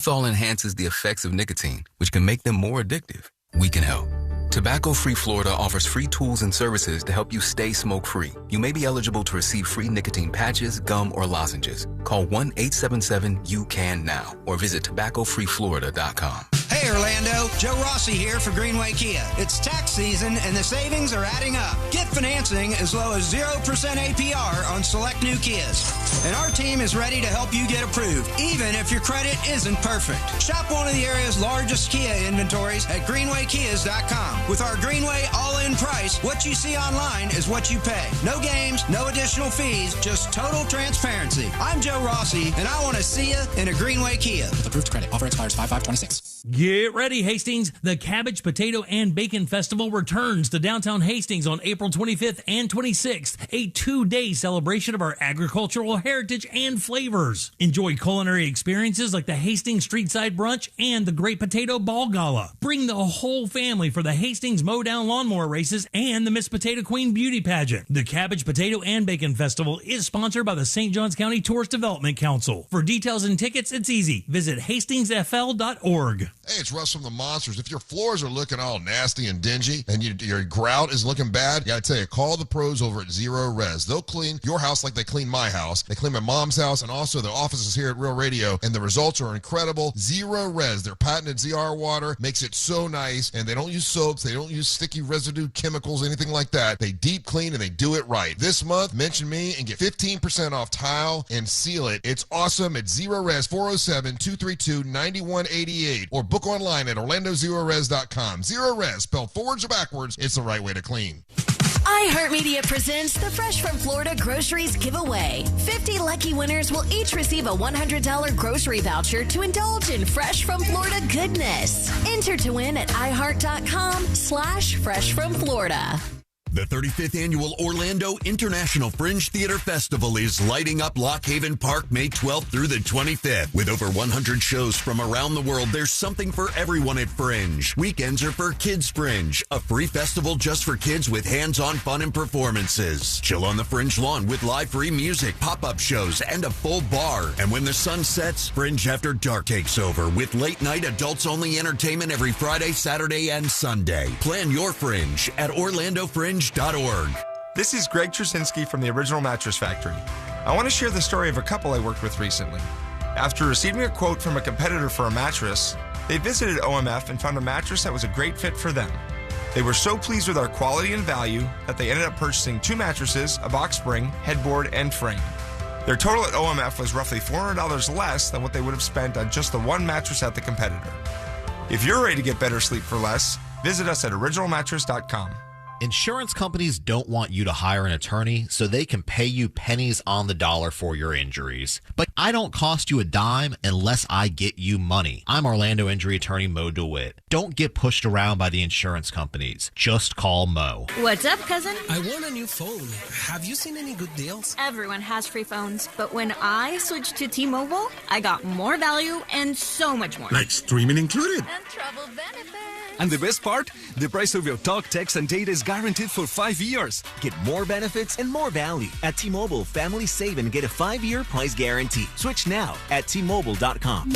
Menthol enhances the effects of nicotine, which can make them more addictive. We can help. Tobacco-Free Florida offers free tools and services to help you stay smoke-free. You may be eligible to receive free nicotine patches, gum, or lozenges. Call 1-877-YOU-CAN-NOW or visit tobaccofreeflorida.com. Hey Orlando, Joe Rossi here for Greenway Kia. It's tax season and the savings are adding up. Get financing as low as 0% APR on select new Kias. And our team is ready to help you get approved, even if your credit isn't perfect. Shop one of the area's largest Kia inventories at greenwaykias.com. With our Greenway all-in price, what you see online is what you pay. No games, no additional fees, just total transparency. I'm Joe Rossi, and I want to see you in a Greenway Kia. With approved credit. Offer expires 5/5/26. Get ready, Hastings. The Cabbage, Potato, and Bacon Festival returns to downtown Hastings on April 25th and 26th, a 2-day celebration of our agricultural heritage and flavors. Enjoy culinary experiences like the Hastings Streetside Brunch and the Great Potato Ball Gala. Bring the whole family for the Hastings Mowdown Lawnmower Races and the Miss Potato Queen Beauty Pageant. The Cabbage, Potato, and Bacon Festival is sponsored by the St. Johns County Tourist Development Council. For details and tickets, it's easy. Visit hastingsfl.org. Hey, it's Russ from the Monsters. If your floors are looking all nasty and dingy and your grout is looking bad, I gotta tell you, call the pros over at Zero Res. They'll clean your house like they clean my house. They clean my mom's house and also the offices here at Real Radio, and the results are incredible. Zero Res, their patented ZR water, makes it so nice, and they don't use soaps, they don't use sticky residue chemicals, anything like that. They deep clean and they do it right. This month, mention me and get 15% off tile and seal it. It's awesome at Zero Res, 407-232-9188, or book online at orlandozerores.com. Zero Res, spelled forwards or backwards, it's the right way to clean. iHeartMedia presents the Fresh from Florida Groceries Giveaway. 50 lucky winners will each receive a $100 grocery voucher to indulge in Fresh from Florida goodness. Enter to win at iHeart.com/freshfromflorida. The 35th Annual Orlando International Fringe Theater Festival is lighting up Lock Haven Park May 12th through the 25th. With over 100 shows from around the world, there's something for everyone at Fringe. Weekends are for Kids Fringe, a free festival just for kids with hands-on fun and performances. Chill on the Fringe lawn with live free music, pop-up shows, and a full bar. And when the sun sets, Fringe After Dark takes over with late-night adults-only entertainment every Friday, Saturday, and Sunday. Plan your Fringe at OrlandoFringe.org. This is Greg Trusinski from the Original Mattress Factory. I want to share the story of a couple I worked with recently. After receiving a quote from a competitor for a mattress, they visited OMF and found a mattress that was a great fit for them. They were so pleased with our quality and value that they ended up purchasing 2 mattresses, a box spring, headboard, and frame. Their total at OMF was roughly $400 less than what they would have spent on just the one mattress at the competitor. If you're ready to get better sleep for less, visit us at originalmattress.com. Insurance companies don't want you to hire an attorney so they can pay you pennies on the dollar for your injuries. But I don't cost you a dime unless I get you money. I'm Orlando injury attorney Mo DeWitt. Don't get pushed around by the insurance companies. Just call Mo. What's up, cousin? I want a new phone. Have you seen any good deals? Everyone has free phones, but when I switched to T-Mobile, I got more value and so much more. Like streaming included. And travel benefits. And the best part? The price of your talk, text, and data is guaranteed for 5 years. Get more benefits and more value. At T-Mobile, families save and get a 5-year price guarantee. Switch now at T-Mobile.com.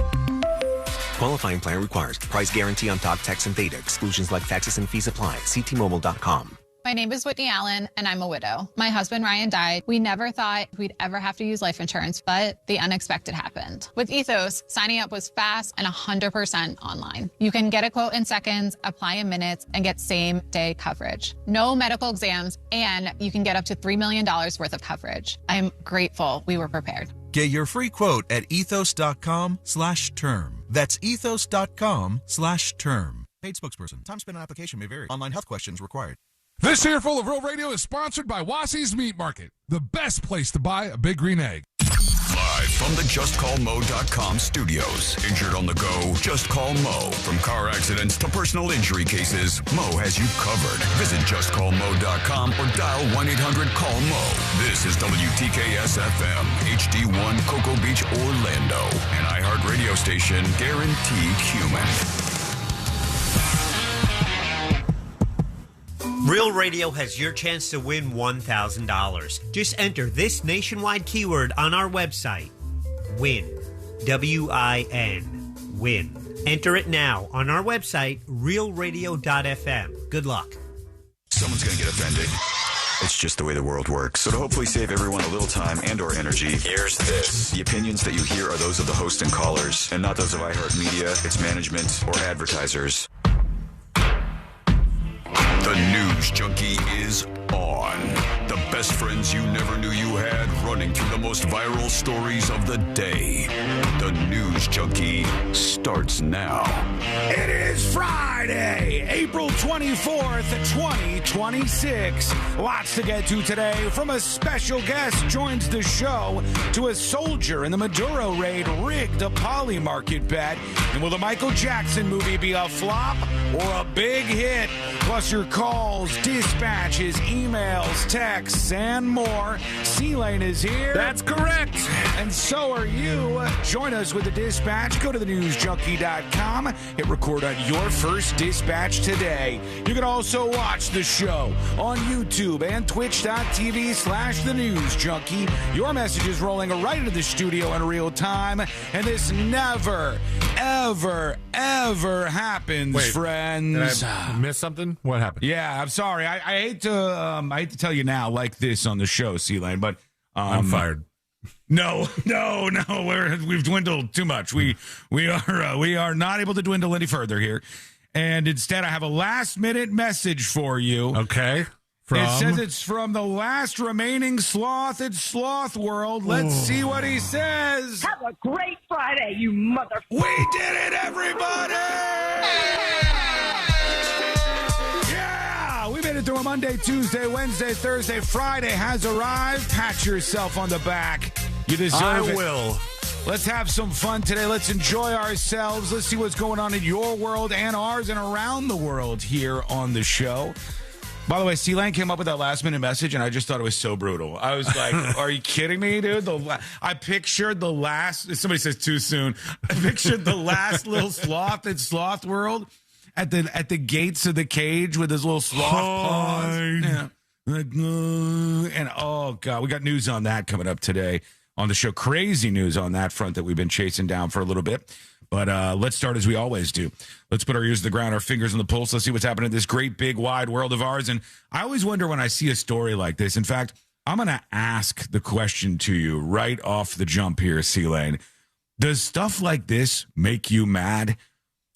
Qualifying plan requires price guarantee on talk, text, and data. Exclusions like taxes and fees apply. See T-Mobile.com. My name is Whitney Allen, and I'm a widow. My husband, Ryan, died. We never thought we'd ever have to use life insurance, but the unexpected happened. With Ethos, signing up was fast and 100% online. You can get a quote in seconds, apply in minutes, and get same-day coverage. No medical exams, and you can get up to $3 million worth of coverage. I'm grateful we were prepared. Get your free quote at ethos.com/term. That's ethos.com/term. Paid spokesperson. Time spent on application may vary. Online health questions required. This earful of Real Radio is sponsored by Wassey's Meat Market, the best place to buy a big green egg. Live from the JustCallMo.com studios. Injured on the go? Just call Mo. From car accidents to personal injury cases, Mo has you covered. Visit JustCallMo.com or dial 1-800-CALL-MO. This is WTKS-FM, HD1 Cocoa Beach, Orlando. An iHeart radio station guaranteed human. Real Radio has your chance to win $1,000. Just enter this nationwide keyword on our website. WIN. WIN. win. Enter it now on our website, realradio.fm. Good luck. Someone's going to get offended. It's just the way the world works. So to hopefully save everyone a little time and or energy, here's this. The opinions that you hear are those of the host and callers, and not those of iHeartMedia, its management, or advertisers. The News Junkie is on. The best friends you never knew you had, running through the most viral stories of the day. The News Junkie starts now. It is Friday, April 24th, 2026. Lots to get to today. From a special guest joins the show to a soldier in the Maduro raid rigged a Polymarket bet. And will the Michael Jackson movie be a flop or a big hit? Plus your calls, dispatches, emails, texts, and more. C-Lane is here. That's correct. And so are you. Join us with the dispatch. Go to thenewsjunkie.com. Hit record on your first dispatch today. You can also watch the show on YouTube and twitch.tv/thenewsjunkie. Your message is rolling right into the studio in real time. And this never, ever, ever happens, friends. Did I miss something? What happened? Yeah, I'm sorry. I hate to tell you now like this on the show, C-Lane, but I'm fired. No. We've dwindled too much. We are not able to dwindle any further here. And instead, I have a last-minute message for you. Okay. It says it's from the last remaining sloth at Sloth World. Let's see what he says. Have a great Friday, you mother... We did it, everybody! We made it through a Monday, Tuesday, Wednesday, Thursday, Friday has arrived. Pat yourself on the back. You deserve it. I will. Let's have some fun today. Let's enjoy ourselves. Let's see what's going on in your world and ours and around the world here on the show. By the way, C-Lane came up with that last-minute message, and I just thought it was so brutal. I was like, are you kidding me, dude? I pictured the last... Somebody says too soon. I pictured the last little sloth at Sloth World at the gates of the cage with his little sloth paws. Yeah. And, oh, God, we got news on that coming up today on the show. Crazy news on that front that we've been chasing down for a little bit. But let's start as we always do. Let's put our ears to the ground, our fingers on the pulse. Let's see what's happening in this great, big, wide world of ours. And I always wonder when I see a story like this. In fact, I'm going to ask the question to you right off the jump here, C-Lane. Does stuff like this make you mad?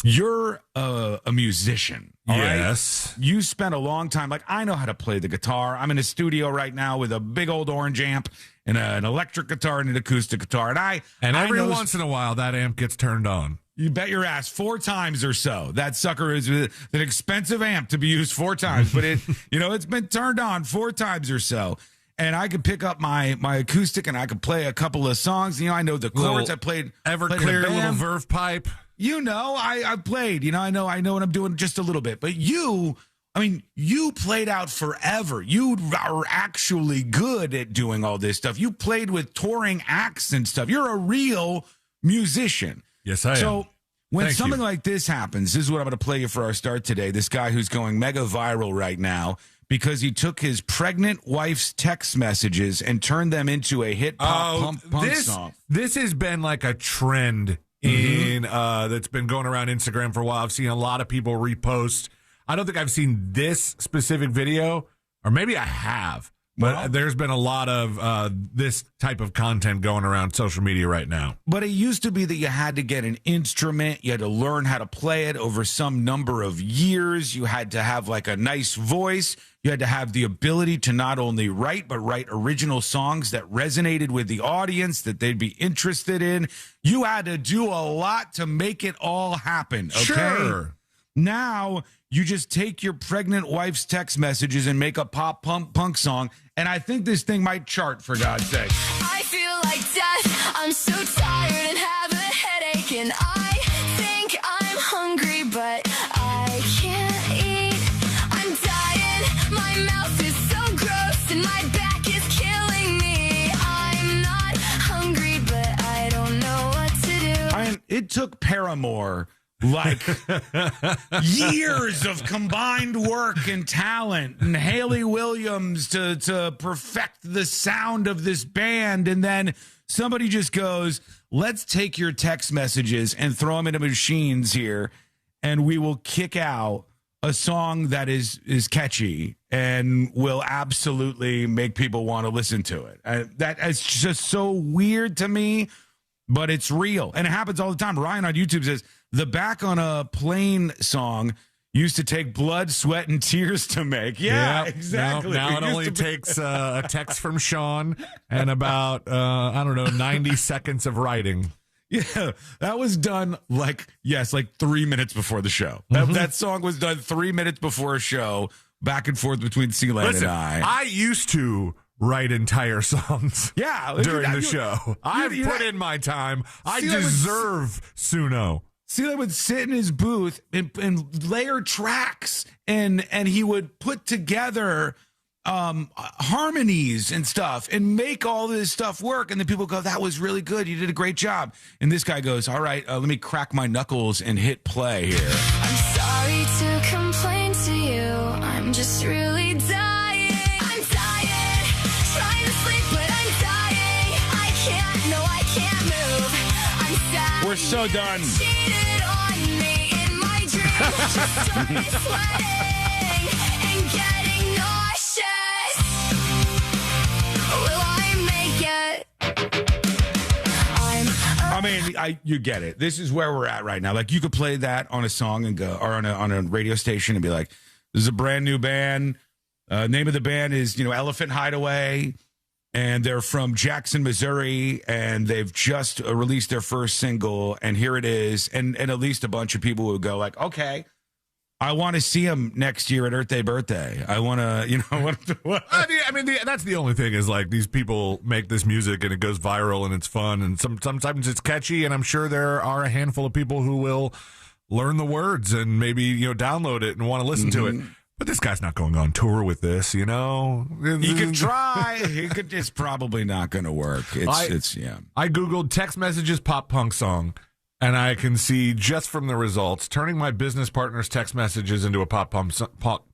You're a musician. Yes. Right? You spent a long time. Like, I know how to play the guitar. I'm in a studio right now with a big old orange amp and an electric guitar and an acoustic guitar. And every once in a while, that amp gets turned on. You bet your ass 4 times or so. That sucker is an expensive amp to be used 4 times. But it's been turned on 4 times or so. And I could pick up my acoustic and I could play a couple of songs. I know the chords. I played Everclear, little verve pipe. I played. I know what I'm doing just a little bit. But you played out forever. You are actually good at doing all this stuff. You played with touring acts and stuff. You're a real musician. Yes, I am. So when something like this happens, this is what I'm going to play you for our start today. This guy who's going mega viral right now because he took his pregnant wife's text messages and turned them into a hit punk song. This has been like a trend in that's been going around Instagram for a while. I've seen a lot of people repost. I don't think I've seen this specific video, or maybe I have, but there's been a lot of this type of content going around social media right now. But it used to be that you had to get an instrument, you had to learn how to play it over some number of years, you had to have like a nice voice, you had to have the ability to not only write, but write original songs that resonated with the audience, that they'd be interested in. You had to do a lot to make it all happen, okay? Sure. Now, you just take your pregnant wife's text messages and make a punk song, and I think this thing might chart, for God's sake. I feel like death. I'm so tired and have a headache, and I think I'm hungry, but I can't eat. I'm dying. My mouth is so gross, and my back is killing me. I'm not hungry, but I don't know what to do. It took Paramore like years of combined work and talent and Haley Williams to perfect the sound of this band, and then somebody just goes, let's take your text messages and throw them into machines here, and we will kick out a song that is catchy and will absolutely make people want to listen to it. That is just so weird to me, but it's real. And it happens all the time. Ryan on YouTube says, the Back on a Plane song used to take blood, sweat, and tears to make. Yeah, exactly. Now it only takes a text from Sean and about, 90 seconds of writing. Yeah, that was done like 3 minutes before the show. That song was done 3 minutes before a show, back and forth between Sealand and I. I used to write entire songs during the show. I've put in my time. I deserve Suno. Sealand would sit in his booth and layer tracks, and he would put together harmonies and stuff and make all this stuff work. And then people go, that was really good. You did a great job. And this guy goes, all right, let me crack my knuckles and hit play here. I'm sorry to complain to you. I'm just really dying. I'm dying. Trying to sleep, but I'm dying. I can't move. I'm sad. We're so done. Cheated on me in my dreams. Just started sweating and getting nauseous. Will I make it? I mean, you get it. This is where we're at right now. Like, you could play that on a song and go, or on a radio station and be like, this is a brand new band. Name of the band is, Elephant Hideaway. And they're from Jackson, Missouri, and they've just released their first single, and here it is. And at least a bunch of people would go like, okay, I want to see them next year at Earth Day Birthday. I want to, what? I mean, that's the only thing is, like, these people make this music and it goes viral and it's fun, and sometimes it's catchy, and I'm sure there are a handful of people who will learn the words and maybe, download it and want to listen to it. But this guy's not going on tour with this, He could try. It's probably not going to work. I Googled text messages pop punk song, and I can see just from the results, turning my business partner's text messages into a pop punk song. Pop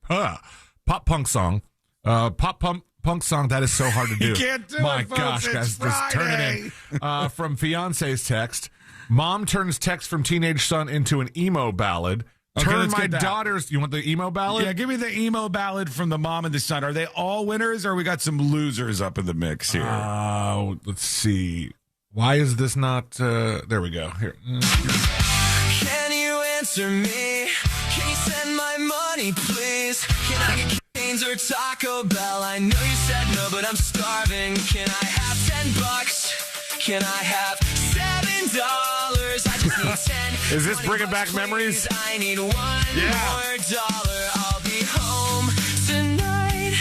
punk song, that is so hard to do. You can't do My it, folks. gosh, guys, It's just turn it in. From fiance's text, mom turns text from teenage son into an emo ballad. Okay, Turn let's my get that. daughters. You want the emo ballad? Yeah, give me the emo ballad from the mom and the son. Are they all winners, or we got some losers up in the mix here? Let's see. Why is this not? There we go. Here. Can you answer me? Can you send my money, please? Can I get Cane's or Taco Bell? I know you said no, but I'm starving. Can I have $10? Can I have $7? I just need 10. Is this bringing back memories? I need $1 more. I'll be home tonight.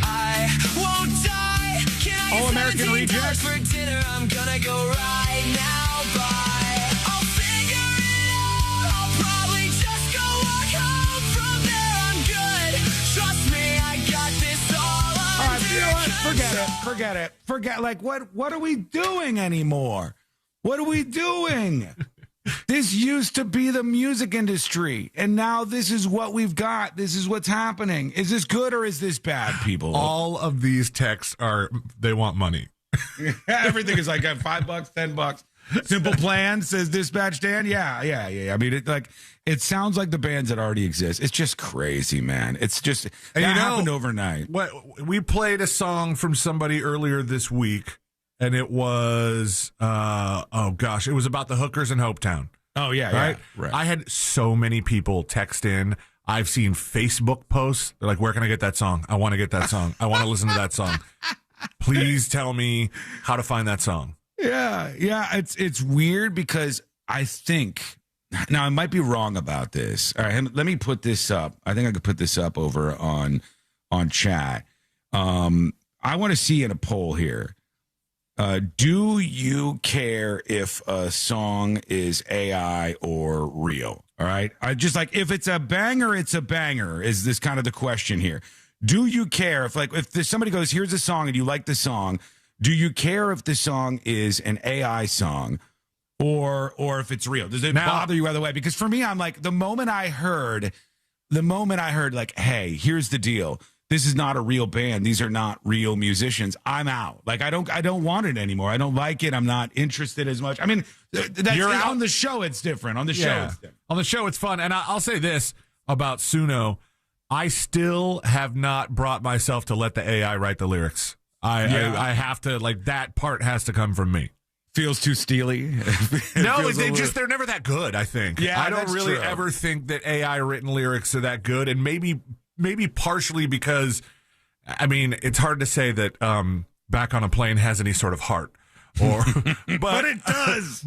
I won't die. Can I All American Reject for dinner? I'm gonna go right now. Bye. I'll figure it out. I'll probably just go walk home. From there I'm good. Trust me, I got this all under You know what? Forget it. Like, what are we doing anymore? What are we doing? This used to be the music industry, and now this is what we've got. This is what's happening. Is this good or is this bad, people? All of these texts they want money. Everything is like $5, $10. Simple Plan, says Dispatch Dan. Yeah. I mean, it sounds like the bands that already exist. It's just crazy, man. It's just, that happened overnight. We played a song from somebody earlier this week, and it was, it was about the hookers in Hopetown. Oh, yeah, right. I had so many people text in. I've seen Facebook posts. They're like, where can I get that song? I want to get that song. I want to listen to that song. Please tell me how to find that song. Yeah. It's weird because I think, now I might be wrong about this. All right, let me put this up. I think I could put this up over on chat. I want to see in a poll here. Do you care if a song is AI or real? All right. I just like, if it's a banger, it's a banger, is this kind of the question here. Do you care if somebody goes, here's a song and you like the song, do you care if the song is an AI song or if it's real? Does it bother you either way? Because for me, I'm like, the moment I heard like, hey, here's the deal. this is not a real band. These are not real musicians. I'm out. Like, I don't want it anymore. I don't like it. I'm not interested as much. I mean, you're out. On the show, it's different. On the show, it's different. On the show, it's fun. And I'll say this about Suno. I still have not brought myself to let the AI write the lyrics. I have to, like, that part has to come from me. Feels too steely. No, they're never that good, I think. Yeah, I don't really ever think that AI written lyrics are that good. And maybe partially because, I mean, it's hard to say that Back on a Plane has any sort of heart. But it does.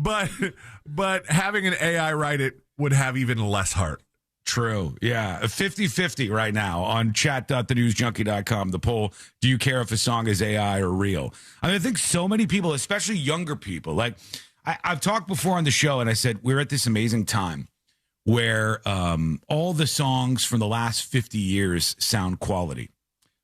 But having an AI write it would have even less heart. True. Yeah. 50-50 right now on chat.thenewsjunkie.com. The poll, do you care if a song is AI or real? I mean, I think so many people, especially younger people, like I've talked before on the show, and I said we're at this amazing time where all the songs from the last 50 years sound quality.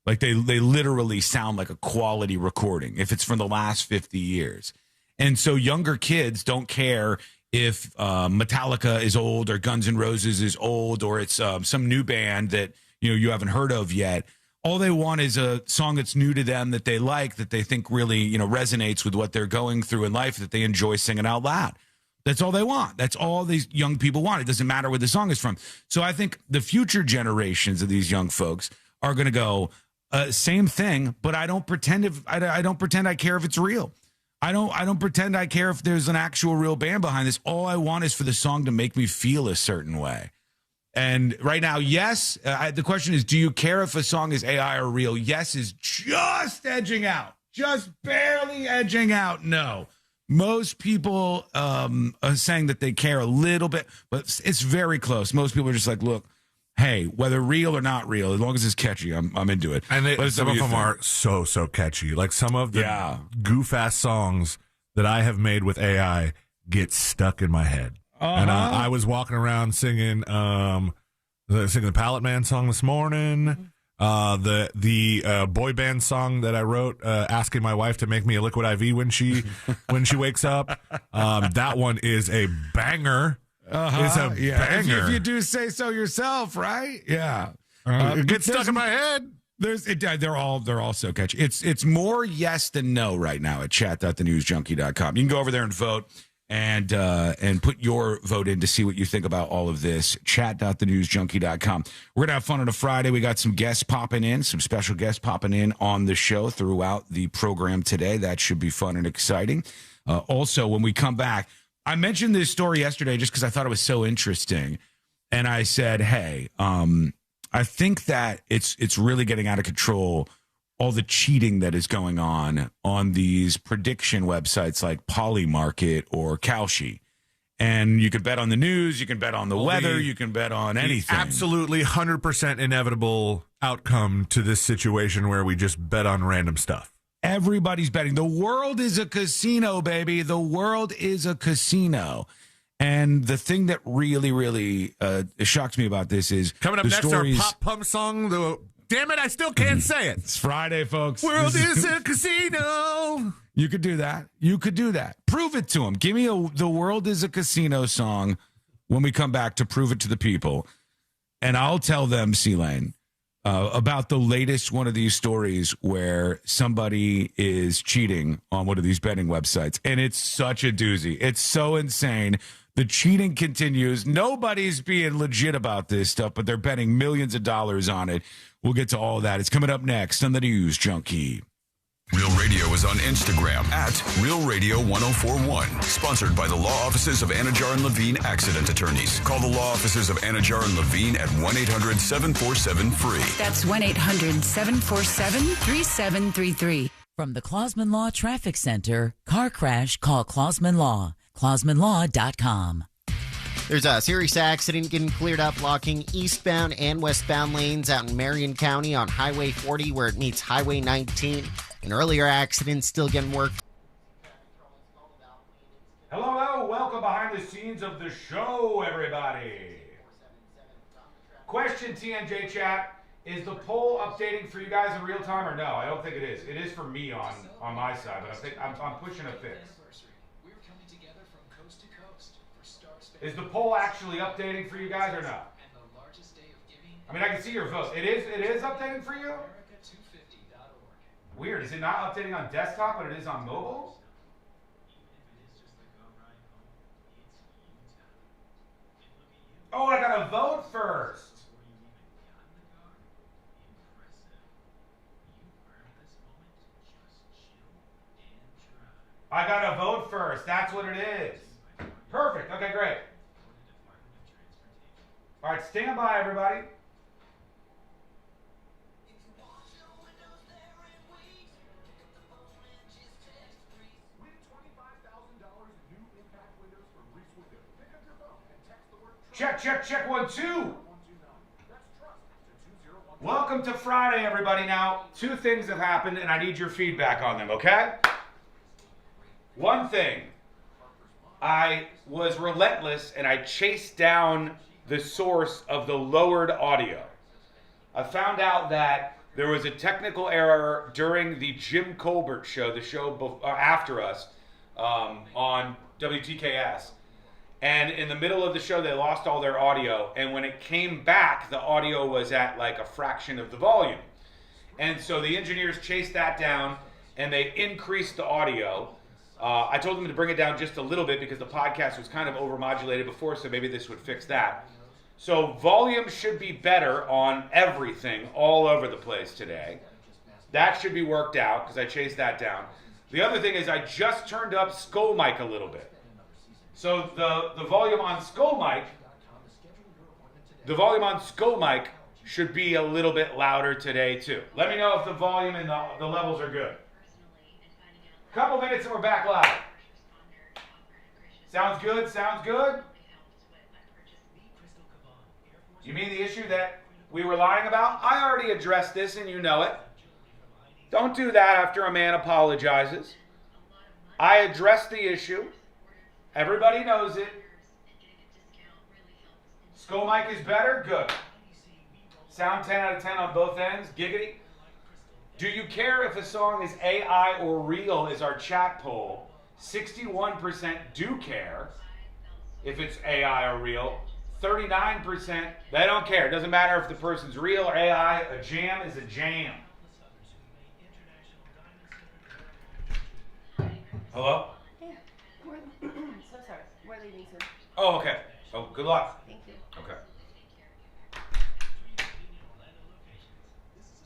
Like they literally sound like a quality recording if it's from the last 50 years. And so younger kids don't care if Metallica is old or Guns N' Roses is old or it's some new band that you haven't heard of yet. All they want is a song that's new to them that they like, that they think really resonates with what they're going through in life, that they enjoy singing out loud. That's all they want. That's all these young people want. It doesn't matter where the song is from. So I think the future generations of these young folks are going to go same thing, but I don't pretend I care if it's real. I don't pretend I care if there's an actual real band behind this. All I want is for the song to make me feel a certain way. And right now, yes, the question is, do you care if a song is AI or real? Yes is just edging out, just barely edging out. No, most people are saying that they care a little bit, but it's very close. Most people are just like, look, hey, whether real or not real, as long as it's catchy, I'm into it. And some of them are so catchy. Like some of the goof-ass songs that I have made with AI get stuck in my head. And I was walking around singing the Pallet Man song this morning. The boy band song that I wrote, asking my wife to make me a liquid IV when she wakes up. That one is a banger. It's a banger. If you do say so yourself, right? Yeah. It gets stuck in my head. They're all so catchy. It's more yes than no right now at chat.thenewsjunkie.com. You can go over there and vote and put your vote in to see what you think about all of this. Chat.thenewsjunkie.com. We're going to have fun on a Friday. We got some guests popping in, some special guests popping in on the show throughout the program today. That should be fun and exciting. Also, when we come back, I mentioned this story yesterday just because I thought it was so interesting. And I said, hey, I think that it's really getting out of control, all the cheating that is going on these prediction websites like Polymarket or Kalshi. And you can bet on the news, you can bet on the weather, you can bet on anything. Absolutely 100% inevitable outcome to this situation where we just bet on random stuff. Everybody's betting. The world is a casino, baby. The world is a casino. And the thing that really, really shocks me about this is coming up next, our pop pump song. Damn it, I still can't say it. It's Friday, folks. World is a casino. You could do that. You could do that. Prove it to them. Give me the world is a casino song when we come back to prove it to the people. And I'll tell them, C-Lane, about the latest one of these stories where somebody is cheating on one of these betting websites. And it's such a doozy. It's so insane. The cheating continues. Nobody's being legit about this stuff, but they're betting millions of dollars on it. We'll get to all that. It's coming up next on the News Junkie. Real Radio is on Instagram at Real Radio 1041. Sponsored by the law offices of Anajar and Levine Accident Attorneys. Call the law offices of Anajar and Levine at 1-800-747-FREE. That's 1-800-747-3733. From the Clausman Law Traffic Center, car crash, call Clausman Law. ClausmanLaw.com. There's a serious accident getting cleared up, blocking eastbound and westbound lanes out in Marion County on Highway 40 where it meets Highway 19. An earlier accident still getting worked. Hello, welcome behind the scenes of the show, everybody. Question, TNJ chat, is the poll updating for you guys in real time or no? I don't think it is. It is for me on my side, but I think I'm pushing a fix. Is the poll actually updating for you guys or no? I mean, I can see your votes. It is updating for you? Weird. Is it not updating on desktop, but it is on mobile? Oh, I gotta vote first. I gotta vote first. That's what it is. Perfect. Okay, great. All right, stand by, everybody. Check, 1, 2. Welcome to Friday, everybody. Now, 2 things have happened, and I need your feedback on them, okay? One thing, I was relentless, and I chased down the source of the lowered audio. I found out that there was a technical error during the Jim Colbert show, the show after us, on WTKS. And in the middle of the show, they lost all their audio. And when it came back, the audio was at like a fraction of the volume. And so the engineers chased that down, and they increased the audio. I told them to bring it down just a little bit because the podcast was kind of overmodulated before, so maybe this would fix that. So volume should be better on everything all over the place today. That should be worked out because I chased that down. The other thing is I just turned up Skull Mic a little bit. So the volume on Skull Mic should be a little bit louder today too. Let me know if the volume and the levels are good. Couple minutes and we're back live. Sounds good? Sounds good? You mean the issue that we were lying about? I already addressed this and you know it. Don't do that after a man apologizes. I addressed the issue. Everybody knows it. Skull Mic is better? Good. Sound 10 out of 10 on both ends? Giggity. Do you care if a song is AI or real is our chat poll. 61% do care if it's AI or real. 39%, they don't care. It doesn't matter if the person's real or AI. A jam is a jam. Hello? Yeah. So sorry. We're leaving soon. Oh, okay. Oh, good luck. Thank you. Okay.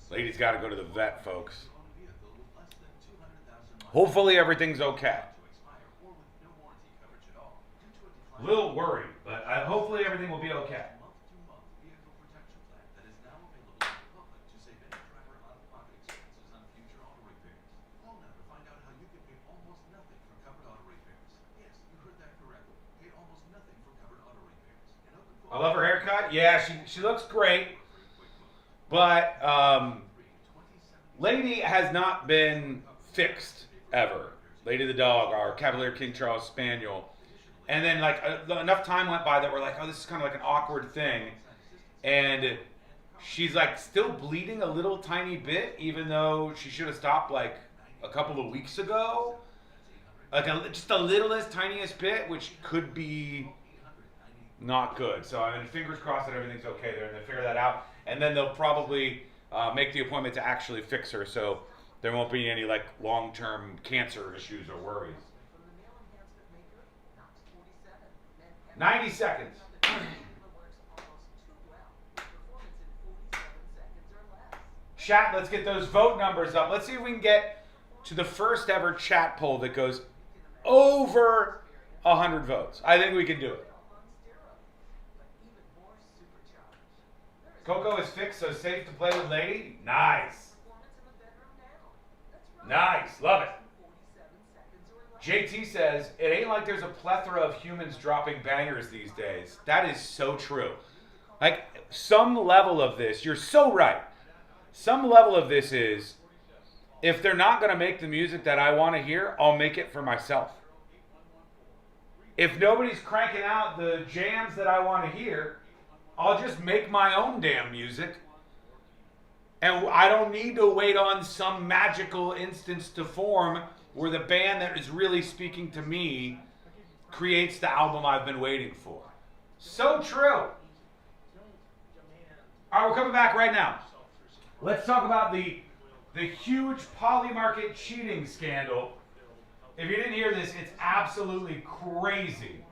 Lady's got to go to the vet, folks. Hopefully everything's okay. A little worried, but hopefully everything will be okay. I love her haircut. Yeah, she looks great. But Lady has not been fixed ever. Lady the dog, our Cavalier King Charles Spaniel. And then like enough time went by that we're like, oh, this is kind of like an awkward thing. And she's like still bleeding a little tiny bit, even though she should have stopped like a couple of weeks ago. Like just the littlest, tiniest bit, which could be not good. So I mean, fingers crossed that everything's okay there and they figure that out. And then they'll probably make the appointment to actually fix her so there won't be any like long-term cancer issues or worries. 90 seconds. Chat, let's get those vote numbers up. Let's see if we can get to the first ever chat poll that goes over 100 votes. I think we can do it. Coco is fixed, so safe to play with Lady. Nice. Nice. Love it. JT says, it ain't like there's a plethora of humans dropping bangers these days. That is so true. Like, some level of this, you're so right. Some level of this is, if they're not going to make the music that I want to hear, I'll make it for myself. If nobody's cranking out the jams that I want to hear, I'll just make my own damn music. And I don't need to wait on some magical instance to form where the band that is really speaking to me creates the album I've been waiting for. So true. All All right, we're coming back right now. Let's talk about the huge Polymarket cheating scandal. If you didn't hear this, it's absolutely crazy.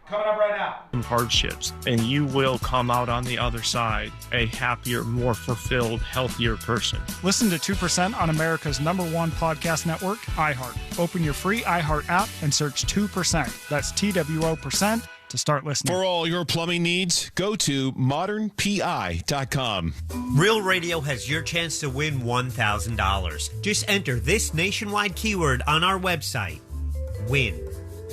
Coming up right now. Hardships, and you will come out on the other side a happier, more fulfilled, healthier person. Listen to 2% on America's #1 podcast network, iHeart. Open your free iHeart app and search 2%. That's TWO% to start listening. For all your plumbing needs, go to modernpi.com. Real Radio has your chance to win $1,000. Just enter this nationwide keyword on our website. WIN.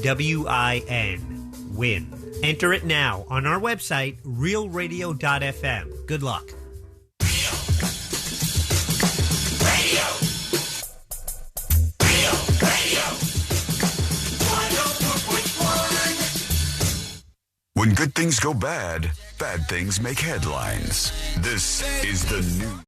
WIN. Win. Enter it now on our website, realradio.fm. Good luck. Radio. When good things go bad, bad things make headlines. This is the news.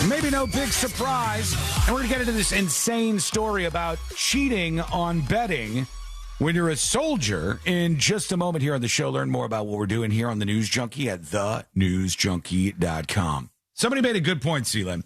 Maybe no big surprise. And we're going to get into this insane story about cheating on betting when you're a soldier in just a moment here on the show. Learn more about what we're doing here on the News Junkie at thenewsjunkie.com. Somebody made a good point, Seelan,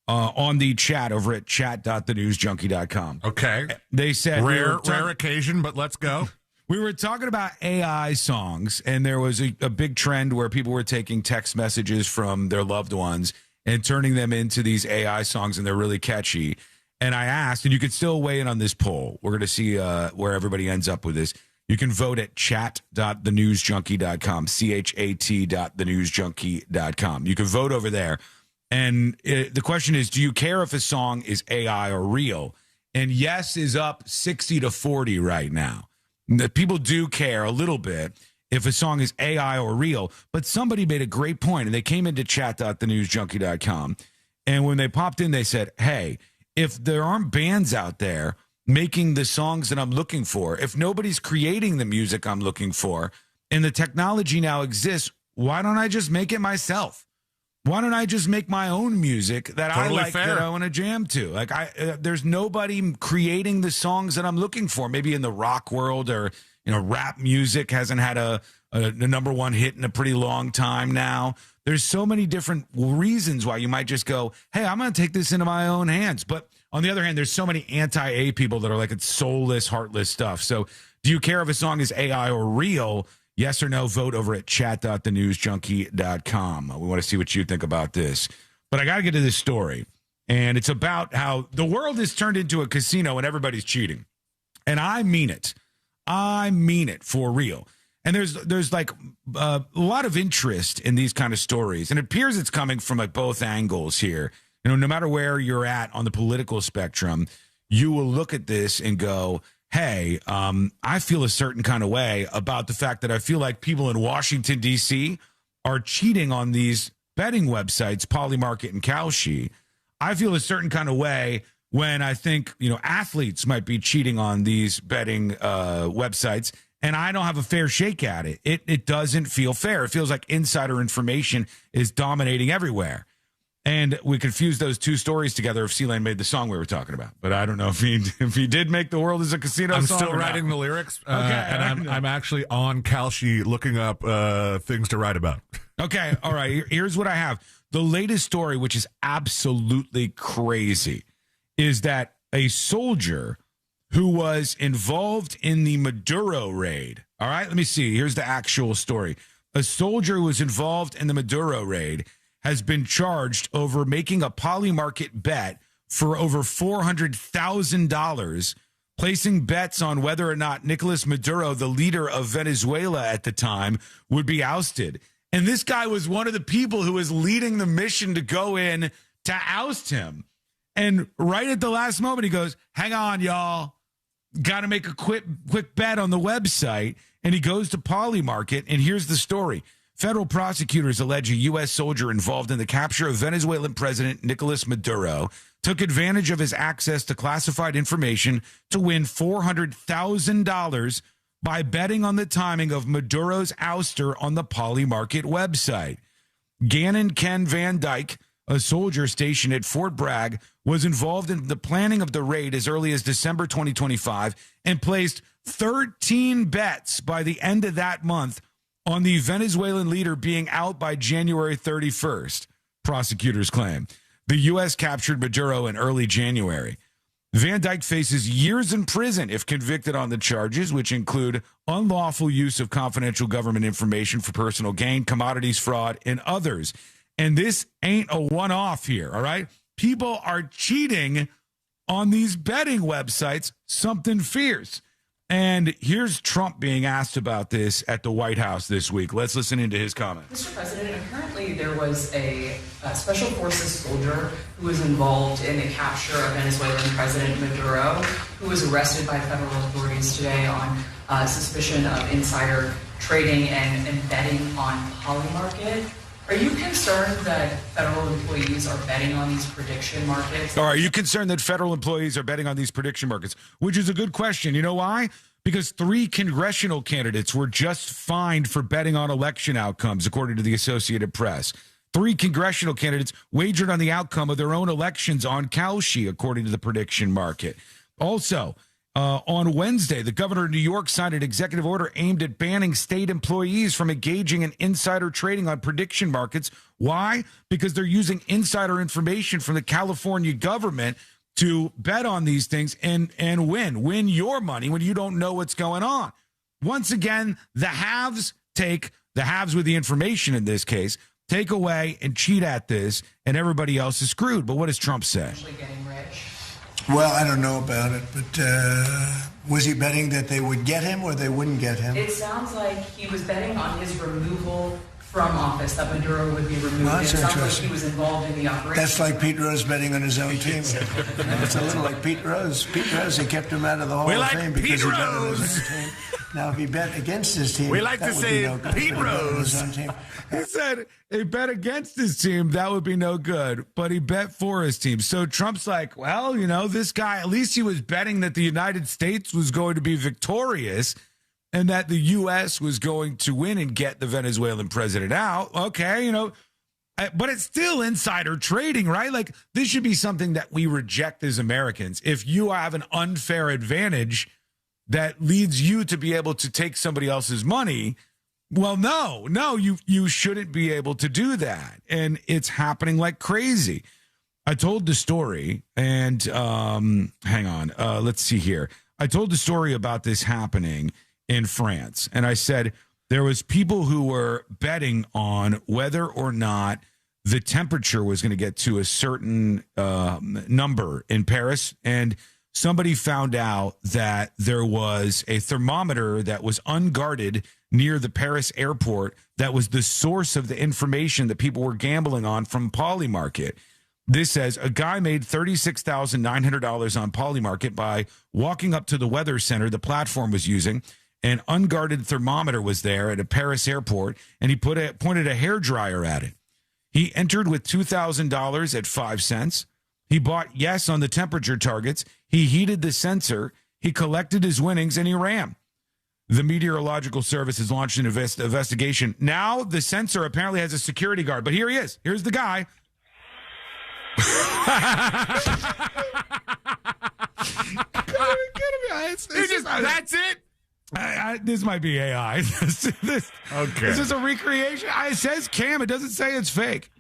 on the chat over at chat.thenewsjunkie.com. Okay. They said... Rare occasion, but let's go. We were talking about AI songs, and there was a big trend where people were taking text messages from their loved ones and turning them into these AI songs, and they're really catchy. And I asked, and you can still weigh in on this poll. We're going to see where everybody ends up with this. You can vote at chat.thenewsjunkie.com, chat.thenewsjunkie.com. You can vote over there. And the question is, do you care if a song is AI or real? And yes is up 60-40 right now. People do care a little bit if a song is AI or real, but somebody made a great point, and they came into chat.thenewsjunkie.com, and when they popped in, they said, hey, if there aren't bands out there making the songs that I'm looking for, if nobody's creating the music I'm looking for, and the technology now exists, why don't I just make it myself? Why don't I just make my own music that Totally I like, fair. that I want to jam to? Like, there's nobody creating the songs that I'm looking for. Maybe in the rock world, or rap music hasn't had a number one hit in a pretty long time now. There's so many different reasons why you might just go, hey, I'm going to take this into my own hands. But on the other hand, there's so many anti-A people that are like, it's soulless, heartless stuff. So do you care if a song is AI or real? Yes or no, vote over at chat.thenewsjunkie.com. We want to see what you think about this. But I got to get to this story. And it's about how the world is turned into a casino and everybody's cheating. And I mean it. I mean it for real. And there's like a lot of interest in these kind of stories. And it appears it's coming from like both angles here. No matter where you're at on the political spectrum, you will look at this and go, hey, I feel a certain kind of way about the fact that I feel like people in Washington, D.C. are cheating on these betting websites, Polymarket and Kalshi. I feel a certain kind of way when I think, athletes might be cheating on these betting websites, and I don't have a fair shake at it. It doesn't feel fair. It feels like insider information is dominating everywhere. And we confused those two stories together if C-Lane made the song we were talking about. But I don't know if he did make The World is a Casino I'm song. still writing the lyrics. And I'm actually on Kalshi looking up things to write about. Okay, all right. Here's what I have. The latest story, which is absolutely crazy, is that a soldier who was involved in the Maduro raid. All right, let me see. Here's the actual story. A soldier who was involved in the Maduro raid has been charged over making a Polymarket bet for over $400,000, placing bets on whether or not Nicolas Maduro, the leader of Venezuela at the time, would be ousted. And this guy was one of the people who was leading the mission to go in to oust him. And right at the last moment, he goes, hang on, y'all. Got to make a quick bet on the website. And he goes to Polymarket, and here's the story. Federal prosecutors allege a U.S. soldier involved in the capture of Venezuelan President Nicolas Maduro took advantage of his access to classified information to win $400,000 by betting on the timing of Maduro's ouster on the Polymarket website. Gannon Ken Van Dyke, a soldier stationed at Fort Bragg, was involved in the planning of the raid as early as December 2025 and placed 13 bets by the end of that month on the Venezuelan leader being out by January 31st, prosecutors claim. The U.S. captured Maduro in early January. Van Dyke faces years in prison if convicted on the charges, which include unlawful use of confidential government information for personal gain, commodities fraud, and others. And this ain't a one-off here, all right? People are cheating on these betting websites, something fierce. And here's Trump being asked about this at the White House this week. Let's listen into his comments. Mr. President, apparently there was a special forces soldier who was involved in the capture of Venezuelan President Maduro, who was arrested by federal authorities today on suspicion of insider trading and betting on Polymarket. Are you concerned that federal employees are betting on these prediction markets? Or are you concerned that federal employees are betting on these prediction markets? Which is a good question. You know why? Because 3 congressional candidates were just fined for betting on election outcomes, according to the Associated Press. 3 congressional candidates wagered on the outcome of their own elections on Kalshi, according to the prediction market. Also, on Wednesday, the governor of New York signed an executive order aimed at banning state employees from engaging in insider trading on prediction markets. Why? Because they're using insider information from the California government to bet on these things and win your money when you don't know what's going on. Once again, the haves with the information in this case, take away and cheat at this, and everybody else is screwed. But what does Trump say? Getting rich. Well, I don't know about it, but was he betting that they would get him or they wouldn't get him? It sounds like he was betting on his removal from office, that Maduro would be removed. Well, that's it sounds like interesting. he was involved in the operation. That's like Pete Rose betting on his own team. It's a little like Pete Rose. Pete Rose, they kept him out of the Hall of Fame because he bet on his own team. Now, if he bet against his team, we like that to would say be no good. Pete But he bet on Rose. his own team. He said he bet against his team, that would be no good, but he bet for his team. So Trump's like, well, this guy, at least he was betting that the United States was going to be victorious and that the U.S. was going to win and get the Venezuelan president out. Okay, but it's still insider trading, right? Like, this should be something that we reject as Americans. If you have an unfair advantage that leads you to be able to take somebody else's money, well, no, you shouldn't be able to do that. And it's happening like crazy. I told the story, and hang on, let's see here. I told the story about this happening in France, and I said there was people who were betting on whether or not the temperature was going to get to a certain number in Paris, and somebody found out that there was a thermometer that was unguarded near the Paris airport that was the source of the information that people were gambling on from Polymarket. This says a guy made $36,900 on Polymarket by walking up to the weather center the platform was using. An unguarded thermometer was there at a Paris airport, and he pointed a hairdryer at it. He entered with $2,000 at 5 cents. He bought yes on the temperature targets. He heated the sensor. He collected his winnings, and he ran. The Meteorological Service has launched an investigation. Now the sensor apparently has a security guard, but here he is. Here's the guy. That's it. This might be AI. Okay. This is a recreation. It says cam. It doesn't say it's fake.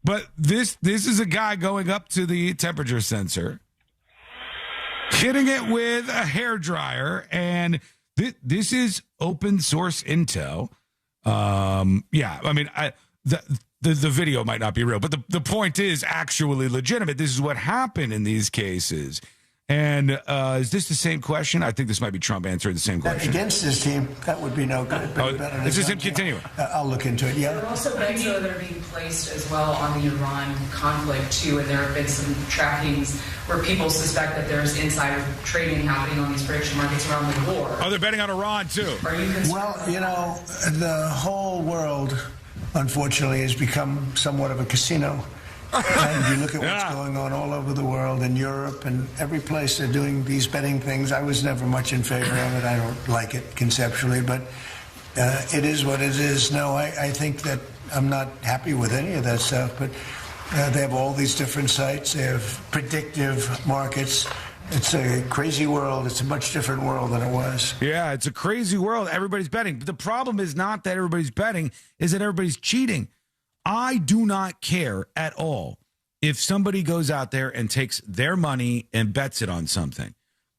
But this is a guy going up to the temperature sensor, hitting it with a hairdryer, and this is open source intel. The video might not be real, but the point is actually legitimate. This is what happened in these cases. And is this the same question? I think this might be Trump answering the same question. Against his team, that would be no good. This is him continuing. I'll look into it, yeah. There are also bets that are being placed as well on the Iran conflict, too, and there have been some trackings where people suspect that there's insider trading happening on these prediction markets around the war. Oh, they're betting on Iran, too. Are you concerned? Well, the whole world, unfortunately, has become somewhat of a casino. And you look at what's going on all over the world, in Europe and every place they're doing these betting things. I was never much in favor of it. I don't like it conceptually, but it is what it is. No, I think that I'm not happy with any of that stuff, but they have all these different sites. They have predictive markets. It's a crazy world. It's a much different world than it was. Yeah, it's a crazy world. Everybody's betting. But the problem is not that everybody's betting, is that everybody's cheating. I do not care at all if somebody goes out there and takes their money and bets it on something.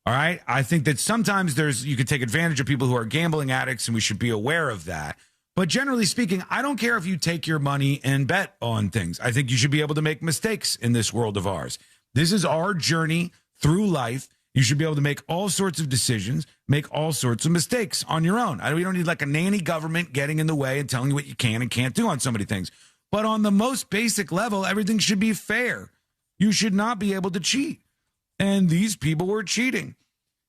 All right? I think that sometimes you can take advantage of people who are gambling addicts, and we should be aware of that. But generally speaking, I don't care if you take your money and bet on things. I think you should be able to make mistakes in this world of ours. This is our journey through life. You should be able to make all sorts of decisions, make all sorts of mistakes on your own. We don't need like a nanny government getting in the way and telling you what you can and can't do on so many things. But on the most basic level, everything should be fair. You should not be able to cheat. And these people were cheating.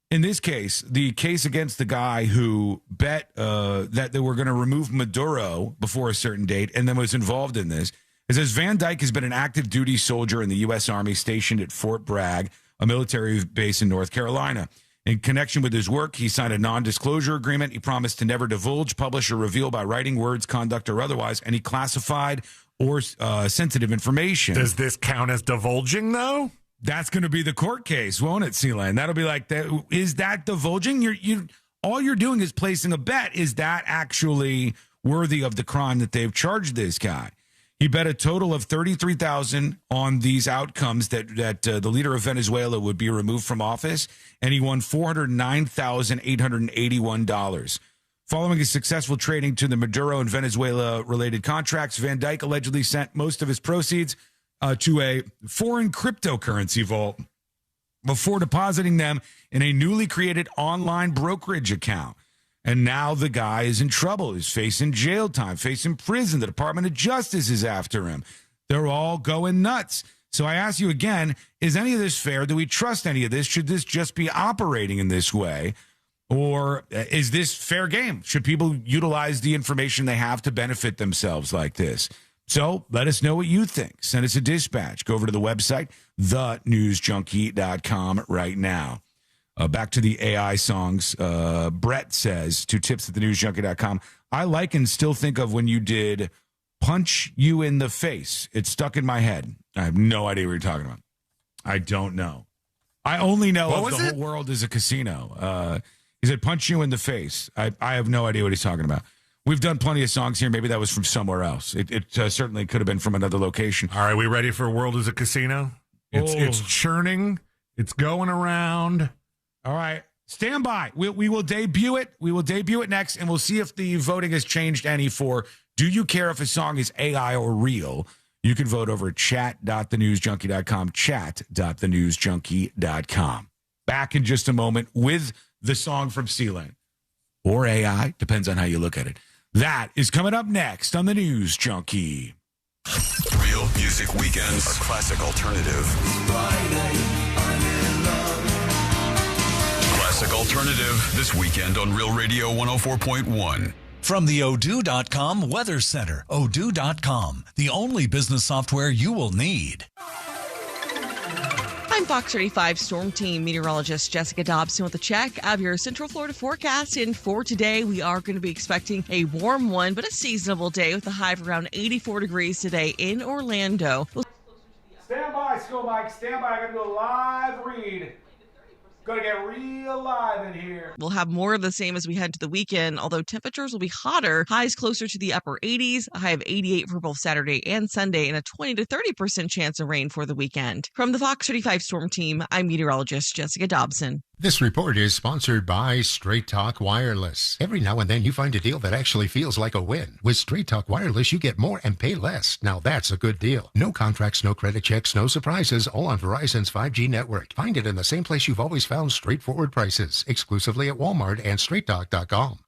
In this case, the case against the guy who bet that they were going to remove Maduro before a certain date and then was involved in this, it says Van Dyke has been an active duty soldier in the U.S. Army stationed at Fort Bragg, a military base in North Carolina. In connection with his work, he signed a non-disclosure agreement. He promised to never divulge, publish, or reveal by writing, words, conduct, or otherwise any classified or sensitive information. Does this count as divulging, though? That's going to be the court case, won't it, Sealand? That'll be like, is that divulging? All you're doing is placing a bet. Is that actually worthy of the crime that they've charged this guy? He bet a total of $33,000 on these outcomes that the leader of Venezuela would be removed from office, and he won $409,881. Following his successful trading to the Maduro and Venezuela-related contracts, Van Dyke allegedly sent most of his proceeds to a foreign cryptocurrency vault before depositing them in a newly created online brokerage account. And now the guy is in trouble. He's facing jail time, facing prison. The Department of Justice is after him. They're all going nuts. So I ask you again, is any of this fair? Do we trust any of this? Should this just be operating in this way? Or is this fair game? Should people utilize the information they have to benefit themselves like this? So let us know what you think. Send us a dispatch. Go over to the website, thenewsjunkie.com right now. Back to the AI songs. Brett says to tips@thenewsjunkie.com, I like and still think of when you did Punch You in the Face. It's stuck in my head. I have no idea what you're talking about. I don't know. I only know of the whole world is a casino. He said Punch You in the Face. I have no idea what he's talking about. We've done plenty of songs here. Maybe that was from somewhere else. It certainly could have been from another location. All right, we ready for World is a Casino? It's churning. It's going around. All right. Stand by. We will debut it. We will debut it next, and we'll see if the voting has changed any for do you care if a song is AI or real? You can vote over at chat.thenewsjunkie.com, chat.thenewsjunkie.com. Back in just a moment with the song from Sealand. Or AI, depends on how you look at it. That is coming up next on the News Junkie. Real Music Weekends, a classic alternative. Classic alternative this weekend on Real Radio 104.1. From the Odoo.com Weather Center, Odoo.com, the only business software you will need. I'm Fox 35 Storm Team meteorologist Jessica Dobson with a check of your Central Florida forecast. And for today, we are going to be expecting a warm one, but a seasonable day with a high of around 84 degrees today in Orlando. Stand by, School Mike. Stand by. I got to do a live read. Going to get real live in here. We'll have more of the same as we head to the weekend, although temperatures will be hotter. Highs closer to the upper 80s, a high of 88 for both Saturday and Sunday, and a 20 to 30% chance of rain for the weekend. From the Fox 35 Storm Team, I'm meteorologist Jessica Dobson. This report is sponsored by Straight Talk Wireless. Every now and then you find a deal that actually feels like a win. With Straight Talk Wireless, you get more and pay less. Now that's a good deal. No contracts, no credit checks, no surprises, all on Verizon's 5G network. Find it in the same place you've always found straightforward prices, exclusively at Walmart and StraightTalk.com.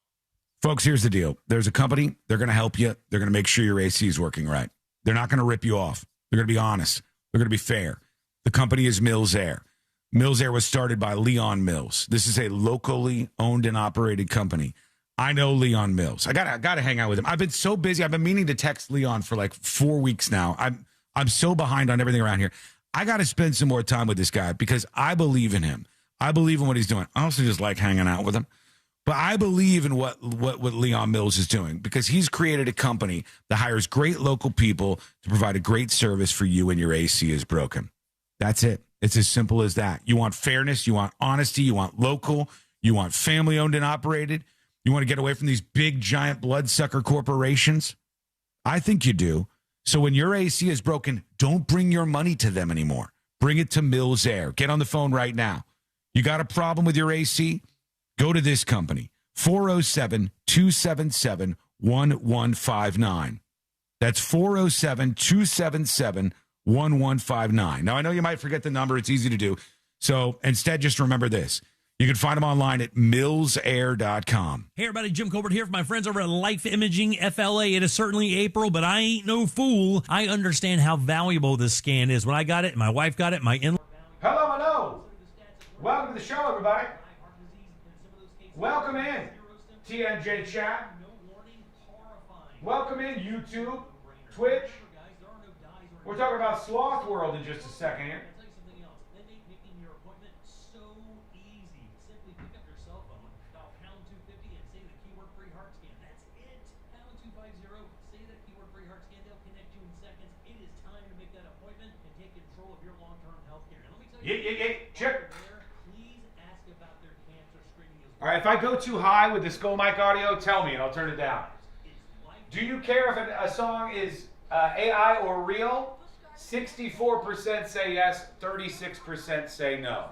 Folks, here's the deal. There's a company. They're going to help you. They're going to make sure your AC is working right. They're not going to rip you off. They're going to be honest. They're going to be fair. The company is Mills Air. Mills Air was started by Leon Mills. This is a locally owned and operated company. I know Leon Mills. I gotta hang out with him. I've been so busy. I've been meaning to text Leon for like 4 weeks now. I'm so behind on everything around here. I got to spend some more time with this guy because I believe in him. I believe in what he's doing. I also just like hanging out with him. But I believe in what Leon Mills is doing because he's created a company that hires great local people to provide a great service for you when your AC is broken. That's it. It's as simple as that. You want fairness, you want honesty, you want local, you want family owned and operated. You want to get away from these big, giant bloodsucker corporations? I think you do. So when your AC is broken, don't bring your money to them anymore. Bring it to Mills Air. Get on the phone right now. You got a problem with your AC? Go to this company, 407-277-1159. That's 407-277-1159. Now, I know you might forget the number. It's easy to do. So instead, just remember this. You can find them online at millsair.com. Hey, everybody. Jim Colbert here for my friends over at Life Imaging FLA. It is certainly April, but I ain't no fool. I understand how valuable this scan is. When I got it, my wife got it, my in-law. Hello. Welcome to the show, everybody. Welcome in, TNJ chat. Welcome in, YouTube, Twitch. We're talking about Sloth World in just a second here. Check. All right, if I go too high with the Skull Mic audio, tell me and I'll turn it down. Do you care if a song is AI or real? 64% say yes, 36% say no.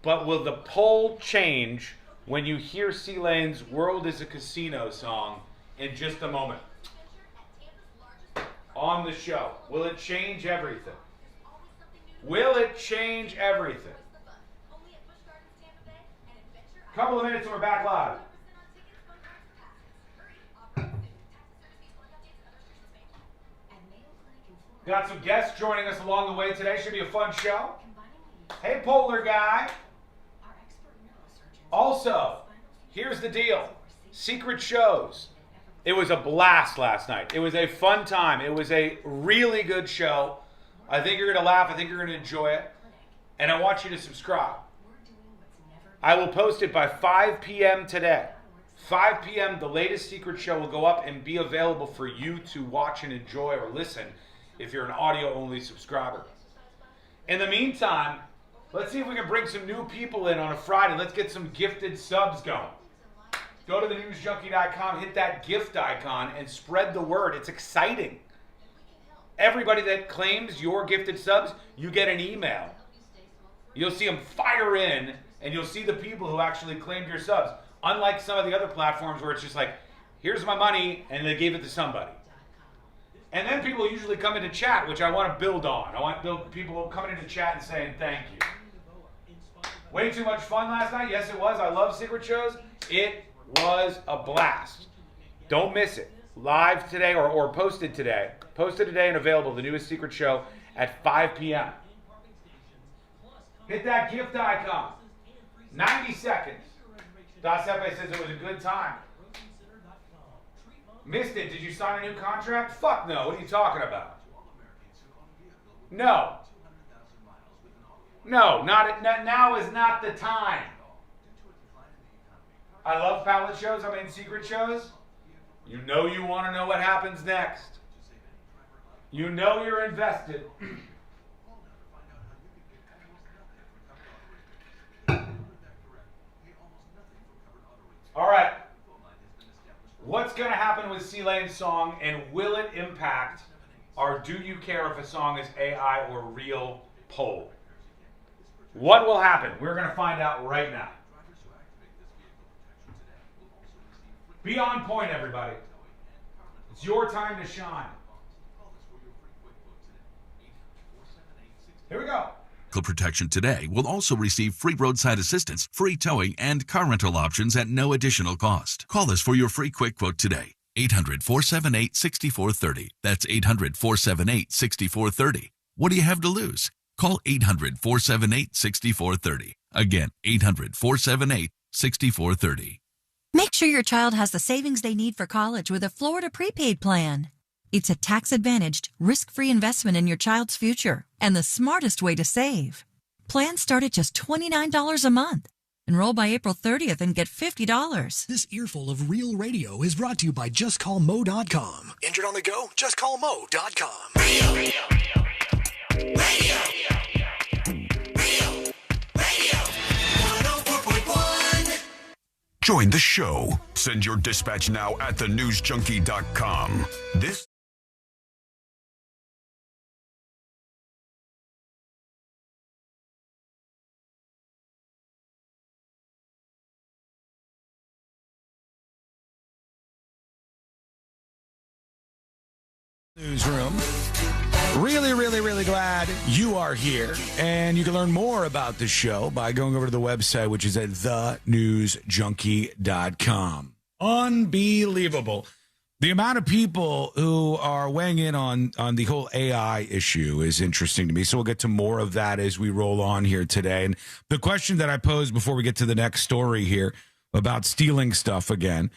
But will the poll change when you hear C-Lane's World is a Casino song in just a moment? On the show. Will it change everything? Will it change everything? Couple of minutes and we're back live. Got some guests joining us along the way today. Should be a fun show. Hey, Polar Guy. Also, here's the deal. Secret shows. It was a blast last night. It was a fun time. It was a really good show. I think you're going to laugh. I think you're going to enjoy it. And I want you to subscribe. I will post it by 5 p.m. today. 5 p.m. the latest secret show will go up and be available for you to watch and enjoy or listen if you're an audio-only subscriber. In the meantime, let's see if we can bring some new people in on a Friday. Let's get some gifted subs going. Go to thenewsjunkie.com, hit that gift icon, and spread the word. It's exciting. Everybody that claims your gifted subs, you get an email. You'll see them fire in, and you'll see the people who actually claimed your subs. Unlike some of the other platforms where it's just like, here's my money, and they gave it to somebody. And then people usually come into chat, which I want to build on. I want people coming into chat and saying thank you. Way too much fun last night? Yes, it was. I love secret shows. It was a blast. Don't miss it. Live today or posted today. Posted today and available, the newest secret show at 5 p.m. Hit that gift icon. 90 seconds. Sepe says it was a good time. Missed it. Did you sign a new contract? Fuck no. What are you talking about? No. No, now is not the time. I love pallet shows. I'm in secret shows. You know you want to know what happens next. You know you're invested. All right. What's going to happen with C-Lane's song, and will it impact our Do You Care If a Song is AI or Real poll? What will happen? We're going to find out right now. Be on point, everybody. It's your time to shine. Here we go. Vehicle protection today will also receive free roadside assistance, free towing, and car rental options at no additional cost. Call us for your free quick quote today. 800-478-6430. That's 800-478-6430. What do you have to lose? Call 800-478-6430. Again, 800-478-6430. Make sure your child has the savings they need for college with a Florida prepaid plan. It's a tax-advantaged, risk-free investment in your child's future and the smartest way to save. Plans start at just $29 a month. Enroll by April 30th and get $50. This earful of real radio is brought to you by JustCallMo.com. Injured on the go? JustCallMo.com. Radio. Join the show. Send your dispatch now at thenewsjunkie.com. This newsroom. Really glad you are here. And you can learn more about the show by going over to the website, which is at thenewsjunkie.com. Unbelievable. The amount of people who are weighing in on the whole AI issue is interesting to me. So we'll get to more of that as we roll on here today. And the question that I posed before we get to the next story here about stealing stuff again,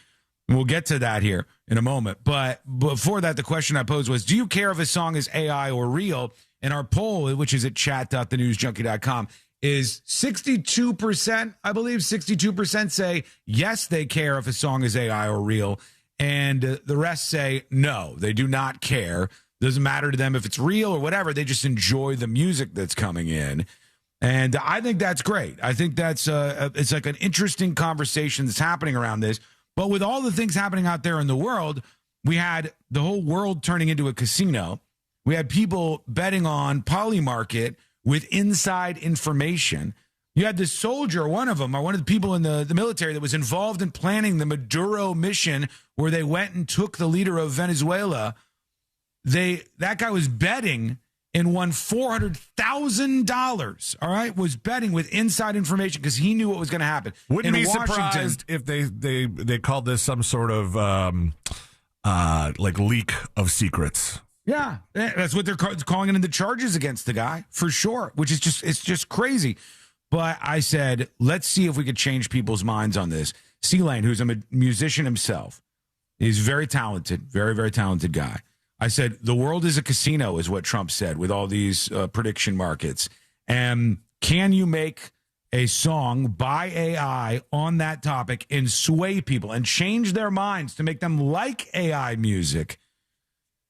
we'll get to that here in a moment. But before that, the question I posed was, do you care if a song is AI or real? And our poll, which is at chat.thenewsjunkie.com, is 62%, I believe 62% say yes, they care if a song is AI or real. And the rest say no, they do not care. Doesn't matter to them if it's real or whatever. They just enjoy the music that's coming in. And I think that's great. I think that's it's like an interesting conversation that's happening around this. But with all the things happening out there in the world, we had the whole world turning into a casino. We had people betting on Polymarket with inside information. You had this soldier, one of them, or one of the people in the military that was involved in planning the Maduro mission where they went and took the leader of Venezuela. That guy was betting and won $400,000, all right, was betting with inside information because he knew what was going to happen. Wouldn't be surprised if they called this some sort of like leak of secrets. Yeah, that's what they're calling it in the charges against the guy, for sure, which is just crazy. But I said, let's see if we could change people's minds on this. C-Lane, who's a musician himself, he's very talented, very talented guy. I said, the world is a casino, is what Trump said with all these prediction markets. And can you make a song by AI on that topic and sway people and change their minds to make them like AI music?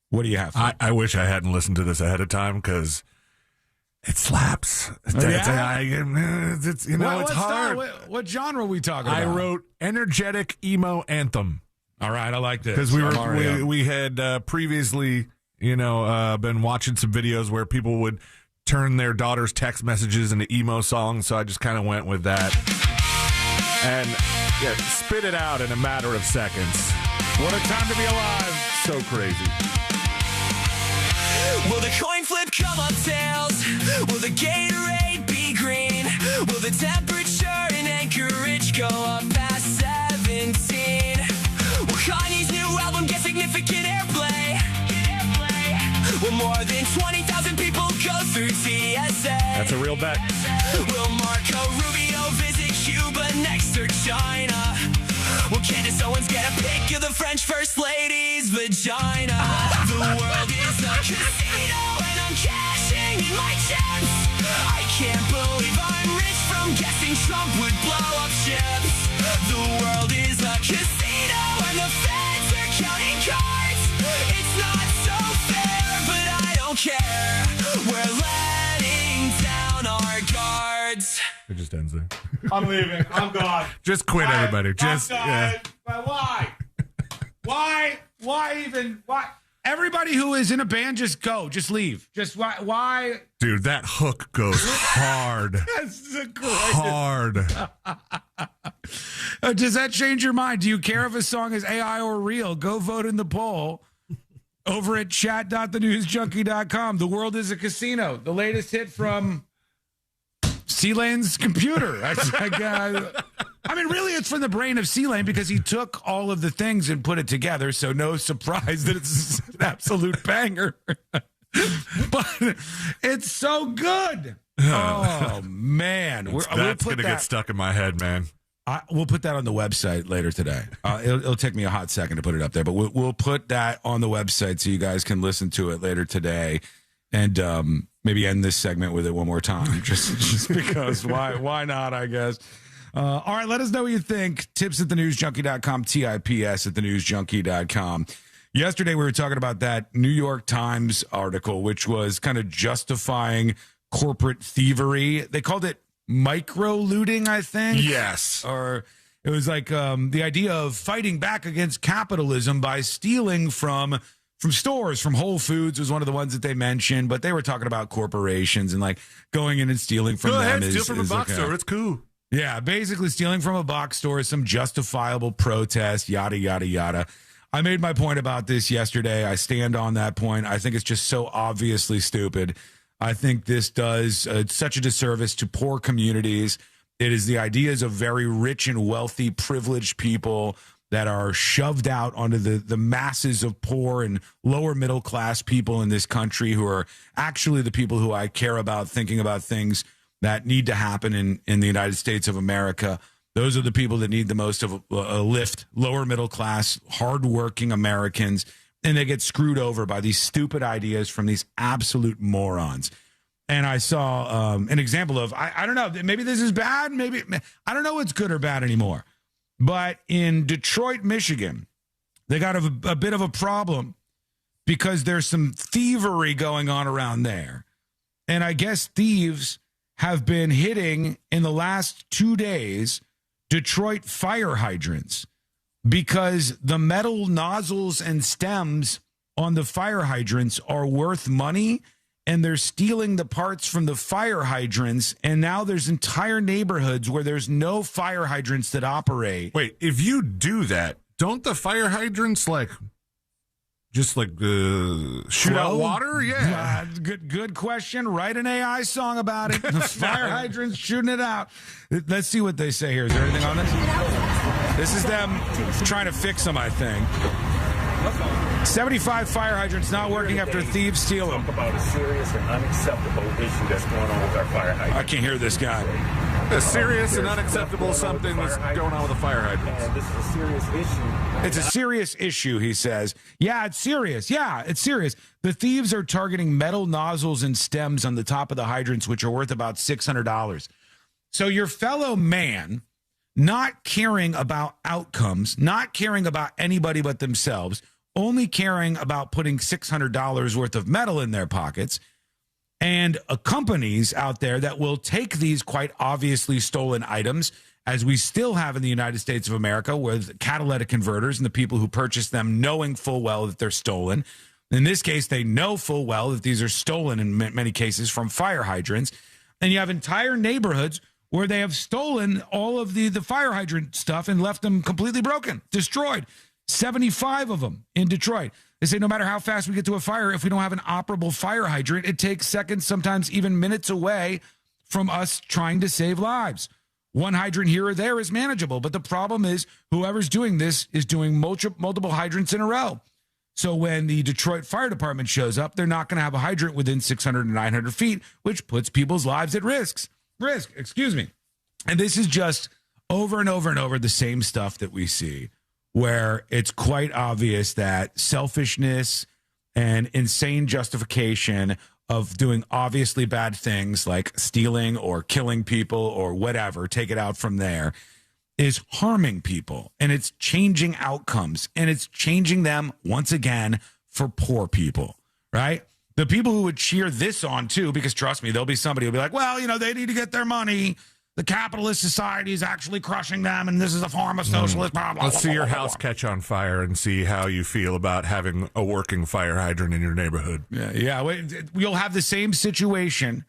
What do you have? I wish I hadn't listened to this ahead of time because it slaps. It's hard. What genre are we talking about? I wrote energetic emo anthem. All right, I like this. Because we had previously, been watching some videos where people would turn their daughter's text messages into emo songs, so I just kind of went with that. And spit it out in a matter of seconds. What a time to be alive. So crazy. Will the coin flip come up tails? Will the Gatorade be green? Will the temperature in Anchorage go up past 17? Will Kanye's new album get significant airplay? Will more than 20,000 people go through TSA? That's a real bet. Will Marco Rubio visit Cuba next or China? Will Candace Owens get a pic of the French First Lady's vagina? The world is a casino and I'm cashing in my chips. I can't believe I'm rich from guessing Trump would blow up ships. The world is a casino and the feds are counting cards. It's not so fair, but I don't care. We're letting down our guards. It just ends there. I'm leaving. I'm gone. Just quit, everybody. Just Why? Why even? Why? Everybody who is in a band, just go. Just leave. Just why? Dude, that hook goes hard. That's the greatest. Hard. Does that change your mind? Do you care if a song is AI or real? Go vote in the poll over at chat.thenewsjunkie.com. The world is a casino. The latest hit from C-Lane's computer. I mean, really, it's from the brain of C-Lane because he took all of the things and put it together. So no surprise that it's an absolute banger. But it's so good. Oh, man. That's going to get stuck in my head, man. We'll put that on the website later today. It'll take me a hot second to put it up there, but we'll put that on the website so you guys can listen to it later today, and maybe end this segment with it one more time, just because. Why not? I guess. All right, let us know what you think. Tips at thenewsjunkie.com. TIPS at thenewsjunkie.com. Yesterday we were talking about that New York Times article, which was kind of justifying corporate thievery. They called it micro looting, I think. Yes. Or it was like the idea of fighting back against capitalism by stealing from stores. From Whole Foods was one of the ones that they mentioned, but they were talking about corporations and like going in and stealing from them. Go ahead, steal from a box store. It's cool. Yeah, basically stealing from a box store is some justifiable protest, yada, yada, yada. I made my point about this yesterday. I stand on that point. I think it's just so obviously stupid. I think this does such a disservice to poor communities. It is the ideas of very rich and wealthy, privileged people that are shoved out onto the masses of poor and lower middle class people in this country who are actually the people who I care about, thinking about things that need to happen in the United States of America. Those are the people that need the most of a lift, lower middle class, hardworking Americans. And they get screwed over by these stupid ideas from these absolute morons. And I saw an example of, I don't know, maybe this is bad. Maybe, I don't know what's good or bad anymore. But in Detroit, Michigan, they got a bit of a problem because there's some thievery going on around there. And I guess thieves have been hitting in the last 2 days Detroit fire hydrants, because the metal nozzles and stems on the fire hydrants are worth money, and they're stealing the parts from the fire hydrants, and now there's entire neighborhoods where there's no fire hydrants that operate. Wait, if you do that, don't the fire hydrants shoot out water? Yeah. Good question. Write an AI song about it. The fire hydrants shooting it out. Let's see what they say here. Is there anything on this? This is them trying to fix them, I think. 75 fire hydrants not working after thieves steal them. Talk about a serious and unacceptable issue that's going on with our fire hydrants. I can't hear this guy. A serious and unacceptable something that's going on with the fire hydrants. This is a serious issue. It's a serious issue, he says. Yeah, it's serious. Yeah, it's serious. The thieves are targeting metal nozzles and stems on the top of the hydrants, which are worth about $600. So your fellow man, not caring about outcomes, not caring about anybody but themselves, only caring about putting $600 worth of metal in their pockets, and companies out there that will take these quite obviously stolen items, as we still have in the United States of America, with catalytic converters and the people who purchase them knowing full well that they're stolen. In this case, they know full well that these are stolen in many cases from fire hydrants. And you have entire neighborhoods where they have stolen all of the fire hydrant stuff and left them completely broken, destroyed. 75 of them in Detroit. They say no matter how fast we get to a fire, if we don't have an operable fire hydrant, it takes seconds, sometimes even minutes away from us trying to save lives. One hydrant here or there is manageable, but the problem is whoever's doing this is doing multiple hydrants in a row. So when the Detroit Fire Department shows up, they're not going to have a hydrant within 600 and 900 feet, which puts people's lives at risk. And this is just over and over and over the same stuff that we see, where it's quite obvious that selfishness and insane justification of doing obviously bad things like stealing or killing people or whatever, take it out from there, is harming people, and it's changing outcomes, and it's changing them once again for poor people, right? The people who would cheer this on too, because trust me, there'll be somebody who'll be like, well, they need to get their money. The capitalist society is actually crushing them, and this is a form of socialist. Blah, blah, Let's blah, see blah, your blah, house blah. catch on fire and see how you feel about having a working fire hydrant in your neighborhood. Yeah. You'll have the same situation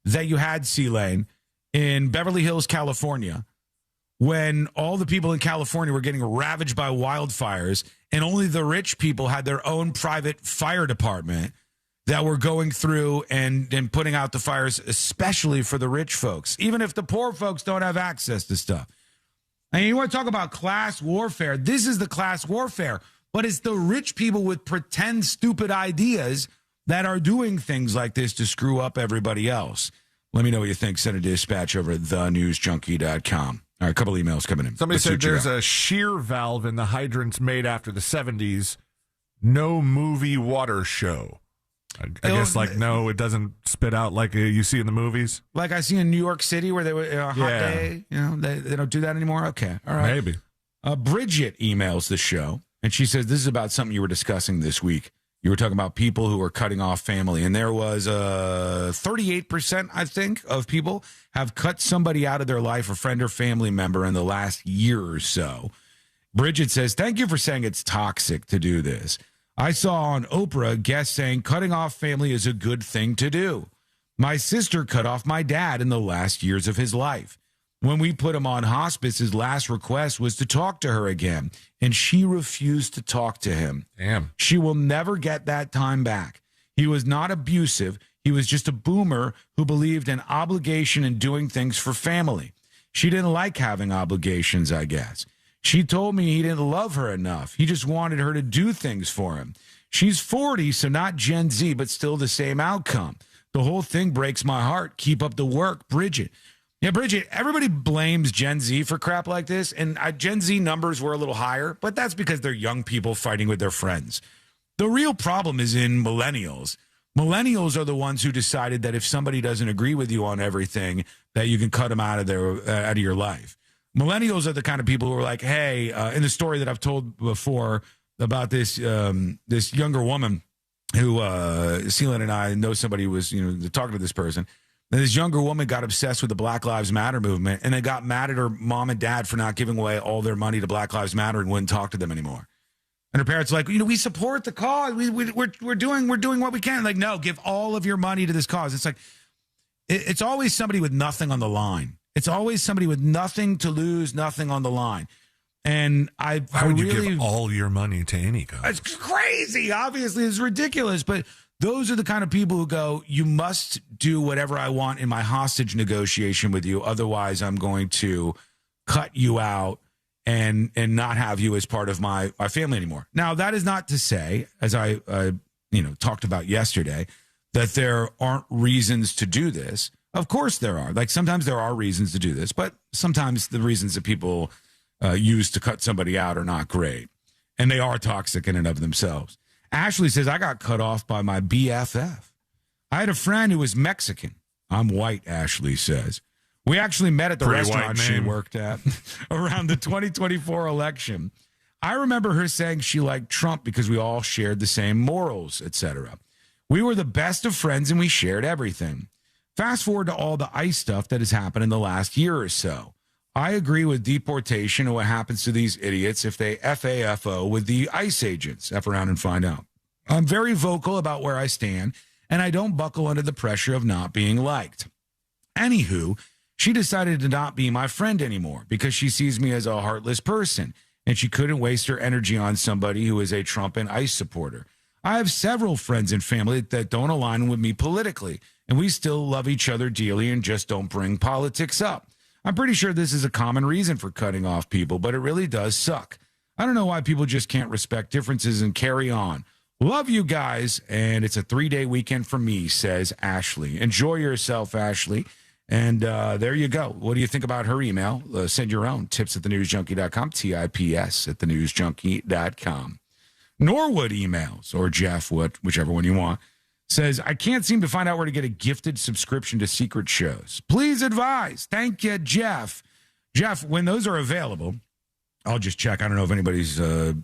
that you had, C-Lane, in Beverly Hills, California, when all the people in California were getting ravaged by wildfires, and only the rich people had their own private fire department that were going through and putting out the fires, especially for the rich folks, even if the poor folks don't have access to stuff. And you want to talk about class warfare? This is the class warfare, but it's the rich people with pretend stupid ideas that are doing things like this to screw up everybody else. Let me know what you think. Send a dispatch over at thenewsjunkie.com. All right, a couple emails coming in. Somebody Let's see said what you there's got. a shear valve in the hydrants made after the 70s. No movie water show. I guess no, it doesn't spit out like you see in the movies. Like I see in New York City where they were a hot day. They don't do that anymore. Okay, all right. Maybe. Bridget emails the show, and she says this is about something you were discussing this week. You were talking about people who were cutting off family, and there was 38%, I think, of people have cut somebody out of their life, a friend or family member, in the last year or so. Bridget says, thank you for saying it's toxic to do this. I saw on Oprah a guest saying cutting off family is a good thing to do. My sister cut off my dad in the last years of his life. When we put him on hospice, his last request was to talk to her again, and she refused to talk to him. Damn. She will never get that time back. He was not abusive. He was just a boomer who believed in obligation and doing things for family. She didn't like having obligations, I guess. She told me he didn't love her enough. He just wanted her to do things for him. She's 40, so not Gen Z, but still the same outcome. The whole thing breaks my heart. Keep up the work, Bridget. Yeah, Bridget, everybody blames Gen Z for crap like this, and Gen Z numbers were a little higher, but that's because they're young people fighting with their friends. The real problem is in millennials. Millennials are the ones who decided that if somebody doesn't agree with you on everything, that you can cut them out of your life. Millennials are the kind of people who are like, hey, in the story that I've told before about this younger woman who Nealon and I know somebody who was talking to this person. And this younger woman got obsessed with the Black Lives Matter movement, and they got mad at her mom and dad for not giving away all their money to Black Lives Matter and wouldn't talk to them anymore. And her parents were like, we support the cause. We're doing what we can. Like, no, give all of your money to this cause. It's like, it's always somebody with nothing on the line. It's always somebody with nothing to lose, nothing on the line. And Why would you give all your money to any cause? It's crazy. Obviously, it's ridiculous, but those are the kind of people who go, you must do whatever I want in my hostage negotiation with you. Otherwise, I'm going to cut you out and not have you as part of my family anymore. Now, that is not to say, as I talked about yesterday, that there aren't reasons to do this. Of course there are. Like, sometimes there are reasons to do this, but sometimes the reasons that people use to cut somebody out are not great. And they are toxic in and of themselves. Ashley says, I got cut off by my BFF. I had a friend who was Mexican. I'm white, Ashley says. We actually met at the restaurant she worked at around the 2024 election. I remember her saying she liked Trump because we all shared the same morals, etc. We were the best of friends and we shared everything. Fast forward to all the ICE stuff that has happened in the last year or so. I agree with deportation and what happens to these idiots if they FAFO with the ICE agents. F around and find out. I'm very vocal about where I stand, and I don't buckle under the pressure of not being liked. Anywho, she decided to not be my friend anymore because she sees me as a heartless person, and she couldn't waste her energy on somebody who is a Trump and ICE supporter. I have several friends and family that don't align with me politically, and we still love each other dearly and just don't bring politics up. I'm pretty sure this is a common reason for cutting off people, but it really does suck. I don't know why people just can't respect differences and carry on. Love you guys, and it's a 3-day weekend for me, says Ashley. Enjoy yourself, Ashley. And there you go. What do you think about her email? Send your own. tips@thenewsjunkie.com, tips@thenewsjunkie.com. Norwood emails, or Jeff, whichever one you want, says, I can't seem to find out where to get a gifted subscription to secret shows. Please advise. Thank you, Jeff. Jeff, when those are available, I'll just check. I don't know if anybody's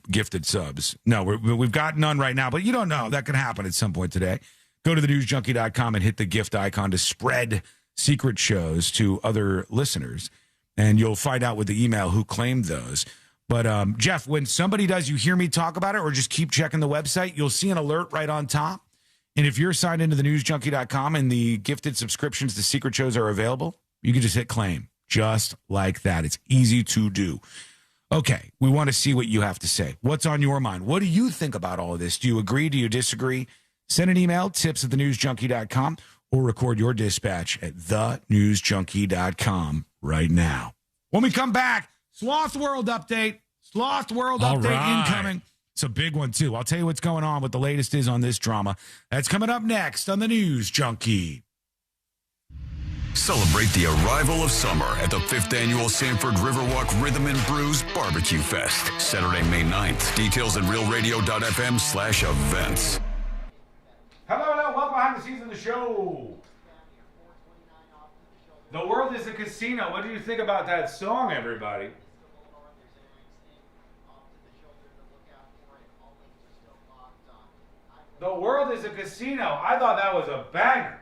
gifted subs. No, we've got none right now, but you don't know. That could happen at some point today. Go to thenewsjunkie.com and hit the gift icon to spread secret shows to other listeners, and you'll find out with the email who claimed those. But, Jeff, when somebody does, you hear me talk about it, or just keep checking the website, you'll see an alert right on top. And if you're signed into thenewsjunkie.com and the gifted subscriptions to secret shows are available, you can just hit claim, just like that. It's easy to do. Okay, we want to see what you have to say. What's on your mind? What do you think about all of this? Do you agree? Do you disagree? Send an email, tips@thenewsjunkie.com, or record your dispatch at thenewsjunkie.com right now. When we come back, Sloth World update. Sloth World update incoming. It's a big one, too. I'll tell you what's going on, what the latest is on this drama. That's coming up next on the News Junkie. Celebrate the arrival of summer at the 5th Annual Sanford Riverwalk Rhythm and Brews Barbecue Fest, Saturday, May 9th. Details at realradio.fm/events. Hello, welcome behind the scenes of the show. The world is a casino. What do you think about that song, everybody? The world is a casino. I thought that was a banger.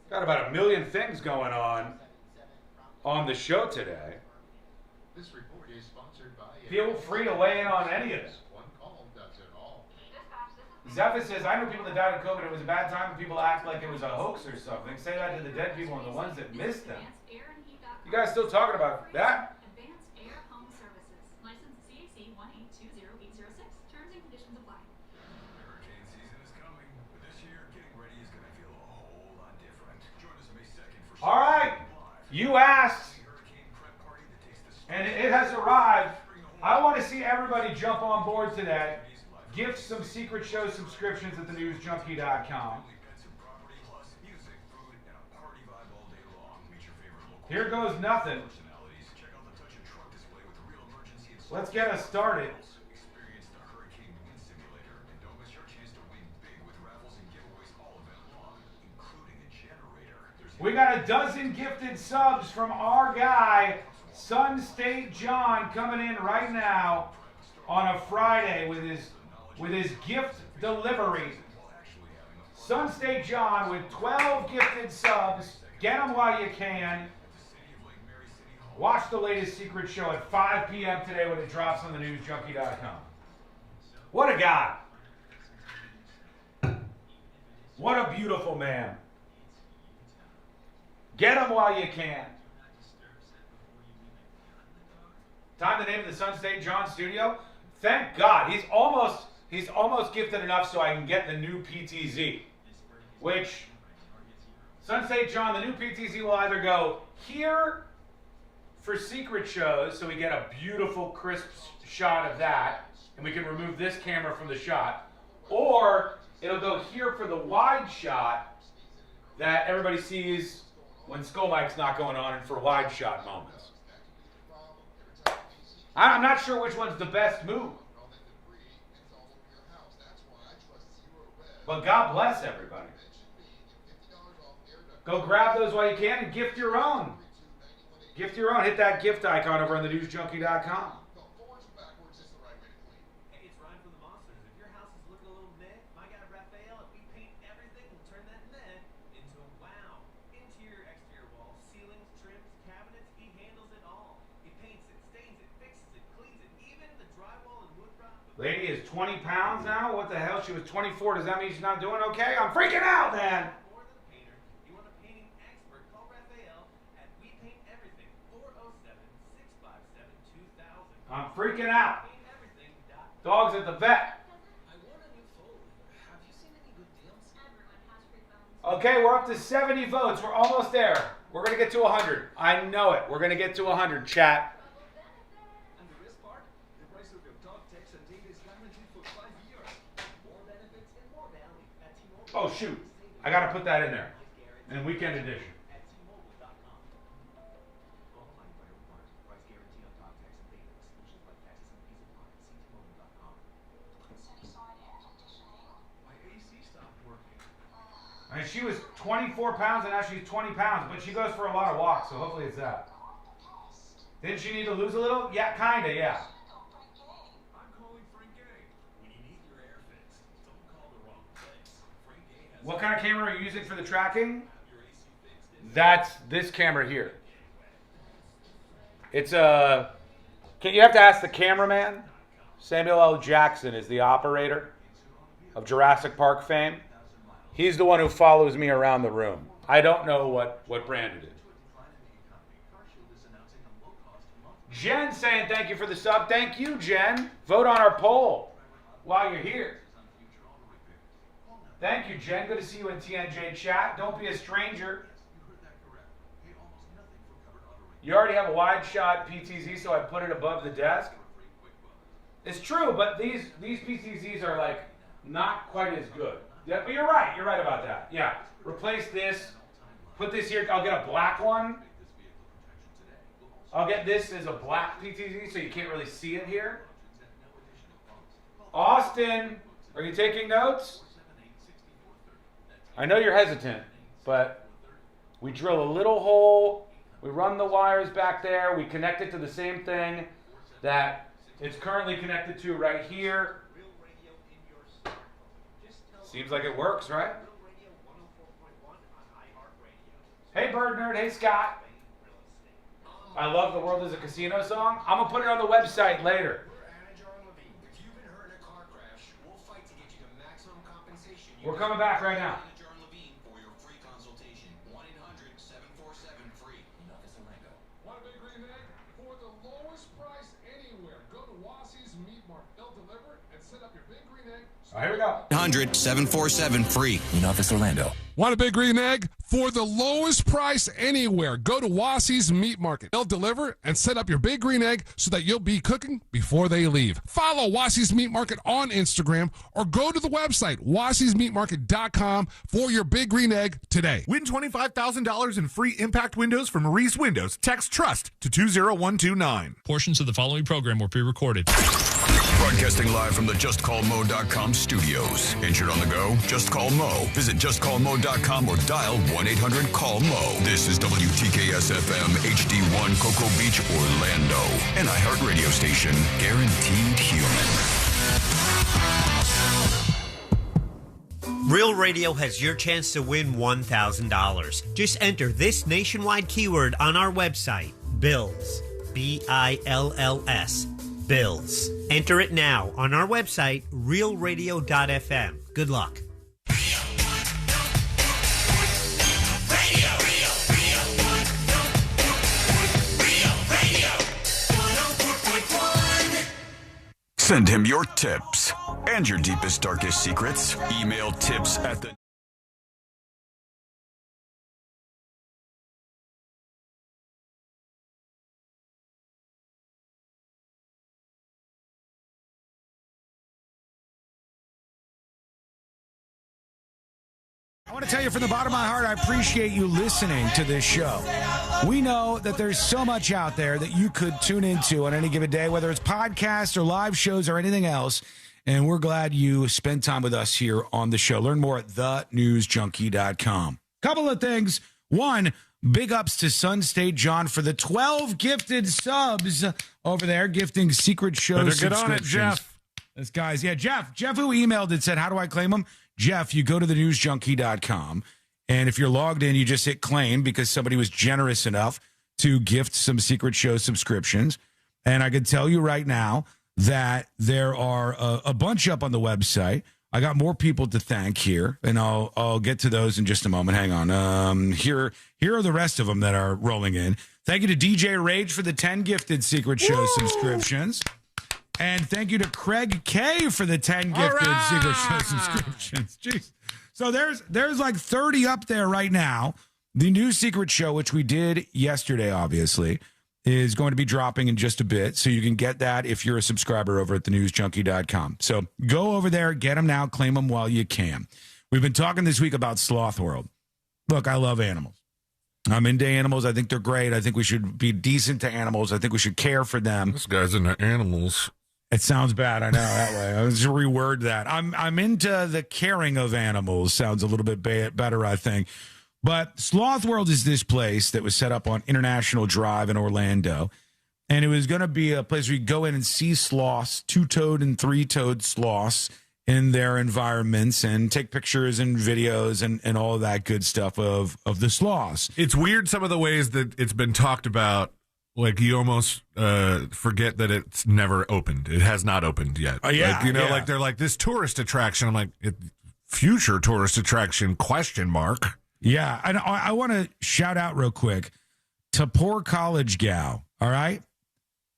Got about 1 million things going on the show today. This report is sponsored by Feel free to weigh in on any of it. One call does it all. Zephyr says, I know people that died of COVID. It was a bad time and people act like it was a hoax or something. Say that to the dead people and the ones that missed them. You guys still talking about that? Advanced Air Home Services. License CAC 1820806. Terms and conditions apply. Hurricane season is coming, but this year, getting ready is going to feel a whole lot different. Join us May 2nd for All right. You asked, and it has arrived. I want to see everybody jump on board today. Gift some Secret Show subscriptions at thenewsjunkie.com. Here goes nothing. Let's get us started. We got a dozen gifted subs from our guy, Sun State John, coming in right now on a Friday with his gift delivery. Sun State John with 12 gifted subs. Get them while you can. Watch the latest Secret Show at 5 p.m. today when it drops on thenewsjunkie.com. What a guy. What a beautiful man. Get him while you can. Time to name the Sun State John studio. Thank God. He's almost gifted enough so I can get the new PTZ. Which, Sun State John, the new PTZ will either go here for secret shows, so we get a beautiful, crisp shot of that, and we can remove this camera from the shot, or it'll go here for the wide shot that everybody sees when Skull Mike's not going on and for wide shot moments. I'm not sure which one's the best move. But God bless everybody. Go grab those while you can and gift your own. Gift your own. Hit that gift icon over on thenewsjunkie.com. Lady is 20 pounds now? What the hell? She was 24. Does that mean she's not doing okay? I'm freaking out, man. I'm freaking out. Dog's at the vet. Okay, we're up to 70 votes. We're almost there. We're going to get to 100. I know it. We're going to get to 100, chat. Oh, shoot. I got to put that in there. In weekend edition. I mean, she was 24 pounds and now she's 20 pounds, but she goes for a lot of walks, so hopefully it's that. Didn't she need to lose a little? Yeah, kind of, yeah. What kind of camera are you using for the tracking? That's this camera here. It's a... You have to ask the cameraman. Samuel L. Jackson is the operator of Jurassic Park fame. He's the one who follows me around the room. I don't know what brand it is. Jen saying thank you for the sub. Thank you, Jen. Vote on our poll while you're here. Thank you, Jen. Good to see you in TNJ chat. Don't be a stranger. You already have a wide shot PTZ, so I put it above the desk. It's true, but these PTZs are like not quite as good. Yeah, but you're right. You're right about that. Yeah. Replace this. Put this here. I'll get a black one. I'll get this as a black PTZ so you can't really see it here. Austin, are you taking notes? I know you're hesitant, but we drill a little hole. We run the wires back there. We connect it to the same thing that it's currently connected to right here. Seems like it works, right? Hey, Bird Nerd. Hey, Scott. I love The World is a Casino song. I'm going to put it on the website later. We're coming back right now. All right, here we go. 800-747-FREE. In Office Orlando. Want a big green egg? For the lowest price anywhere, go to Wassie's Meat Market. They'll deliver and set up your big green egg so that you'll be cooking before they leave. Follow Wassie's Meat Market on Instagram or go to the website, wassiesmeatmarket.com for your big green egg today. Win $25,000 in free impact windows from Reese Windows. Text TRUST to 20129. Portions of the following program were pre-recorded. Broadcasting live from the JustCallMo.com studios. Injured on the go? Just call Mo. Visit JustCallMo.com or dial 1-800-CALL-MO. This is WTKS-FM HD1 Cocoa Beach, Orlando. An iHeartRadio station. Guaranteed human. Real Radio has your chance to win $1,000. Just enter this nationwide keyword on our website, BILLS. B-I-L-L-S. Bills. Enter it now on our website, realradio.fm. Good luck. Send him your tips and your deepest, darkest secrets. Email tips at the... I want to tell you from the bottom of my heart, I appreciate you listening to this show. We know that there's so much out there that you could tune into on any given day, whether it's podcasts or live shows or anything else. And we're glad you spend time with us here on the show. Learn more at thenewsjunkie.com. Couple of things. One, big ups to Sun State John for the 12 gifted subs over there, gifting secret show Better subscriptions. get on it, Jeff. This guy's, yeah, Jeff who emailed and said, how do I claim them? Jeff, you go to thenewsjunkie.com, and if you're logged in, you just hit claim because somebody was generous enough to gift some secret show subscriptions. And I can tell you right now that there are a bunch up on the website. I got more people to thank here, and I'll get to those in just a moment. Hang on. Here are the rest of them that are rolling in. Thank you to DJ Rage for the 10 gifted secret show subscriptions. And thank you to Craig K for the 10 gifted secret show subscriptions. Jeez. So there's like 30 up there right now. The new secret show, which we did yesterday, obviously, is going to be dropping in just a bit. So you can get that if you're a subscriber over at thenewsjunkie.com. So go over there, get them now, claim them while you can. We've been talking this week about Sloth World. Look, I love animals. I'm into animals. I think they're great. I think we should be decent to animals. I think we should care for them. This guy's into animals. It sounds bad. I know that way. I'll just reword that. I'm into the caring of animals. Sounds a little bit better, I think. But Sloth World is this place that was set up on International Drive in Orlando. And it was going to be a place where you go in and see sloths, two-toed and three-toed sloths in their environments and take pictures and videos and all of that good stuff of the sloths. It's weird some of the ways that it's been talked about. Like, you almost forget that it's never opened. It has not opened yet. Yeah, like, like they're like this tourist attraction. I'm like, future tourist attraction, question mark. Yeah, and I want to shout out real quick to Poor College Gal, all right?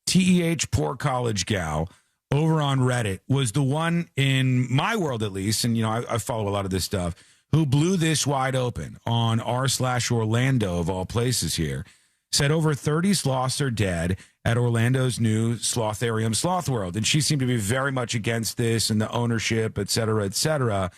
TEH Poor College Gal over on Reddit was the one in my world, at least, and, I follow a lot of this stuff, who blew this wide open on r/Orlando, of all places here. Said over 30 sloths are dead at Orlando's new Slotharium, Sloth World. And she seemed to be very much against this and the ownership, et cetera, et cetera.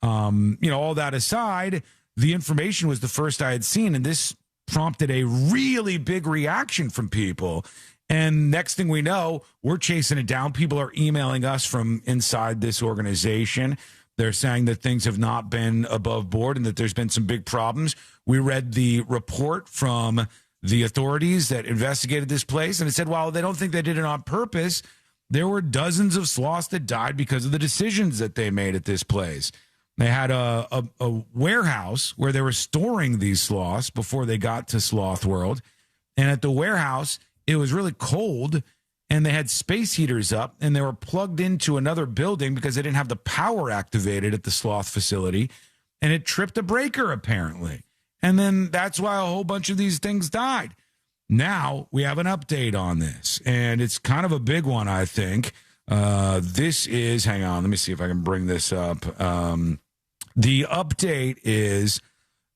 All that aside, the information was the first I had seen, and this prompted a really big reaction from people. And next thing we know, we're chasing it down. People are emailing us from inside this organization. They're saying that things have not been above board and that there's been some big problems. We read the report from the authorities that investigated this place, and it said, while they don't think they did it on purpose, there were dozens of sloths that died because of the decisions that they made at this place. They had a warehouse where they were storing these sloths before they got to Sloth World. And at the warehouse, it was really cold, and they had space heaters up, and they were plugged into another building because they didn't have the power activated at the sloth facility, and it tripped a breaker, apparently. And then that's why a whole bunch of these things died. Now we have an update on this, and it's kind of a big one, I think. This is, hang on, let me see if I can bring this up. The update is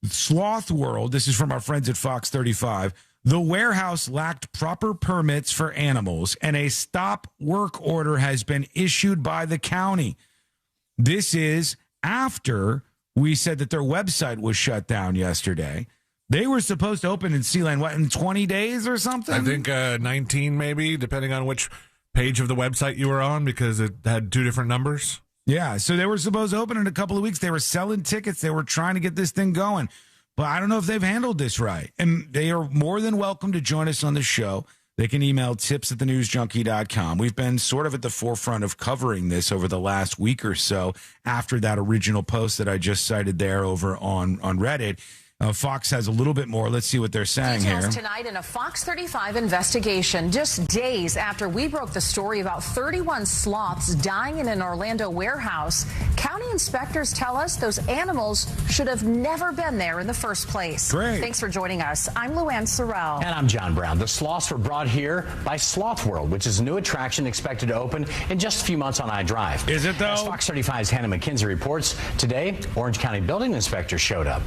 Sloth World. This is from our friends at Fox 35. The warehouse lacked proper permits for animals, and a stop work order has been issued by the county. This is after we said that their website was shut down yesterday. They were supposed to open in Sealand, what, in 20 days or something? I think 19 maybe, depending on which page of the website you were on, because it had two different numbers. Yeah, so they were supposed to open in a couple of weeks. They were selling tickets. They were trying to get this thing going. But I don't know if they've handled this right. And they are more than welcome to join us on the show. They can email tips@thenewsjunkie.com. We've been sort of at the forefront of covering this over the last week or so after that original post that I just cited there over on Reddit. Fox has a little bit more. Let's see what they're saying Details here. Tonight in a Fox 35 investigation, just days after we broke the story about 31 sloths dying in an Orlando warehouse, county inspectors tell us those animals should have never been there in the first place. Great. Thanks for joining us. I'm Luann Sorrell. And I'm John Brown. The sloths were brought here by Sloth World, which is a new attraction expected to open in just a few months on iDrive. Is it, though? As Fox 35's Hannah McKenzie reports, today, Orange County building inspectors showed up.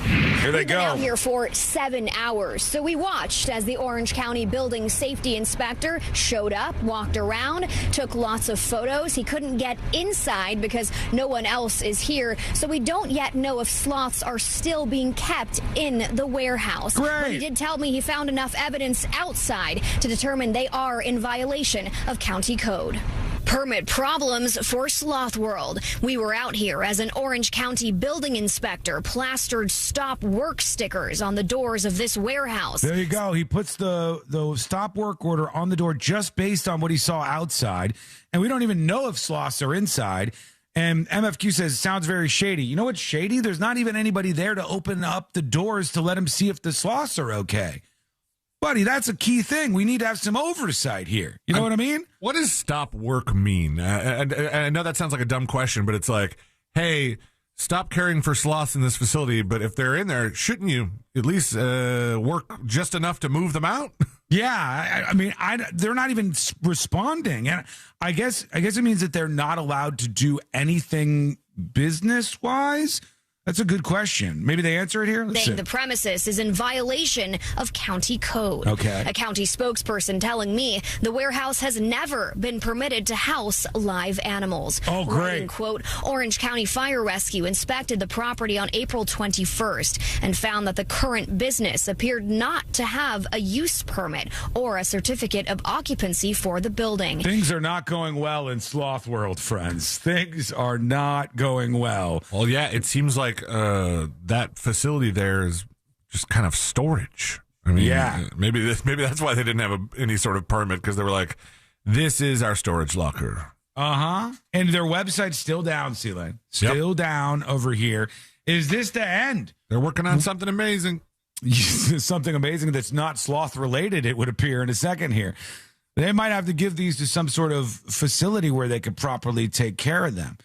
Here they We've been go. out here for 7 hours, so we watched as the Orange County building safety inspector showed up, walked around, took lots of photos. He couldn't get inside because no one else is here, so we don't yet know if sloths are still being kept in the warehouse. Great. But he did tell me he found enough evidence outside to determine they are in violation of county code. Permit problems for Sloth World. We were out here as an Orange County building inspector plastered stop work stickers on the doors of this warehouse. There you go. He puts the stop work order on the door just based on what he saw outside. And we don't even know if sloths are inside. And MFQ says, sounds very shady. You know what's shady? There's not even anybody there to open up the doors to let him see if the sloths are okay. Buddy, that's a key thing. We need to have some oversight here. You know what I mean? What does stop work mean? I know that sounds like a dumb question, but it's like, hey, stop caring for sloths in this facility, but if they're in there, shouldn't you at least work just enough to move them out? Yeah, I mean, they're not even responding. And I guess it means that they're not allowed to do anything business-wise. That's a good question. Maybe they answer it here? Let's see. The premises is in violation of county code. Okay. A county spokesperson telling me the warehouse has never been permitted to house live animals. Oh, great. Writing, quote, Orange County Fire Rescue inspected the property on April 21st and found that the current business appeared not to have a use permit or a certificate of occupancy for the building. Things are not going well in Sloth World, friends. Things are not going well. Well, yeah, it seems like that facility there is just kind of storage. I mean, yeah, maybe that's why they didn't have any sort of permit, because they were like, "This is our storage locker." And their website's still down, Sealand. Still down over here. Is this the end? They're working on something amazing. Something amazing that's not sloth related. It would appear in a second here. They might have to give these to some sort of facility where they could properly take care of them.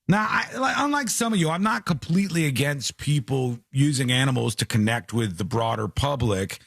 Now, unlike some of you, I'm not completely against people using animals to connect with the broader public.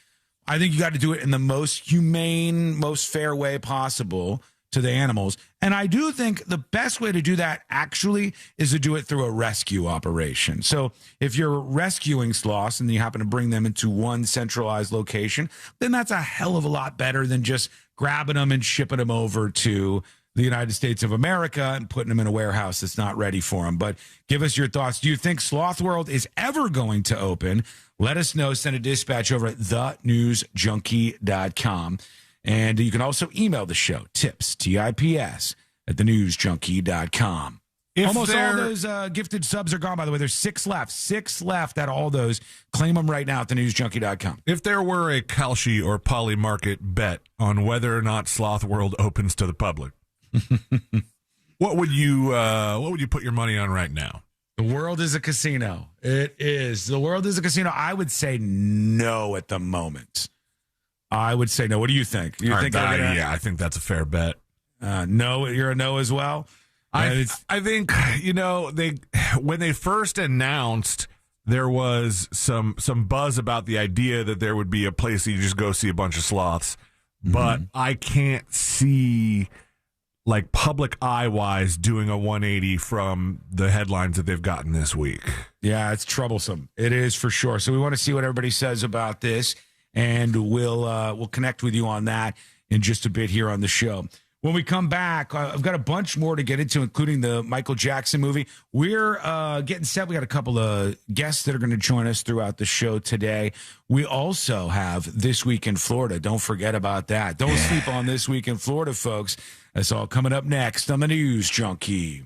I think you got to do it in the most humane, most fair way possible to the animals. And I do think the best way to do that actually is to do it through a rescue operation. So if you're rescuing sloths and you happen to bring them into one centralized location, then that's a hell of a lot better than just grabbing them and shipping them over to the United States of America and putting them in a warehouse that's not ready for them. But give us your thoughts. Do you think Sloth World is ever going to open? Let us know. Send a dispatch over at thenewsjunkie.com. And you can also email the show, tips, T-I-P-S, at thenewsjunkie.com. Almost all those gifted subs are gone, by the way. There's 6 left. 6 left out of all those. Claim them right now at thenewsjunkie.com. If there were a Kalshi or Polymarket bet on whether or not Sloth World opens to the public, what would you put your money on right now? The world is a casino. It is. The world is a casino. I would say no at the moment. I would say no. What do you think? You think I think that's a fair bet. No, you're a no as well? I think, when they first announced, there was some buzz about the idea that there would be a place that you just go see a bunch of sloths. But I can't see, like, public eye-wise doing a 180 from the headlines that they've gotten this week. Yeah, it's troublesome. It is for sure. So we want to see what everybody says about this, and we'll connect with you on that in just a bit here on the show. When we come back, I've got a bunch more to get into, including the Michael Jackson movie. We're getting set. We got a couple of guests that are going to join us throughout the show today. We also have This Week in Florida. Don't forget about that. Don't sleep on This Week in Florida, folks. That's all coming up next on the News Junkie.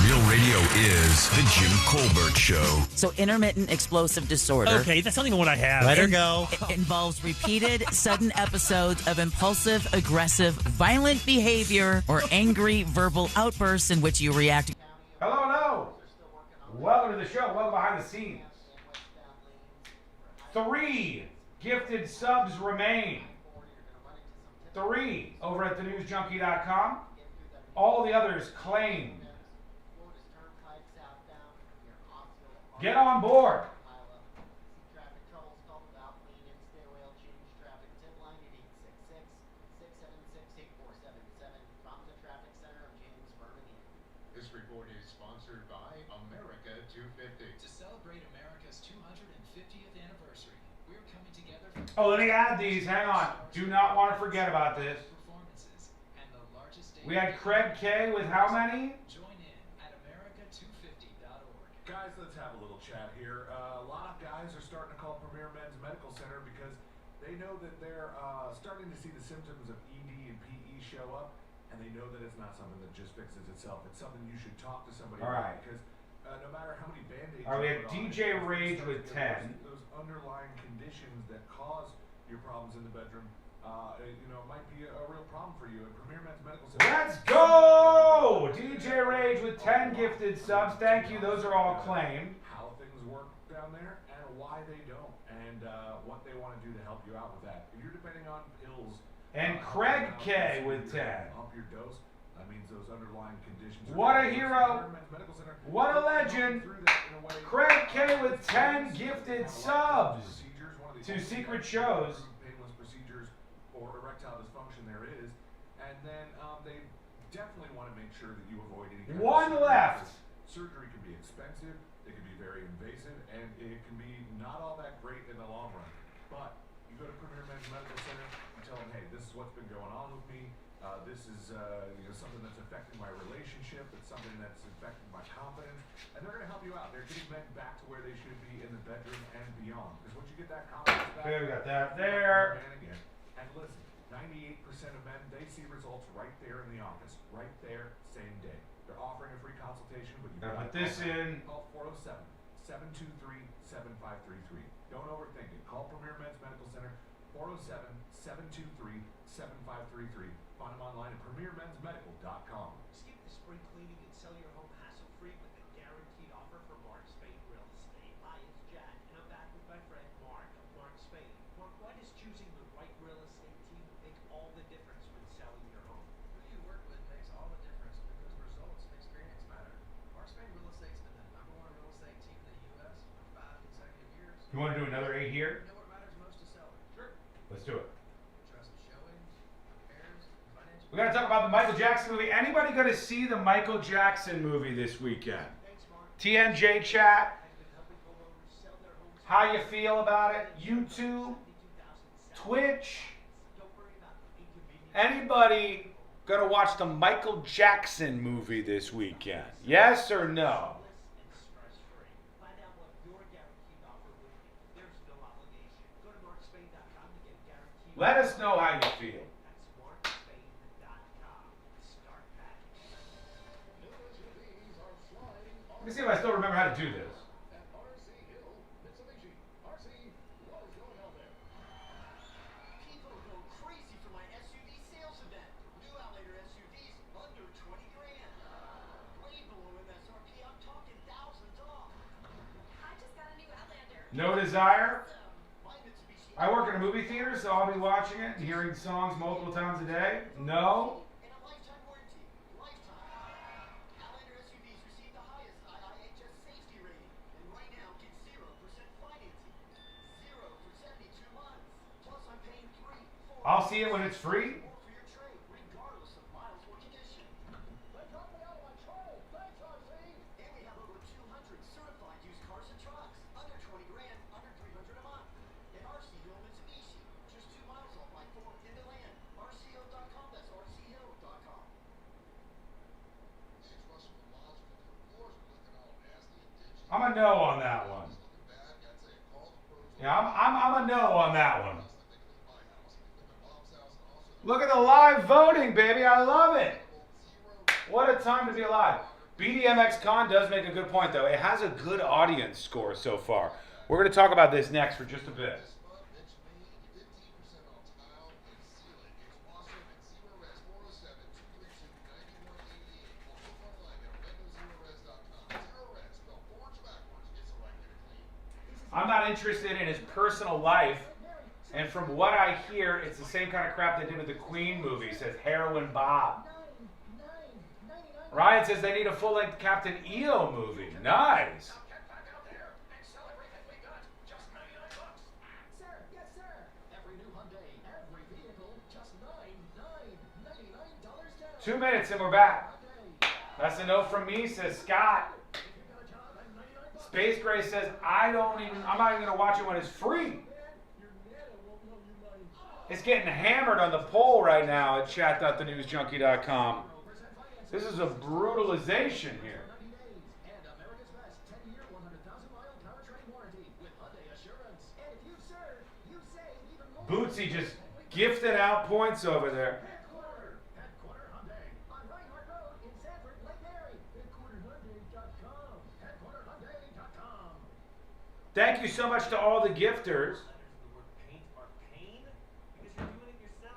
Real Radio is the Jim Colbert Show. So intermittent explosive disorder. Okay, that's not even what I have. Let her go. It involves repeated, sudden episodes of impulsive, aggressive, violent behavior or angry verbal outbursts in which you react. Hello. Welcome to the show. Welcome behind the scenes. 3 gifted subs remain. 3 over at thenewsjunkie.com. All the others claimed. Get on board. This report is sponsored by America 250. To celebrate America's 250th anniversary, we're coming together for Oh, let me add these. Hang on. Do not want to forget about this. performances and the largest We had Craig K with how many? Join in at america250.org. Guys, let's have a little chat here. A lot of guys are starting to call Premier Men's Medical Center because they know that they're starting to see the symptoms of ED and PE show up, and they know that it's not something that just fixes itself. It's something you should talk to somebody about because no matter how many Band-Aids All right, we had DJ Rage with 10. Those underlying conditions that cause your problems in the bedroom, might be a real problem for you. At Premier Men's Medical Center. Let's go! DJ Rage with 10 gifted subs. Thank you. Those are all claimed. How things work down there and why they don't, and what they want to do to help you out with that. If you're depending on pills. And Craig K with 10. Up your dose. That means those underlying conditions. What a hero. What a legend. Craig K with 10 gifted subs. 2 secret shows. Painless procedures or erectile dysfunction there is. And then they definitely want to make sure that you avoid any kind of One left. Surgery can be expensive, it can be very invasive, and it can be not all that great in the long run. But you go to Premier Men's Medical Center, you tell them, hey, this is what's been going on with me. This is something that's affecting my relationship. It's something that's affecting my confidence. And they're going to help you out. They're getting men back to where they should be in the bedroom and beyond. Because once you get that confidence back, Okay, we got that there. And listen, 98% of men, they see results right there in the office. Right there, same day. They're offering a free consultation, but you Gotta put this in. Call 407-723-7533. Don't overthink it. Call Premier Men's Medical Center, 407-723-7533. Find them online at premiermensmedical.com. Skip the spring cleaning and sell your home hassle-free with the guaranteed offer from Mark Spain Real Estate. Hi, it's Jack, and I'm back with my friend Mark of Mark Spain. Mark, why does choosing the right real estate team make all the difference when selling your home? Who you work with makes all the difference because results and experience matter. Mark Spain Real Estate's been the #1 real estate team in the U.S. for 5 consecutive years. You want to do another 8 here? You know what matters most to sellers? Sure. Let's do it. Trust showings, repairs, financial. We got to talk about the Michael Jackson movie. Anybody going to see the Michael Jackson movie this weekend? TNJ chat. How you feel about it? YouTube, Twitch. Anybody going to watch the Michael Jackson movie this weekend? Yes or no? Let us know how you feel. Let me see if I still remember how to do this. No desire? I work in a movie theater, so I'll be watching it and hearing songs multiple times a day. No? I'll see it when it's free. I'm a no on that one. Yeah, I'm a no on that one. Look at the live voting, baby. I love it. What a time to be alive. BDMX Con does make a good point, though. It has a good audience score so far. We're going to talk about this next for just a bit. I'm not interested in his personal life, and from what I hear, it's the same kind of crap they did with the Queen movie, says Heroin Bob. Ryan says they need a full-length Captain EO movie. Nice. Sir, yes, sir. Every new Hyundai, every vehicle, just $99 down. 2 minutes and we're back. That's a no from me, says Scott. Space Gray says, I'm not even going to watch it when it's free. It's getting hammered on the poll right now at chat.thenewsjunkie.com. This is a brutalization here. Bootsy just gifted out points over there. Thank you so much to all the gifters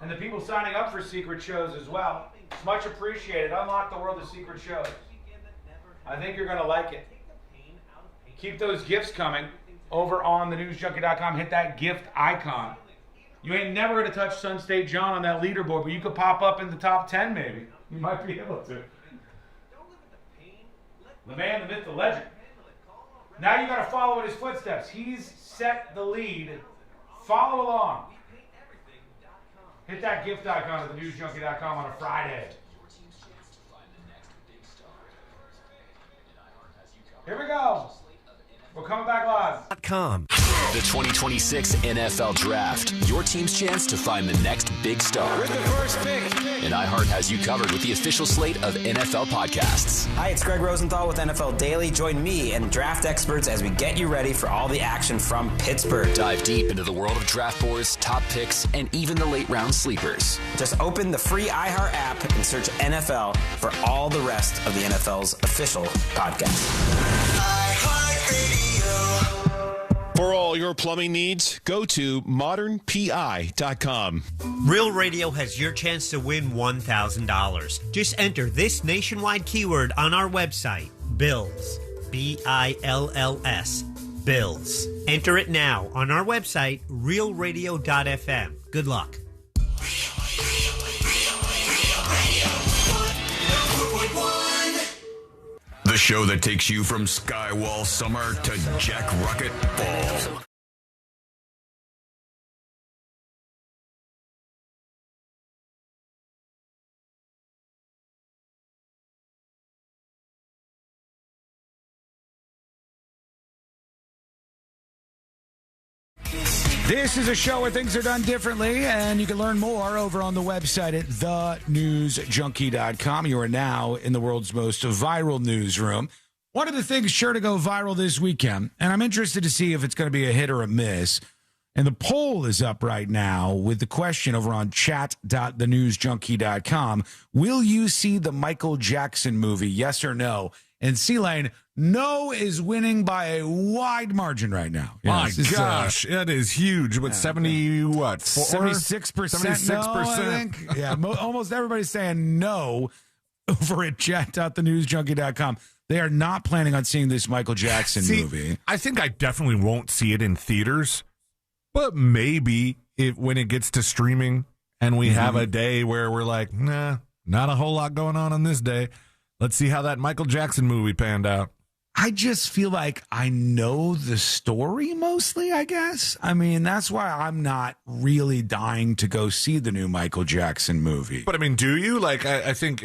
and the people signing up for secret shows as well. It's much appreciated. Unlock the world of secret shows. I think you're going to like it. Keep those gifts coming over on thenewsjunkie.com. Hit that gift icon. You ain't never going to touch Sun State John on that leaderboard, but you could pop up in the top 10 maybe. You might be able to. The man, the myth, the legend. Now you got to follow in his footsteps. He's set the lead. Follow along. Hit that gift icon at thenewsjunkie.com on a Friday. Here we go. We're coming back live. The 2026 NFL Draft. Your team's chance to find the next big star. With the first pick. And iHeart has you covered with the official slate of NFL podcasts. Hi, it's Greg Rosenthal with NFL Daily. Join me and draft experts as we get you ready for all the action from Pittsburgh. Dive deep into the world of draft boards, top picks, and even the late round sleepers. Just open the free iHeart app and search NFL for all the rest of the NFL's official podcasts. For all your plumbing needs, go to modernpi.com. Real Radio has your chance to win $1,000. Just enter this nationwide keyword on our website, BILLS. B-I-L-L-S. BILLS. Enter it now on our website, realradio.fm. Good luck. The show that takes you from Skywall Summer to Jack Rocket Fall. This is a show where things are done differently, and you can learn more over on the website at thenewsjunkie.com. You are now in the world's most viral newsroom. One of the things sure to go viral this weekend, and I'm interested to see if it's going to be a hit or a miss, and the poll is up right now with the question over on chat.thenewsjunkie.com. Will you see the Michael Jackson movie, yes or no? And C-Lane, no is winning by a wide margin right now. My gosh, that is huge. What, 76%? 76% no, I think. Yeah, almost everybody's saying no over at chat.thenewsjunkie.com. They are not planning on seeing this Michael Jackson movie. I think I definitely won't see it in theaters, but maybe when it gets to streaming and we have a day where we're like, nah, not a whole lot going on this day. Let's see how that Michael Jackson movie panned out. I just feel like I know the story mostly, I guess. I mean, that's why I'm not really dying to go see the new Michael Jackson movie. But I mean, do you? Like, I think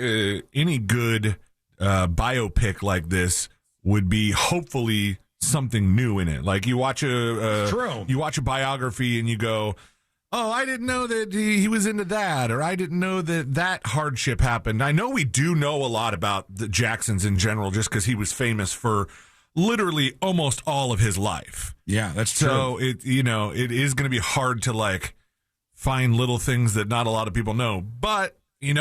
any good biopic like this would be hopefully something new in it. Like you watch a biography and you go, oh, I didn't know that he was into that, or I didn't know that hardship happened. I know we do know a lot about the Jacksons in general just because he was famous for literally almost all of his life. Yeah, that's true. So it is going to be hard to like find little things that not a lot of people know. But, this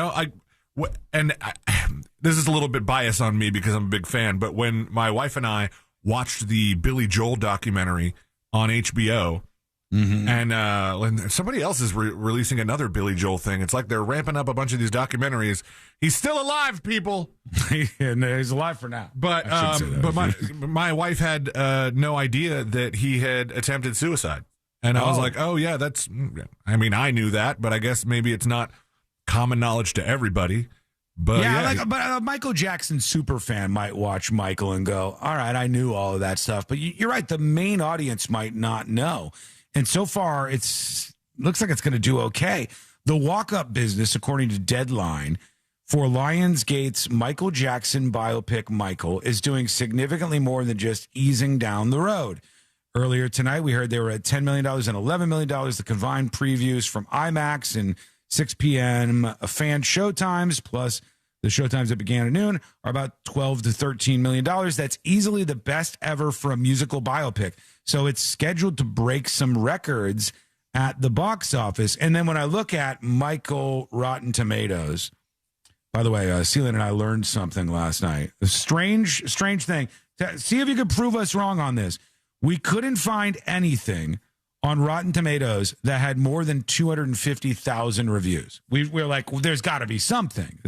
is a little bit bias on me because I'm a big fan, but when my wife and I watched the Billy Joel documentary on HBO, and when somebody else is releasing another Billy Joel thing, it's like they're ramping up a bunch of these documentaries. He's still alive, people. And he's alive for now. But my wife had no idea that he had attempted suicide, and I was like, oh yeah, I knew that, but I guess maybe it's not common knowledge to everybody. But but a Michael Jackson super fan might watch Michael and go, all right, I knew all of that stuff. But you're right, the main audience might not know. And so far, looks like it's going to do okay. The walk-up business, according to Deadline, for Lionsgate's Michael Jackson biopic Michael is doing significantly more than just easing down the road. Earlier tonight, we heard they were at $10 million and $11 million. The combined previews from IMAX and 6 p.m. fan showtimes, plus the showtimes that began at noon, are about $12 to $13 million. That's easily the best ever for a musical biopic. So it's scheduled to break some records at the box office. And then when I look at Michael Rotten Tomatoes, by the way, Celan and I learned something last night. A strange thing. See if you could prove us wrong on this. We couldn't find anything on Rotten Tomatoes that had more than 250,000 reviews. We're like, well, there's got to be something.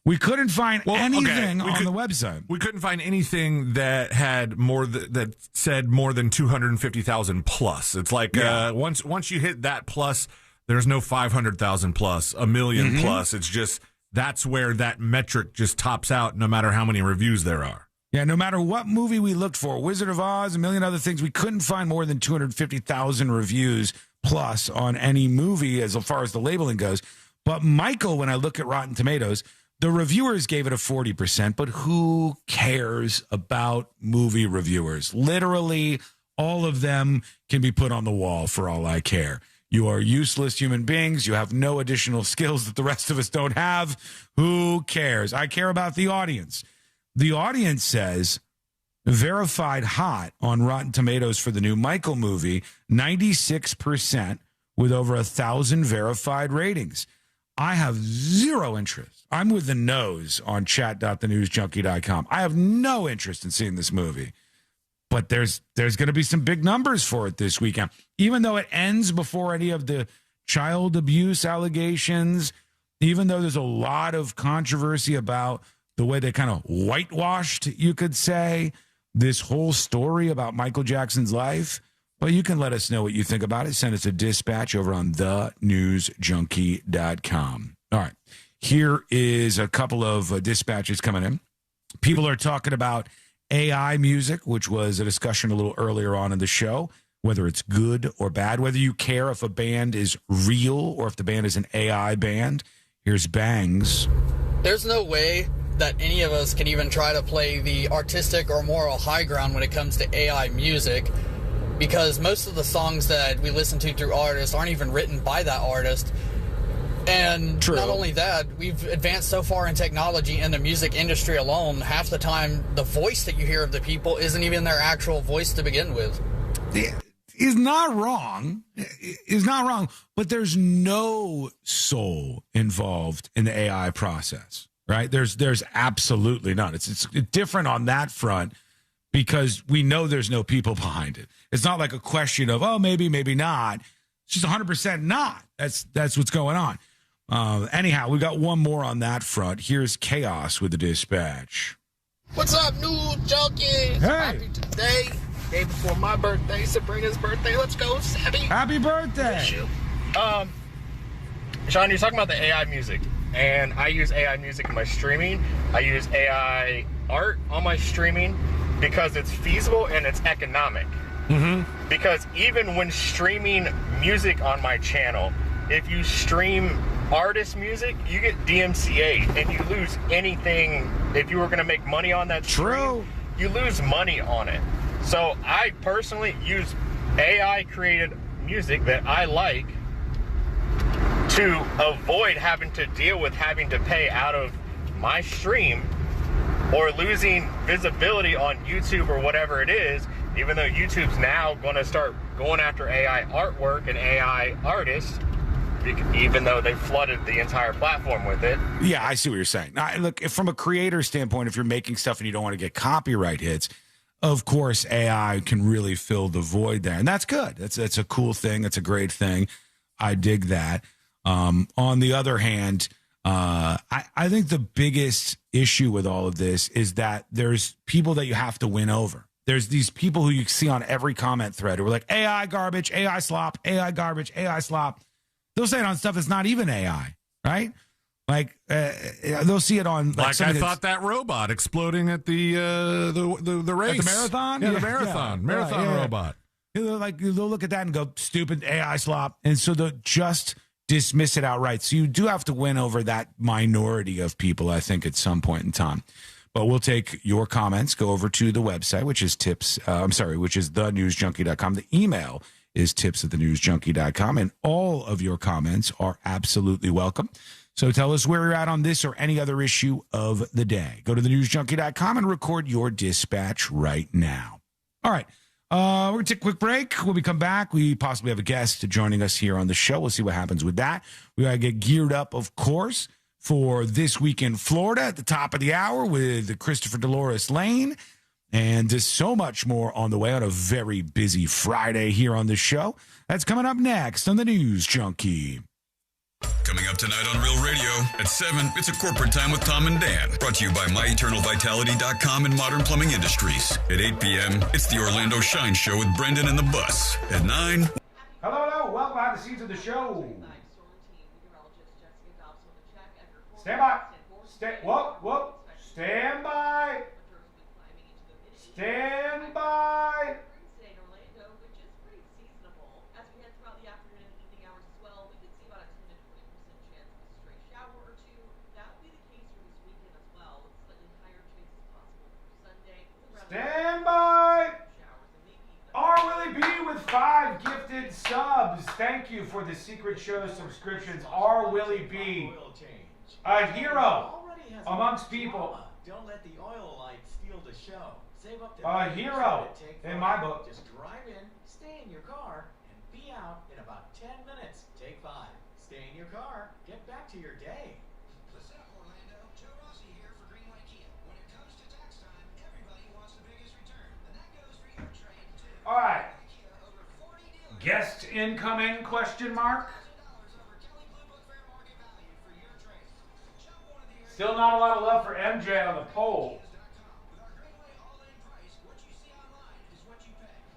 We couldn't find anything on the website. We couldn't find anything that had that said more than 250,000 plus. It's like once you hit that plus, there's no 500,000 plus, a million plus. It's just that's where that metric just tops out, no matter how many reviews there are. Yeah, no matter what movie we looked for, Wizard of Oz, a million other things, we couldn't find more than 250,000 reviews plus on any movie as far as the labeling goes. But Michael, when I look at Rotten Tomatoes, the reviewers gave it a 40%, but who cares about movie reviewers? Literally, all of them can be put on the wall for all I care. You are useless human beings. You have no additional skills that the rest of us don't have. Who cares? I care about the audience. The audience says verified hot on Rotten Tomatoes for the new Michael movie, 96% with over 1,000 verified ratings. I have zero interest. I'm with the nose on chat.thenewsjunkie.com. I have no interest in seeing this movie. But there's going to be some big numbers for it this weekend. Even though it ends before any of the child abuse allegations, even though there's a lot of controversy about the way they kind of whitewashed, you could say, this whole story about Michael Jackson's life. But you can let us know what you think about it. Send us a dispatch over on thenewsjunkie.com. All right. Here is a couple of dispatches coming in. People are talking about AI music, which was a discussion a little earlier on in the show, whether it's good or bad, whether you care if a band is real or if the band is an AI band. Here's Bangs. There's no way that any of us can even try to play the artistic or moral high ground when it comes to AI music. because most of the songs that we listen to through artists aren't even written by that artist. And not only that, we've advanced so far in technology in the music industry alone, half the time the voice that you hear of the people isn't even their actual voice to begin with. Is not wrong. Is not wrong. But there's no soul involved in the AI process, right? There's absolutely none. It's different on that front because we know there's no people behind it. It's not like a question of, oh, maybe, maybe not. It's just 100% not. That's what's going on. Anyhow, we got one more on that front. Here's Chaos with the dispatch. What's up, News Junkie? Happy today. Day before my birthday, Sabrina's birthday. Let's go, Sabby. Happy birthday. Sean, you're talking about the AI music, and I use AI music in my streaming. I use AI art on my streaming because it's feasible and it's economic. Mm-hmm. Because even when streaming music on my channel, if you stream artist music, you get DMCA, and you lose anything. If you were going to make money on that stream, you lose money on it. So I personally use AI created music that I like to avoid having to deal with having to pay out of my stream or losing visibility on YouTube or whatever it is, even though YouTube's now going to start going after AI artwork and AI artists, even though they flooded the entire platform with it. Yeah, I see what you're saying. Now, look, if from a creator standpoint, if you're making stuff and you don't want to get copyright hits, of course, AI can really fill the void there. And that's good. That's a cool thing. It's a great thing. I dig that. On the other hand, I think the biggest issue with all of this is that there's people that you have to win over. There's these people who you see on every comment thread who are like, AI garbage, AI slop, AI garbage, AI slop. They'll say it on stuff that's not even AI, right? Like they'll see it on like I thought that robot exploding at the race, at the marathon, the marathon robot. They'll look at that and go, stupid AI slop, and so they'll just dismiss it outright. So you do have to win over that minority of people, I think, at some point in time. But we'll take your comments. Go over to the website, which is which is thenewsjunkie.com. The email is tips@thenewsjunkie.com, and all of your comments are absolutely welcome. So tell us where you're at on this or any other issue of the day. Go to thenewsjunkie.com and record your dispatch right now. All right. We're going to take a quick break. When we come back, we possibly have a guest joining us here on the show. We'll see what happens with that. We got to get geared up, of course, for This Week in Florida at the top of the hour with Christopher Dolores Lane. And there's so much more on the way on a very busy Friday here on the show. That's coming up next on the News Junkie. Coming up tonight on Real Radio at 7, it's a corporate time with Tom and Dan. Brought to you by MyEternalVitality.com and Modern Plumbing Industries. At 8 p.m., it's the Orlando Shine Show with Brendan and the Bus. At 9... Hello. Welcome behind the scenes of the show. Stand by. Whoop. Stand by. Stand by. Stand by. R. Willie B with 5 gifted subs. Thank you for the Secret Show subscriptions. R. Willie B. A hero amongst people. Don't let the oil light steal the show. Save up to a hero in my book. Just drive in, stay in your car, and be out in about 10 minutes. Take 5. Stay in your car. Get back to your day. What's up, Orlando? Joe Rossi here for Greenlight Kia. When it comes to tax time, everybody wants the biggest return, and that goes for your trade too. All right. Guest incoming? Question mark. Still not a lot of love for MJ on the poll.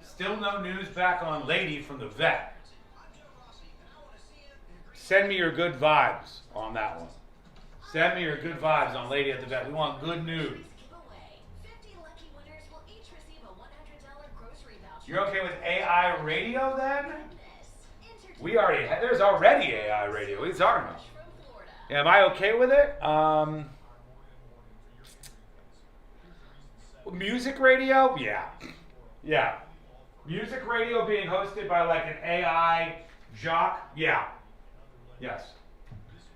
Still no news back on Lady from the vet. Send me your good vibes on that one. Send me your good vibes on Lady at the vet. We want good news. You're okay with AI radio then? There's already AI radio. What are you talking about? Am I okay with it? Music radio? Yeah. Music radio being hosted by like an AI jock? Yeah. Yes.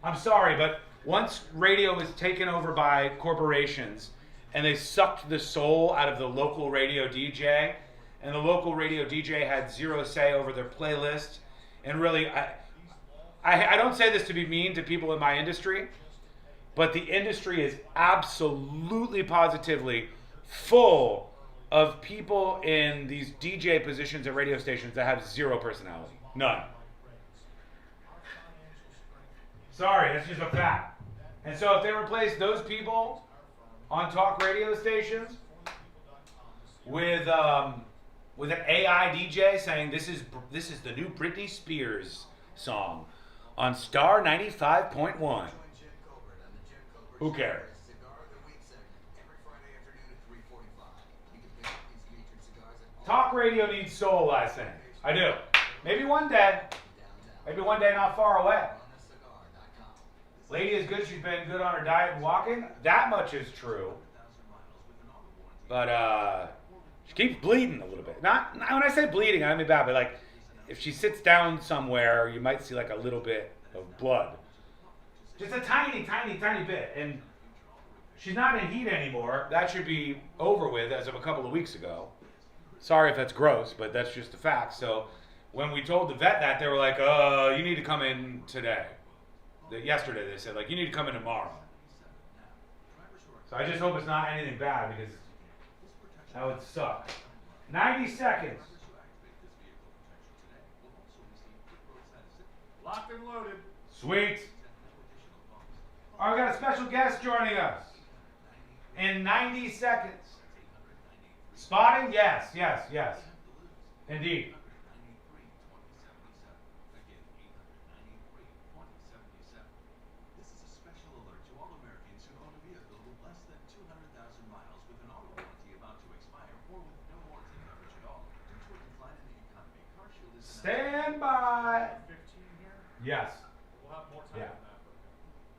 I'm sorry, but once radio was taken over by corporations and they sucked the soul out of the local radio DJ, and the local radio DJ had zero say over their playlist, and really, I don't say this to be mean to people in my industry, but the industry is absolutely positively full of people in these DJ positions at radio stations that have zero personality. None. Sorry, that's just a fact. And so if they replace those people on talk radio stations with an AI DJ saying this is the new Britney Spears song on Star 95.1, who cares? Talk radio needs soul, I think. I do. Maybe one day. Maybe one day not far away. Lady is good. She's been good on her diet and walking. That much is true. But she keeps bleeding a little bit. Not when I say bleeding, I don't mean bad, but like if she sits down somewhere, you might see like a little bit of blood. Just a tiny, tiny, tiny bit. And she's not in heat anymore. That should be over with as of a couple of weeks ago. Sorry if that's gross, but that's just the fact. So when we told the vet that, they were like, you need to come in today. Yesterday they said, like, you need to come in tomorrow. So I just hope it's not anything bad, because that would suck. 90 seconds. Locked and loaded. Sweet. All right, we got a special guest joining us in 90 seconds. Spotting? Yes, yes, yes. Indeed. Stand by. Yes. Yeah.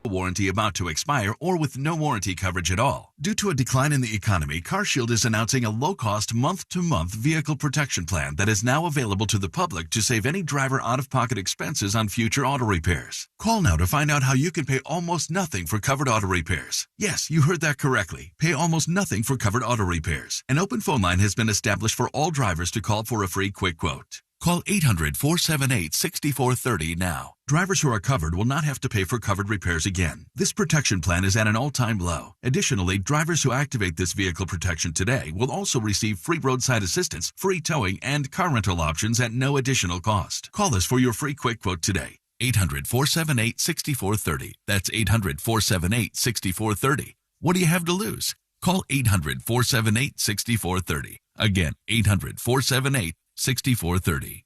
Warranty about to expire or with no warranty coverage at all. Due to a decline in the economy, CarShield is announcing a low-cost month-to-month vehicle protection plan that is now available to the public to save any driver out-of-pocket expenses on future auto repairs. Call now to find out how you can pay almost nothing for covered auto repairs. Yes, you heard that correctly. Pay almost nothing for covered auto repairs. An open phone line has been established for all drivers to call for a free quick quote. Call 800-478-6430 now. Drivers who are covered will not have to pay for covered repairs again. This protection plan is at an all-time low. Additionally, drivers who activate this vehicle protection today will also receive free roadside assistance, free towing, and car rental options at no additional cost. Call us for your free quick quote today. 800-478-6430. That's 800-478-6430. What do you have to lose? Call 800-478-6430. Again, 800-478-6430.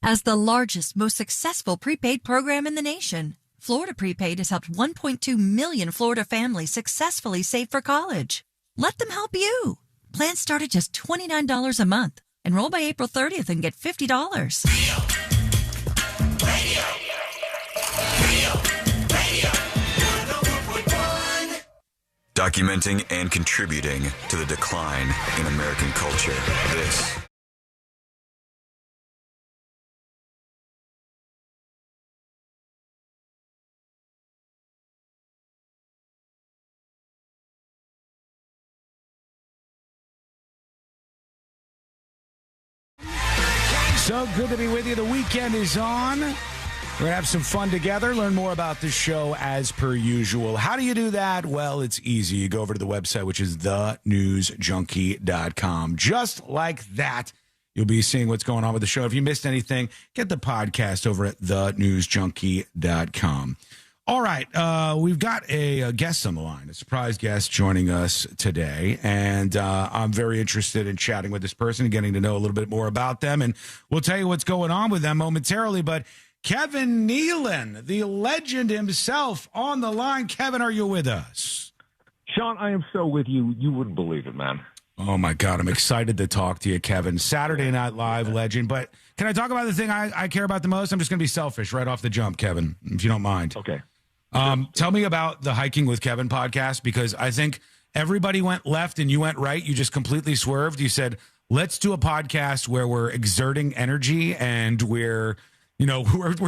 As the largest, most successful prepaid program in the nation, Florida Prepaid has helped 1.2 million Florida families successfully save for college. Let them help you. Plans start at just $29 a month. Enroll by April 30th and get $50. Documenting and contributing to the decline in American culture. This So good to be with you. The weekend is on. We're going to have some fun together, learn more about the show as per usual. How do you do that? Well, it's easy. You go over to the website, which is thenewsjunkie.com. Just like that, you'll be seeing what's going on with the show. If you missed anything, get the podcast over at thenewsjunkie.com. All right, we've got a guest on the line, a surprise guest joining us today, and I'm very interested in chatting with this person and getting to know a little bit more about them, and we'll tell you what's going on with them momentarily, but Kevin Nealon, the legend himself, on the line. Kevin, are you with us? Sean, I am so with you. You wouldn't believe it, man. Oh, my God. I'm excited to talk to you, Kevin. Saturday Night Live legend. But can I talk about the thing I care about the most? I'm just going to be selfish right off the jump, Kevin, if you don't mind. Okay. Tell me about the Hiking with Kevin podcast, because I think everybody went left and you went right. You just completely swerved. You said, let's do a podcast where we're exerting energy and we're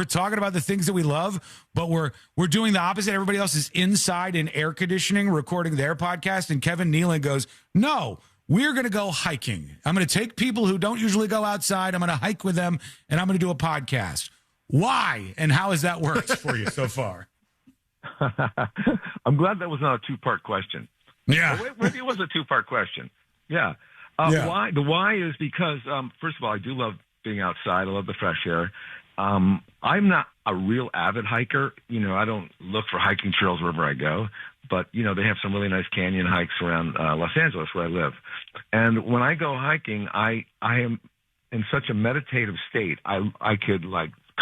talking about the things that we love, but we're doing the opposite. Everybody else is inside in air conditioning recording their podcast, and Kevin Nealon goes, no, we're going to go hiking. I'm going to take people who don't usually go outside. I'm going to hike with them, and I'm going to do a podcast. Why and how has that worked for you so far? I'm glad that was not a two-part question. Yeah. Maybe it was a two-part question. Yeah. Why? The why is because, first of all, I do love being outside. I love the fresh air. I'm not a real avid hiker. I don't look for hiking trails wherever I go. But, they have some really nice canyon hikes around Los Angeles where I live. And when I go hiking, I am in such a meditative state. I could,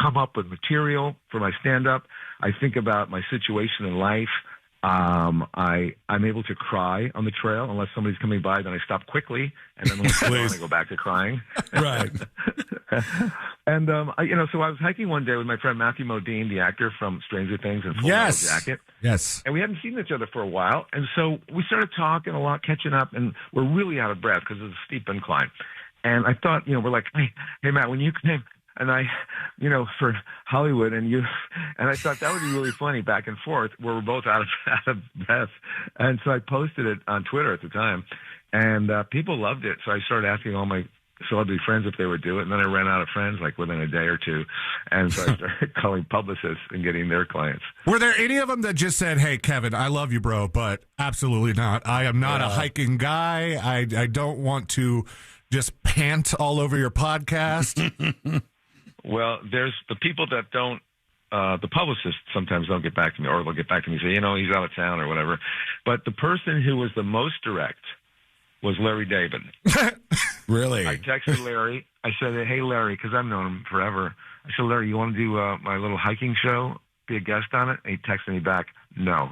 come up with material for my stand-up. I think about my situation in life. I'm able to cry on the trail unless somebody's coming by. Then I stop quickly, and then I go back to crying. Right. And so I was hiking one day with my friend Matthew Modine, the actor from Stranger Things and Full Metal Jacket. Yes. And we hadn't seen each other for a while, and so we started talking a lot, catching up, and we're really out of breath because it's a steep incline. And I thought, we're like, hey Matt, when you came. And I, for Hollywood, and I thought that would be really funny back and forth, where we're both out of breath. And so I posted it on Twitter at the time, and people loved it. So I started asking all my celebrity friends if they would do it, and then I ran out of friends within a day or two, and so I started calling publicists and getting their clients. Were there any of them that just said, "Hey, Kevin, I love you, bro, but absolutely not. I am not a hiking guy. I don't want to just pant all over your podcast." Well, there's the people that don't, the publicists sometimes don't get back to me, or they'll get back to me and say, he's out of town or whatever. But the person who was the most direct was Larry David. Really? I texted Larry. I said, hey, Larry, because I've known him forever. I said, Larry, you want to do my little hiking show, be a guest on it? And he texted me back, no.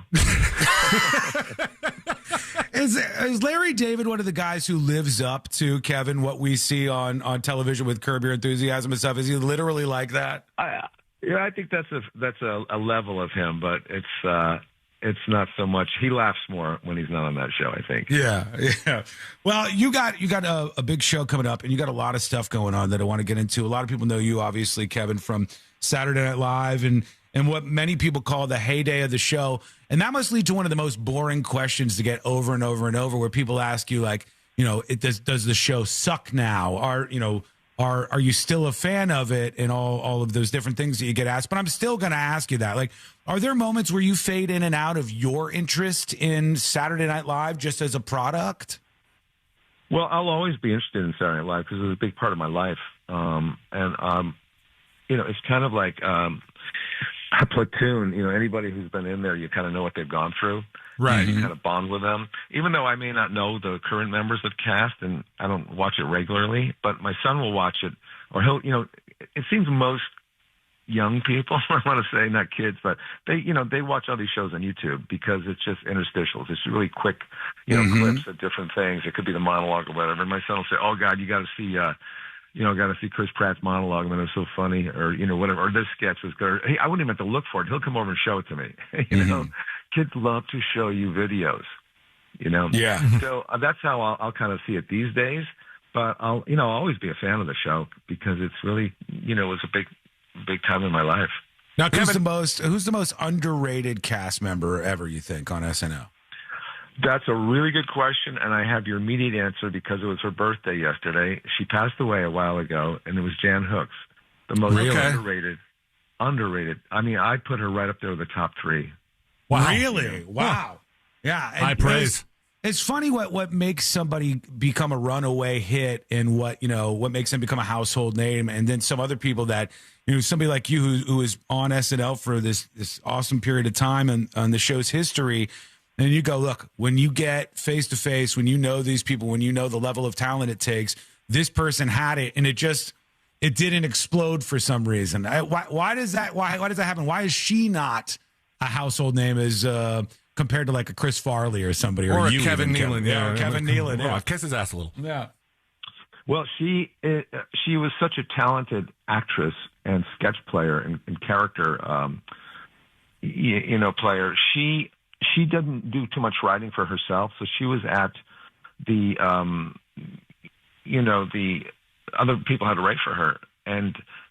Is Larry David one of the guys who lives up to, Kevin, what we see on television with Curb Your Enthusiasm and stuff? Is he literally like that? I think that's a level of him, but it's not so much. He laughs more when he's not on that show, I think. Yeah. Well, you got a big show coming up, and you got a lot of stuff going on that I want to get into. A lot of people know you, obviously, Kevin, from Saturday Night Live and what many people call the heyday of the show. And that must lead to one of the most boring questions to get over and over and over, where people ask you, does the show suck now? Are you still a fan of it, and all of those different things that you get asked? But I'm still going to ask you that. Are there moments where you fade in and out of your interest in Saturday Night Live just as a product? Well, I'll always be interested in Saturday Night Live because it's a big part of my life. It's kind of like a platoon. Anybody who's been in there, you kind of know what they've gone through. Right. You kind of bond with them. Even though I may not know the current members of cast, and I don't watch it regularly, but my son will watch it, or he'll, it seems most young people, I want to say, not kids, but they watch all these shows on YouTube because it's just interstitials. It's really quick, clips of different things. It could be the monologue or whatever. And my son will say, "Oh God, you got to see, got to see Chris Pratt's monologue. I mean, it was so funny," or whatever. Or this sketch was good. Hey, I wouldn't even have to look for it. He'll come over and show it to me. Kids love to show you videos. Yeah. So that's how I'll kind of see it these days. But I'll always be a fan of the show because it's really it was a big time in my life. Now, who's the most underrated cast member ever, you think, on SNL? That's a really good question, and I have your immediate answer because it was her birthday yesterday. She passed away a while ago, and it was Jan Hooks, the most underrated. I mean, I put her right up there with the top three. Wow. Really? Wow. Yeah. High praise. It's funny what makes somebody become a runaway hit, and what makes them become a household name, and then some other people that, somebody like you who is on SNL for this awesome period of time and on the show's history. And you go, look, when you get face to face, when you know these people, when you know the level of talent it takes, this person had it, and it didn't explode for some reason. Why does that happen? Why is she not a household name as compared to like a Chris Farley or somebody, or a Kevin Nealon? Yeah, Kevin Nealon. Yeah, kiss his ass a little. Yeah. Well, she was such a talented actress and sketch player and character, player. She didn't do too much writing for herself, so she was at the the other people had to write for her,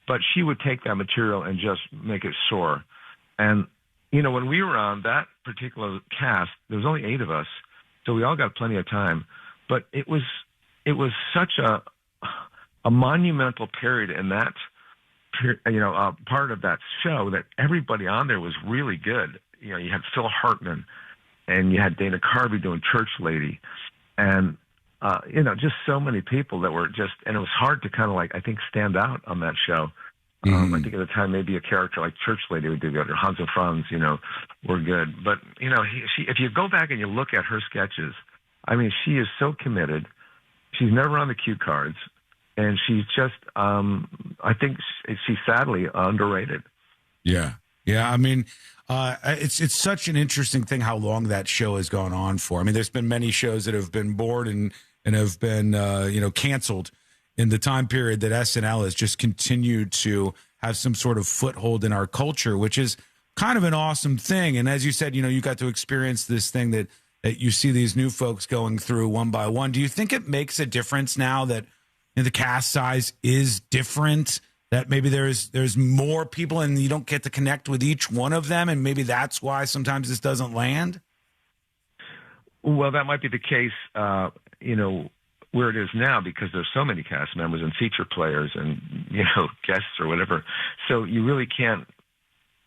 but she would take that material and just make it soar. And when we were on that particular cast, there was only 8 of us, so we all got plenty of time. But it was such a monumental period in that part of that show that everybody on there was really good. You had Phil Hartman, and you had Dana Carvey doing Church Lady, and just so many people that were and it was hard to kind of I think stand out on that show. I think at the time maybe a character like Church Lady would do good, or Hans and Franz, were good. But if you go back and you look at her sketches, I mean, she is so committed. She's never on the cue cards, and she's just I think she's sadly underrated. Yeah. I mean, it's such an interesting thing how long that show has gone on for. I mean, there's been many shows that have been bored and have been canceled in the time period that SNL has just continued to have some sort of foothold in our culture, which is kind of an awesome thing. And as you said, you got to experience this thing that you see these new folks going through one by one. Do you think it makes a difference now that the cast size is different? That maybe there's more people and you don't get to connect with each one of them, and maybe that's why sometimes this doesn't land? Well, that might be the case, where it is now, because there's so many cast members and feature players and, guests or whatever. So you really can't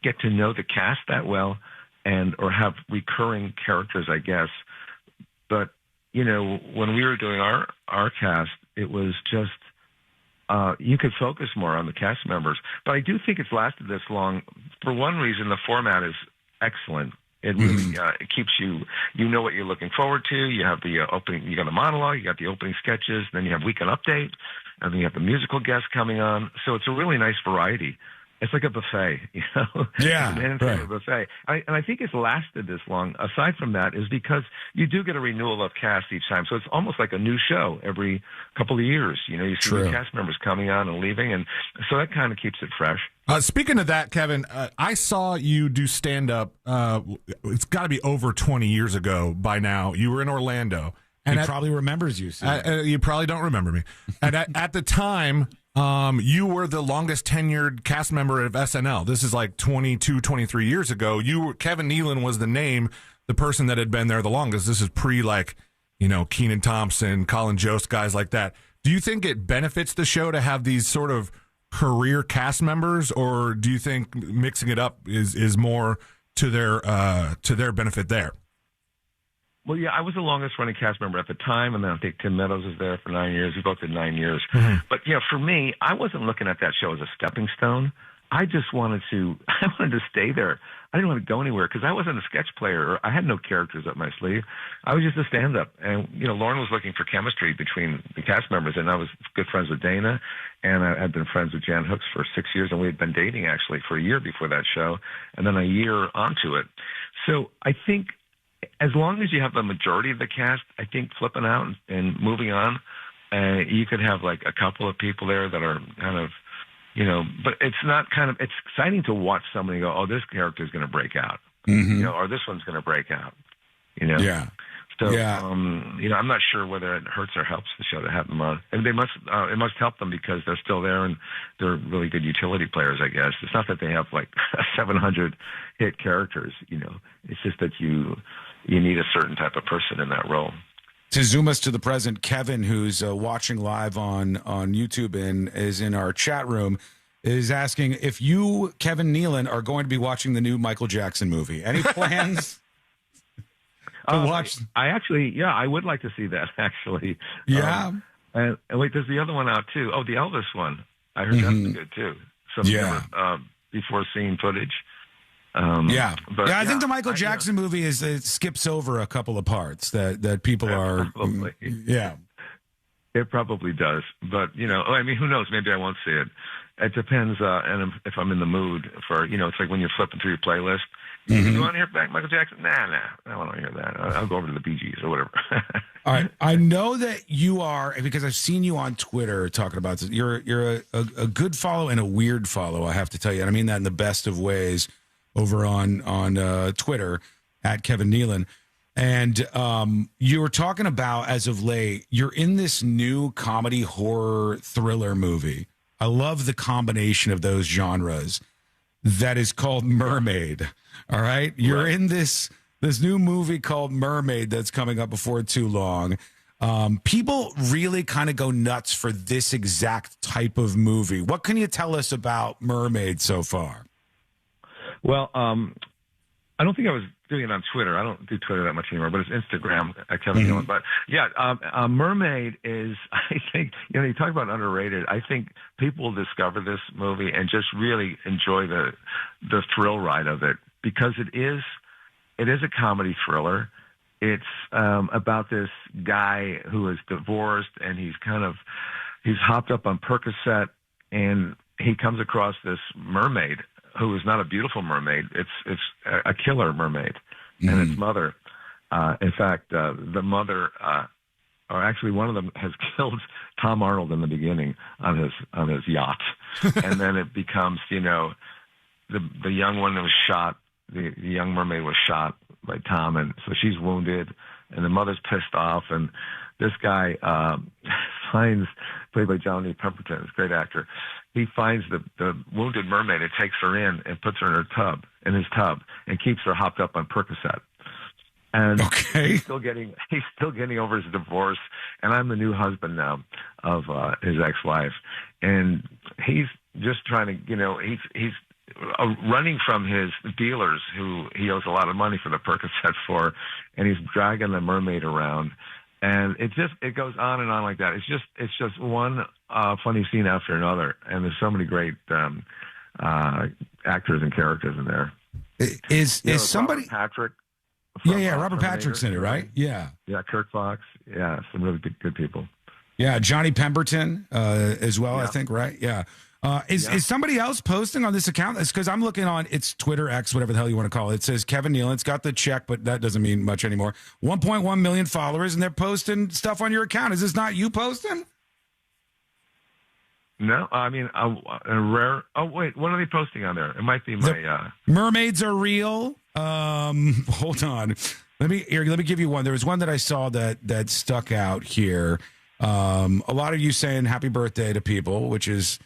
get to know the cast that well or have recurring characters, I guess. But, when we were doing our cast, it was just, you could focus more on the cast members. But I do think it's lasted this long. For one reason, the format is excellent. It really it keeps you know what you're looking forward to. You have the opening, you got the monologue, you got the opening sketches, then you have weekend update, and then you have the musical guests coming on. So it's a really nice variety. It's like a buffet, Yeah, it's an entertainment buffet. And I think it's lasted this long, aside from that, is because you do get a renewal of cast each time. So it's almost like a new show every couple of years. You see the cast members coming on and leaving, and so that kind of keeps it fresh. Speaking of that, Kevin, I saw you do stand-up. It's got to be over 20 years ago by now. You were in Orlando. And he probably remembers you. You probably don't remember me. And at the time, you were the longest tenured cast member of SNL. This is like 22, 23 years ago. Kevin Nealon was the name, the person that had been there the longest. This is pre Kenan Thompson, Colin Jost, guys like that. Do you think it benefits the show to have these sort of career cast members, or do you think mixing it up is more to their benefit there? Well, yeah, I was the longest running cast member at the time, and then I think Tim Meadows was there for 9 years. We both did 9 years. But for me, I wasn't looking at that show as a stepping stone. I just wanted to stay there. I didn't want to go anywhere because I wasn't a sketch player. I had no characters up my sleeve. I was just a stand-up. And, Lauren was looking for chemistry between the cast members, and I was good friends with Dana, and I had been friends with Jan Hooks for 6 years, and we had been dating, actually, for a year before that show, and then a year onto it. So I think as long as you have the majority of the cast, I think flipping out and moving on, you could have like a couple of people there that are kind of, but it's not it's exciting to watch somebody go, oh, this character is going to break out, or this one's going to break out, Yeah. So, I'm not sure whether it hurts or helps the show to have them on. And it must help them because they're still there and they're really good utility players, I guess. It's not that they have like 700 hit characters, It's just that you need a certain type of person in that role. To zoom us to the present, Kevin, who's watching live on YouTube and is in our chat room, is asking if you, Kevin Nealon, are going to be watching the new Michael Jackson movie. Any plans to watch? I would like to see that, actually. Yeah. And wait, there's the other one out, too. Oh, the Elvis one. I heard that's good, too. Before seeing footage. But I think the Michael Jackson movie it skips over a couple of parts that people are. Probably. Yeah. It probably does. But, who knows? Maybe I won't see it. It depends and if I'm in the mood for, it's like when you're flipping through your playlist. You want to hear back Michael Jackson? Nah, I don't want to hear that. I'll go over to the Bee Gees or whatever. All right. I know that you are, because I've seen you on Twitter talking about this. You're a good follow and a weird follow, I have to tell you. And I mean that in the best of ways over on Twitter at Kevin Nealon. And you were talking about, as of late, you're in this new comedy horror thriller movie. I love the combination of those genres that is called Mermaid. All right? You're in this new movie called Mermaid that's coming up before too long. People really kind of go nuts for this exact type of movie. What can you tell us about Mermaid so far? Well, I don't think I was doing it on Twitter. I don't do Twitter that much anymore, but it's Instagram at Kevin Nealon. But yeah, Mermaid is, I think, you talk about underrated. I think people discover this movie and just really enjoy the thrill ride of it, because it is a comedy thriller. It's about this guy who is divorced, and he's hopped up on Percocet, and he comes across this mermaid who is not a beautiful mermaid. It's a killer mermaid, and its mother. In fact, the mother, or actually one of them, has killed Tom Arnold in the beginning on his yacht, and then it becomes, the young one that was shot. The young mermaid was shot by Tom, and so she's wounded, and the mother's pissed off, and this guy finds, played by Johnny Pemberton, this great actor, he finds the wounded mermaid and takes her in and puts her in his tub, and keeps her hopped up on Percocet. And he's still getting over his divorce, and I'm the new husband now of his ex-wife, and he's just trying to, he's running from his dealers who he owes a lot of money for the Percocet for, and he's dragging the mermaid around, and it goes on and on like that. It's just one funny scene after another, and there's so many great actors and characters in there. Is somebody Robert Patrick? Robert Patrick's in it, right? Yeah, Kirk Fox. Yeah, some really good people. Yeah, Johnny Pemberton as well. I think, right? Yeah. Is somebody else posting on this account? It's because I'm looking on its Twitter, X, whatever the hell you want to call it. It says Kevin Nealon. It's got the check, but that doesn't mean much anymore. 1.1 million followers, and they're posting stuff on your account. Is this not you posting? No, I mean, a rare. Oh, wait, what are they posting on there? It might be my. Mermaids are real. Hold on. Let me give you one. There was one that I saw that stuck out here. A lot of you saying happy birthday to people, which is,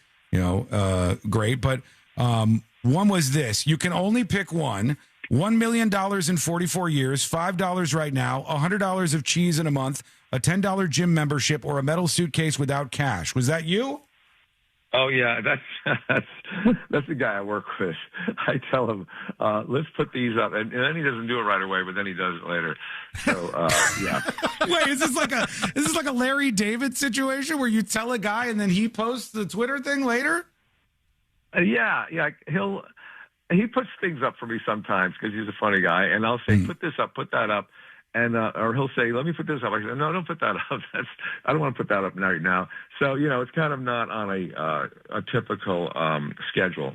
great. But one was this: you can only pick one. $1 million in 44 years, $5 right now, $100 of cheese in a month, a $10 gym membership, or a metal suitcase without cash. Was that you? Oh yeah, that's the guy I work with. I tell him, let's put these up, and then he doesn't do it right away, but then he does it later. So yeah. Wait, is this like a Larry David situation where you tell a guy and then he posts the Twitter thing later? Yeah. He puts things up for me sometimes because he's a funny guy, and I'll say, put this up, put that up. And or he'll say, let me put this up. I say, no, don't put that up. I don't want to put that up right now. So, it's kind of not on a typical schedule.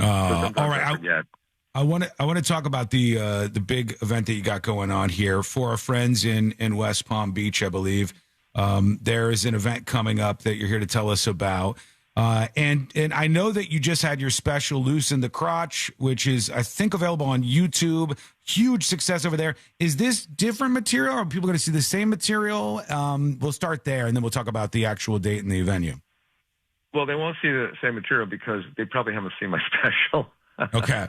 All right. I want to talk about the big event that you got going on here for our friends in West Palm Beach, I believe. There is an event coming up that you're here to tell us about. And I know that you just had your special Loosen the Crotch, which is, I think, available on YouTube. Huge success over there. Is this different material, or are people going to see the same material? We'll start there, and then we'll talk about the actual date and the venue. Well, they won't see the same material because they probably haven't seen my special. Okay.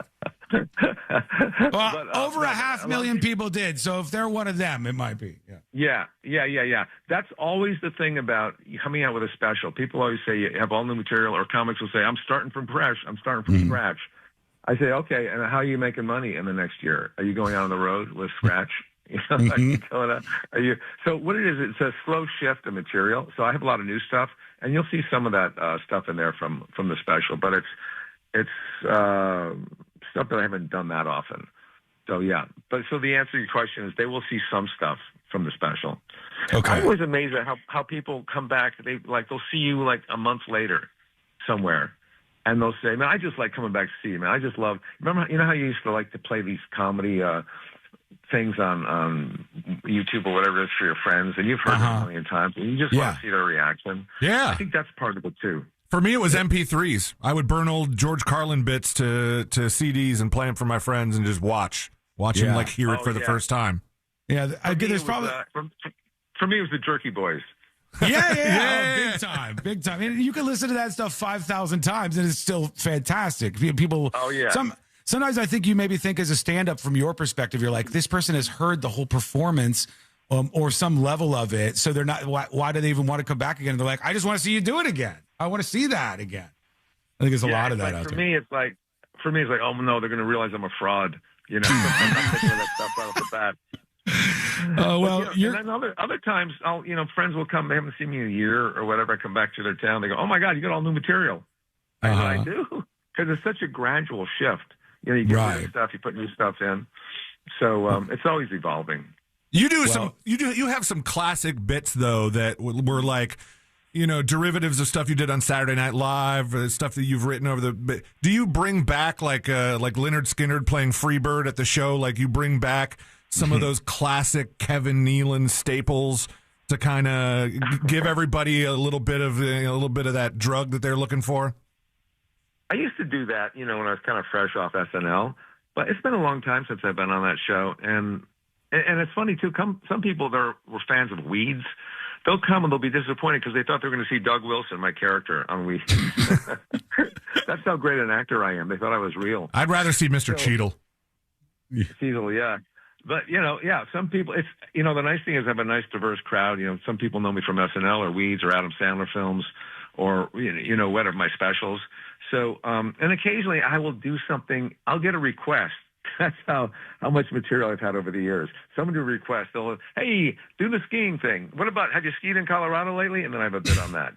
Well, over 500,000 people did, so if they're one of them, it might be. Yeah. That's always the thing about coming out with a special. People always say you have all new material, or comics will say, I'm starting from fresh. I'm starting from scratch. I say, okay, and how are you making money in the next year? Are you going out on the road with scratch? Are you? So what it is, it's a slow shift of material. So I have a lot of new stuff, and you'll see some of that stuff in there from the special, but it's stuff that I haven't done that often. So yeah, so the answer to your question is they will see some stuff from the special. Okay. I'm always amazed at how people come back. They'll see you like a month later somewhere, and they'll say, "Man, I just like coming back to see you, man. I just love." Remember, how you used to like to play these comedy things on YouTube or whatever it is for your friends, and you've heard it a million times, and you just want to see their reaction. Yeah, I think that's part of it too. For me, it was MP3s. I would burn old George Carlin bits to CDs and play them for my friends and just watch him hear it for the first time. Yeah, there's probably for me it was the Jerky Boys. Yeah. Oh, big time. And you can listen to that stuff 5,000 times, and it's still fantastic. People. Oh yeah. Sometimes I think you maybe think as a stand-up from your perspective, you're like, this person has heard the whole performance or some level of it, so they're not. Why do they even want to come back again? And they're like, I just want to see you do it again. I want to see that again. I think there's a lot of that out there. For me, it's like, oh no, they're going to realize I'm a fraud. You know, I'm not thinking of that stuff right off the bat. And then other times, friends will come. They haven't seen me in a year or whatever. I come back to their town. They go, "Oh my God, you got all new material." I do, because it's such a gradual shift. You know, you get rid of stuff, you put new stuff in. So it's always evolving. You do You have some classic bits though that were like, derivatives of stuff you did on Saturday Night Live, stuff that you've written over the. Do you bring back like Leonard Skinner playing Freebird at the show? Like you bring back some of those classic Kevin Nealon staples to kind of give everybody a little bit of that drug that they're looking for? I used to do that, when I was kind of fresh off SNL, but it's been a long time since I've been on that show. And it's funny too. Some people were fans of Weeds. They'll come and they'll be disappointed because they thought they were going to see Doug Wilson, my character, on Weeds. That's how great an actor I am. They thought I was real. I'd rather see Mr. Cheadle. Cheadle, yeah. But, some people, it's, the nice thing is I have a nice diverse crowd. Some people know me from SNL or Weeds or Adam Sandler films or, whatever, my specials. So, and occasionally I will do something, I'll get a request. That's how much material I've had over the years. Somebody will request, hey, do the skiing thing. What about, have you skied in Colorado lately? And then I have a bit on that,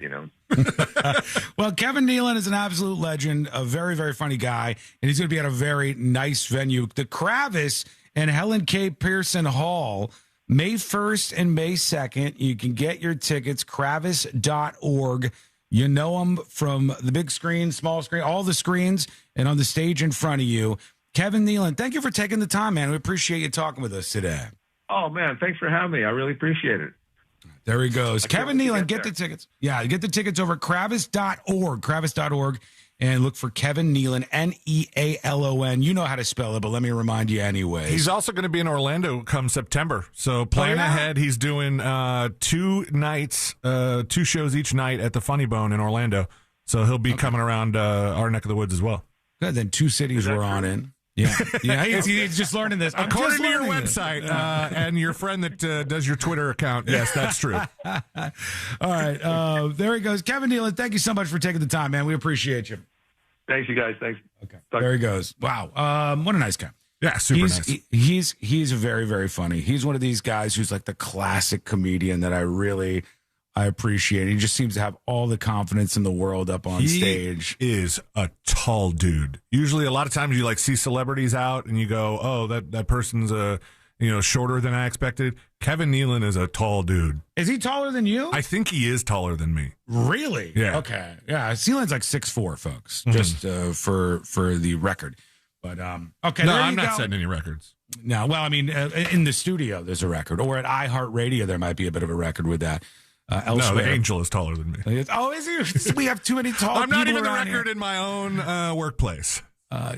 Well, Kevin Nealon is an absolute legend, a very, very funny guy, and he's going to be at a very nice venue. The Kravis and Helen K. Pearson Hall, May 1st and May 2nd. You can get your tickets, kravis.org. You know them from the big screen, small screen, all the screens, and on the stage in front of you. Kevin Nealon, thank you for taking the time, man. We appreciate you talking with us today. Oh, man, thanks for having me. I really appreciate it. There he goes. Kevin Nealon, get the tickets. Yeah, get the tickets over at kravis.org, and look for Kevin Nealon, Nealon. You know how to spell it, but let me remind you anyway. He's also going to be in Orlando come September. So plan ahead. He's doing 2 nights, 2 shows each night at the Funny Bone in Orlando. So he'll be coming around our neck of the woods as well. Good. Then 2 cities we're on in. Yeah, he's just learning this. According to your website and your friend that does your Twitter account, yes, that's true. All right, there he goes. Kevin Nealon, thank you so much for taking the time, man. We appreciate you. Thanks, you guys. Thanks. Okay, there he goes. Wow, what a nice guy. Yeah, super nice. He's very, very funny. He's one of these guys who's like the classic comedian that I appreciate. He just seems to have all the confidence in the world up on stage. He is a tall dude. Usually a lot of times you like see celebrities out and you go, oh, that person's shorter than I expected. Kevin Nealon is a tall dude. Is he taller than you? I think he is taller than me. Really? Yeah. Okay. Yeah. Nealon's like 6'4", folks, just for the record. But okay. No, I'm not setting any records. No. Well, I mean, in the studio there's a record, or at iHeartRadio there might be a bit of a record with that. No, the Angel is taller than me. Oh, is he? We have too many tall people. I'm not even the record here. in my own workplace.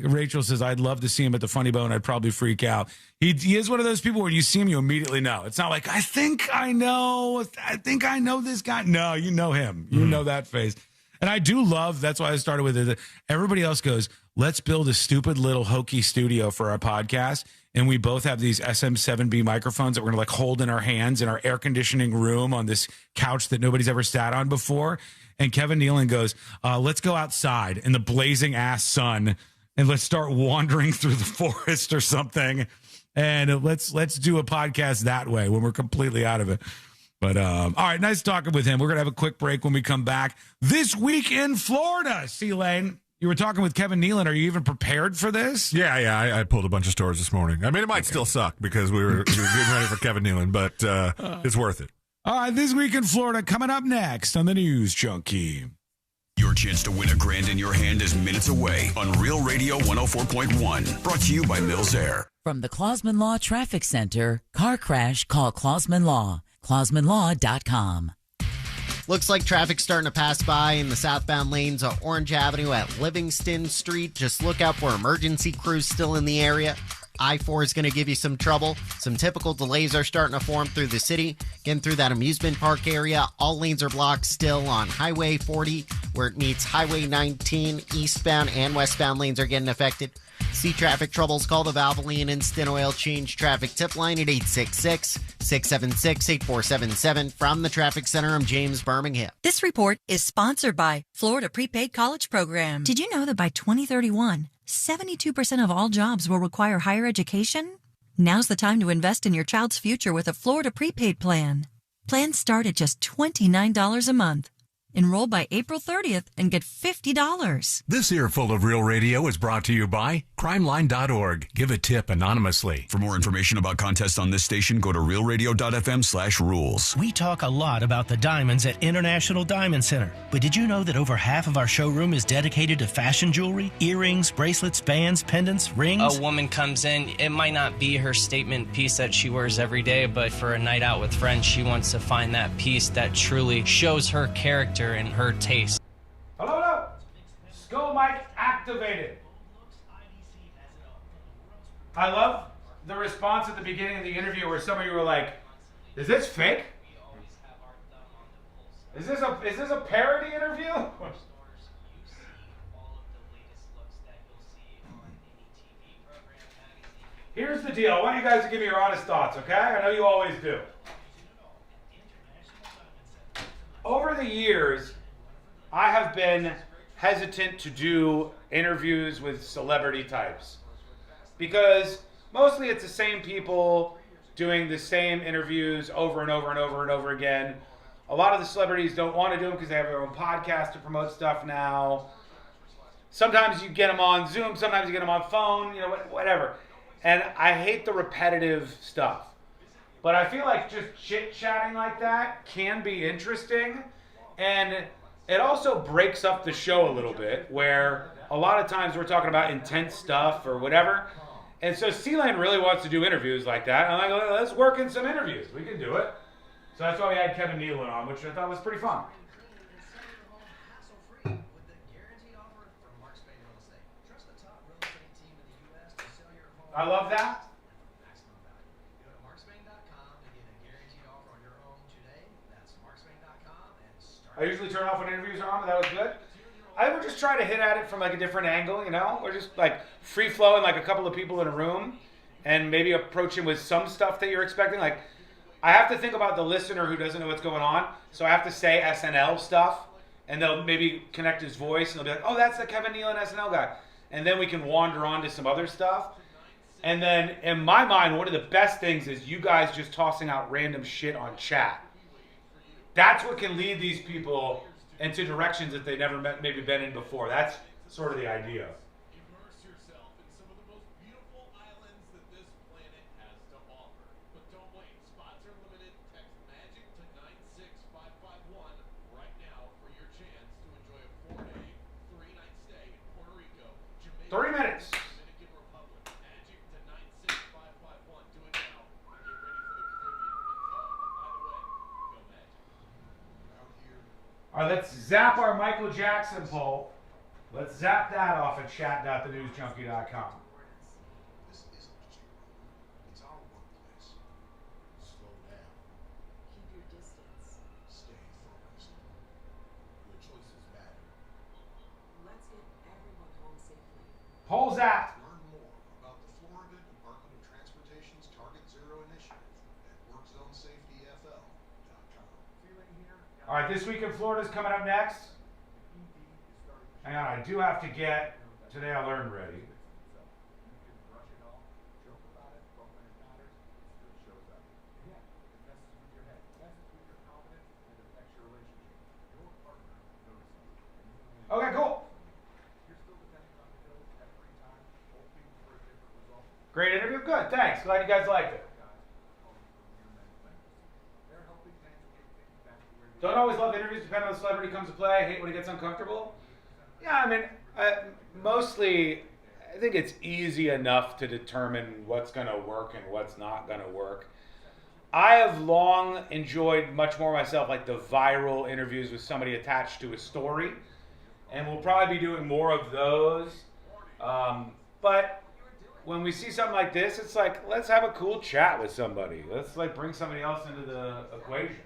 Rachel says, I'd love to see him at the Funny Bone. I'd probably freak out. He is one of those people when you see him, you immediately know. It's not like, I think I know this guy. No, you know him. You know that face. And I do love, that's why I started with it. Everybody else goes, let's build a stupid little hokey studio for our podcast. And we both have these SM7B microphones that we're going to hold in our hands in our air conditioning room on this couch that nobody's ever sat on before. And Kevin Nealon goes, let's go outside in the blazing ass sun and let's start wandering through the forest or something. And let's do a podcast that way when we're completely out of it. But all right, nice talking with him. We're going to have a quick break when we come back. This week in Florida, C-Lane. You were talking with Kevin Nealon. Are you even prepared for this? Yeah. I pulled a bunch of stories this morning. I mean, it might still suck because we were getting ready for Kevin Nealon, but it's worth it. All right, this week in Florida coming up next on the News Junkie. Your chance to win $1,000 in your hand is minutes away on Real Radio 104.1. Brought to you by Mills Air. From the Clausman Law Traffic Center, car crash, call Clausman Law. ClausmanLaw.com. Looks like traffic's starting to pass by in the southbound lanes of Orange Avenue at Livingston Street. Just look out for emergency crews still in the area. I-4 is going to give you some trouble. Some typical delays are starting to form through the city. Getting through that amusement park area, all lanes are blocked still on Highway 40, where it meets Highway 19. Eastbound and westbound lanes are getting affected. See traffic troubles, call the Valvoline Instant Oil Change Traffic Tip Line at 866-676-8477. From the Traffic Center, I'm James Birmingham. This report is sponsored by Florida Prepaid College Program. Did you know that by 2031, 72% of all jobs will require higher education? Now's the time to invest in your child's future with a Florida prepaid plan. Plans start at just $29 a month. Enroll by April 30th and get $50. This earful of Real Radio is brought to you by crimeline.org. Give a tip anonymously. For more information about contests on this station, go to realradio.fm/rules. We talk a lot about the diamonds at International Diamond Center. But did you know that over half of our showroom is dedicated to fashion jewelry? Earrings, bracelets, bands, pendants, rings? A woman comes in, it might not be her statement piece that she wears every day, but for a night out with friends, she wants to find that piece that truly shows her character and her taste. Hello. Skull mic activated. I love the response at the beginning of the interview where some of you were like, "Is this fake? Is this a parody interview?" Here's the deal. I want you guys to give me your honest thoughts, okay? I know you always do. Over the years, I have been hesitant to do interviews with celebrity types because mostly it's the same people doing the same interviews over and over and over and over again. A lot of the celebrities don't want to do them because they have their own podcast to promote stuff now. Sometimes you get them on Zoom, sometimes you get them on phone, whatever. And I hate the repetitive stuff. But I feel like just chit-chatting like that can be interesting. And it also breaks up the show a little bit, where a lot of times we're talking about intense stuff or whatever. And so C-Lane really wants to do interviews like that. And I'm like, let's work in some interviews. We can do it. So that's why we had Kevin Nealon on, which I thought was pretty fun. I love that. I usually turn off when interviews are on, but that was good. I would just try to hit at it from like a different angle, or just like free flowing, like a couple of people in a room, and maybe approaching with some stuff that you're expecting. Like, I have to think about the listener who doesn't know what's going on, so I have to say SNL stuff, and they'll maybe connect his voice, and they'll be like, "Oh, that's the Kevin Nealon SNL guy," and then we can wander on to some other stuff. And then, in my mind, one of the best things is you guys just tossing out random shit on chat. That's what can lead these people into directions that they never maybe been in before. That's sort of the idea. Immerse yourself in some of the most beautiful islands that this planet has to offer. But don't wait. Spots are limited. Text MAGIC to 96551 right now for your chance to enjoy a 4-day, 3-night stay in Puerto Rico, Jamaica, 30 minutes. Dominican Republic. MAGIC to 96551. Do it now. Get ready for the Caribbean. And by the way, go Magic. All right, let's zap our Michael Jackson poll. Let's zap that off at chat.thenewsjunkie.com. This isn't just your home. It's our workplace. Slow down. Keep your distance. Stay focused. Your choices matter. Let's get everyone home safely. Poll zap. Learn more about the Florida Department of Transportation's Target Zero initiative at WorkZoneSafetyFL.com. All right, This Week in Florida is coming up next. Hang on, I do have to get Today I Learned ready. Okay, cool. Great interview. Good, thanks. Glad you guys liked it. Don't always love interviews, depending on the celebrity comes to play. I hate when it gets uncomfortable. Yeah, I mean, mostly, I think it's easy enough to determine what's going to work and what's not going to work. I have long enjoyed much more myself, like the viral interviews with somebody attached to a story. And we'll probably be doing more of those. But when we see something like this, it's like, let's have a cool chat with somebody. Let's like bring somebody else into the equation.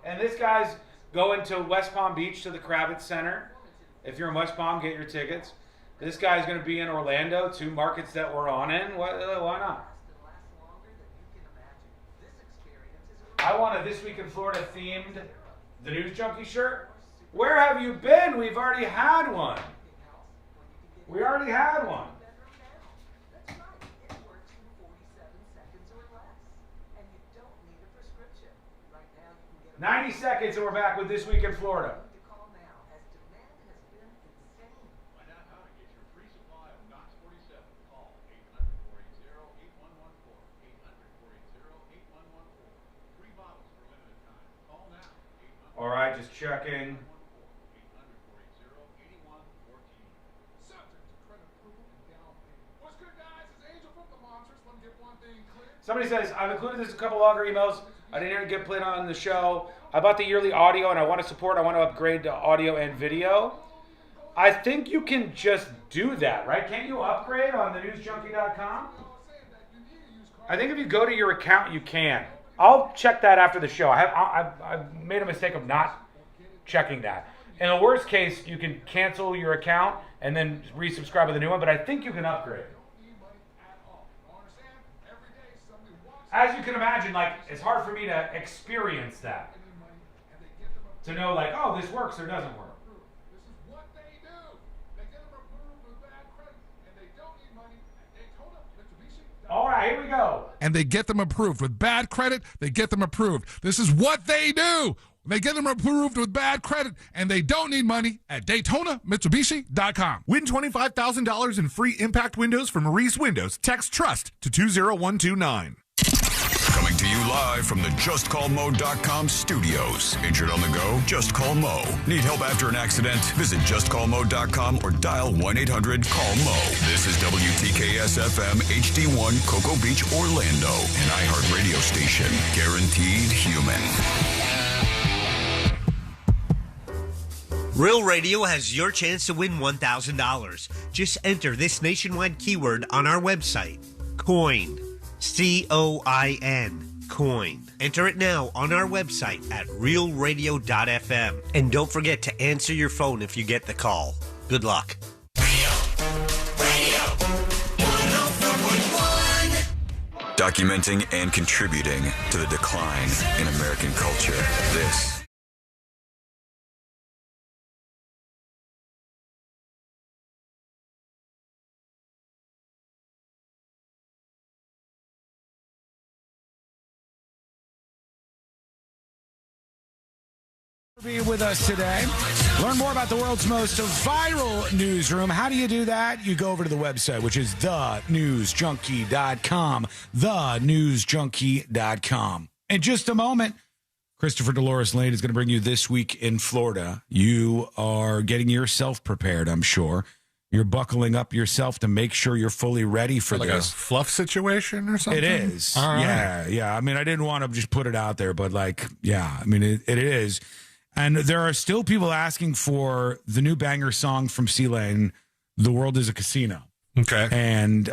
And this guy's going to West Palm Beach to the Kravitz Center. If you're in West Palm, get your tickets. This guy's going to be in Orlando, 2 markets that we're on in. Why not? I want a This Week in Florida themed The News Junkie shirt. Where have you been? We've already had one. We already had one. 90 seconds and we're back with This Week in Florida. All right, just checking. Somebody says, I've included this in a couple longer emails. I didn't get played on the show. I bought the yearly audio and I want to support. I want to upgrade to audio and video. I think you can just do that, right? Can't you upgrade on thenewsjunkie.com? I think if you go to your account, you can. I'll check that after the show. I've made a mistake of not checking that. In the worst case, you can cancel your account and then resubscribe with a new one, but I think you can upgrade. As you can imagine, like, it's hard for me to experience that. To know, like, oh, this works or doesn't work. All right, here we go. And they get them approved. With bad credit, they get them approved. This is what they do. They get them approved with bad credit, and they don't need money at DaytonaMitsubishi.com. Win $25,000 in free impact windows from Reese Windows. Text TRUST to 20129. Coming to you live from the JustCallMo.com studios. Injured on the go? Just call Mo. Need help after an accident? Visit JustCallMo.com or dial 1-800-CALL-MO. This is WTKS-FM HD1 Cocoa Beach, Orlando, an iHeartRadio station. Guaranteed human. Real Radio has your chance to win $1,000. Just enter this nationwide keyword on our website, COIN. C-O-I-N. Coin. Enter it now on our website at realradio.fm. And don't forget to answer your phone if you get the call. Good luck. Documenting and contributing to the decline in American culture. This Be with us today. Learn more about the world's most viral newsroom. How do you do that? You go over to the website, which is thenewsjunkie.com. Thenewsjunkie.com. In just a moment, Christopher Dolores Lane is going to bring you This Week in Florida. You are getting yourself prepared, I'm sure. You're buckling up yourself to make sure you're fully ready for like this. A fluff situation or something? It is. All right. Yeah. I mean, I didn't want to just put it out there, but like, yeah, I mean, it is. And there are still people asking for the new banger song from C-Lane, The World is a Casino. Okay. And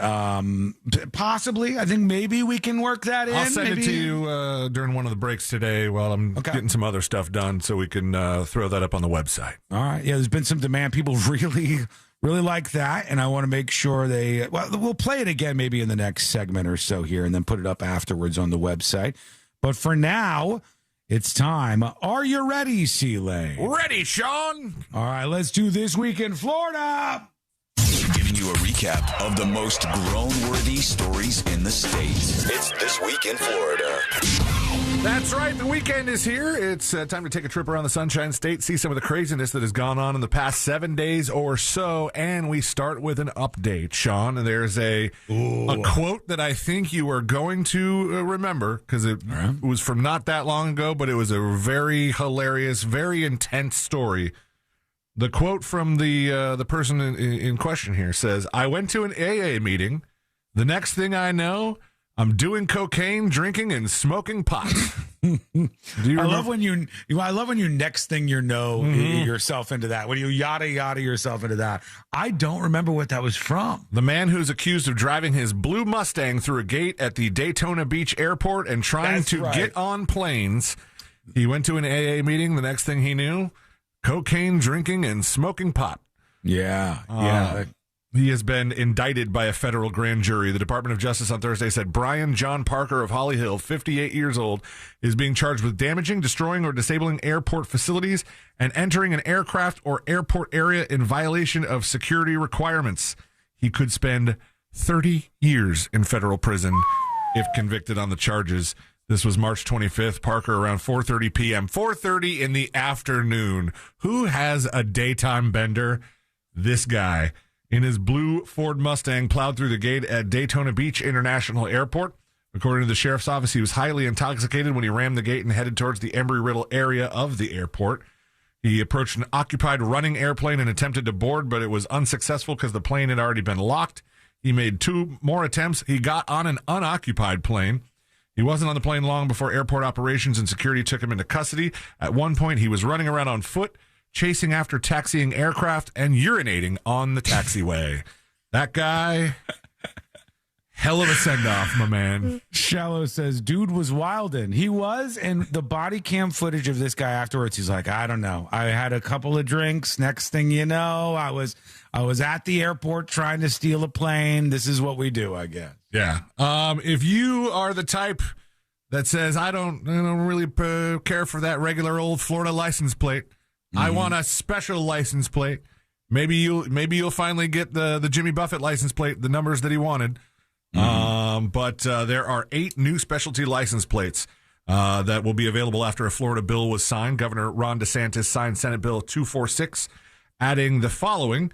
possibly, I think maybe we can work that in. I'll send it to you during one of the breaks today while I'm getting some other stuff done so we can throw that up on the website. All right. Yeah, there's been some demand. People really like that, and I want to make sure we'll play it again maybe in the next segment or so here and then put it up afterwards on the website. But for now, it's time. Are you ready, C-Lane? Ready, Sean. All right, let's do This Week in Florida. Giving you a recap of the most groan-worthy stories in the state. It's This Week in Florida. That's right. The weekend is here. It's time to take a trip around the Sunshine State, see some of the craziness that has gone on in the past 7 days or so. And we start with an update, Sean. And there's a quote that I think you are going to remember because it was from not that long ago, but it was a very hilarious, very intense story. The quote from the person in question here says, "I went to an AA meeting. The next thing I know, I'm doing cocaine, drinking, and smoking pot. I love when you next thing yourself into that. When you yada yourself into that. I don't remember what that was from. The man who's accused of driving his blue Mustang through a gate at the Daytona Beach Airport and trying to get on planes. He went to an AA meeting. The next thing he knew, cocaine, drinking, and smoking pot. Yeah. He has been indicted by a federal grand jury. The Department of Justice on Thursday said Brian John Parker of Holly Hill, 58 years old, is being charged with damaging, destroying, or disabling airport facilities and entering an aircraft or airport area in violation of security requirements. He could spend 30 years in federal prison if convicted on the charges. This was March 25th. Parker around 4:30 p.m. 4:30 in the afternoon. Who has a daytime bender? This guy. In his blue Ford Mustang, plowed through the gate at Daytona Beach International Airport. According to the sheriff's office, he was highly intoxicated when he rammed the gate and headed towards the Embry-Riddle area of the airport. He approached an occupied running airplane and attempted to board, but it was unsuccessful because the plane had already been locked. He made 2 more attempts. He got on an unoccupied plane. He wasn't on the plane long before airport operations and security took him into custody. At one point, he was running around on foot, chasing after taxiing aircraft, and urinating on the taxiway. That guy, hell of a send-off, my man. Shallow says, dude was wildin'. He was, and the body cam footage of this guy afterwards, he's like, I don't know. I had a couple of drinks. Next thing you know, I was at the airport trying to steal a plane. This is what we do, I guess. Yeah. If you are the type that says, I don't really care for that regular old Florida license plate, I want a special license plate. Maybe you'll finally get the Jimmy Buffett license plate, the numbers that he wanted. But there are 8 new specialty license plates that will be available after a Florida bill was signed. Governor Ron DeSantis signed Senate Bill 246, adding the following: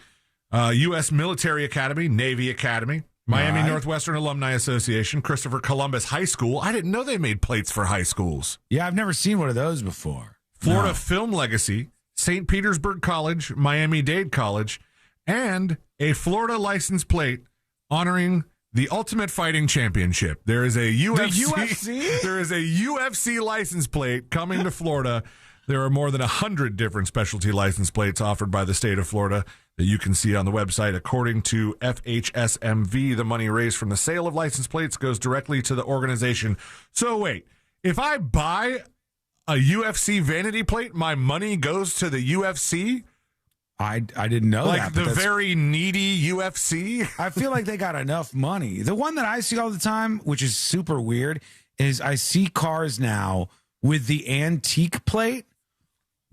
U.S. Military Academy, Navy Academy, Miami Northwestern Alumni Association, Christopher Columbus High School. I didn't know they made plates for high schools. Yeah, I've never seen one of those before. Florida Film Legacy, St. Petersburg College, Miami-Dade College, and a Florida license plate honoring the Ultimate Fighting Championship. There is a UFC? There is a UFC license plate coming to Florida. There are more than 100 different specialty license plates offered by the state of Florida that you can see on the website. According to FHSMV, the money raised from the sale of license plates goes directly to the organization. So wait, if I buy a UFC vanity plate, my money goes to the UFC? I didn't know like that. Like the very needy UFC? I feel like they got enough money. The one that I see all the time, which is super weird, is I see cars now with the antique plate.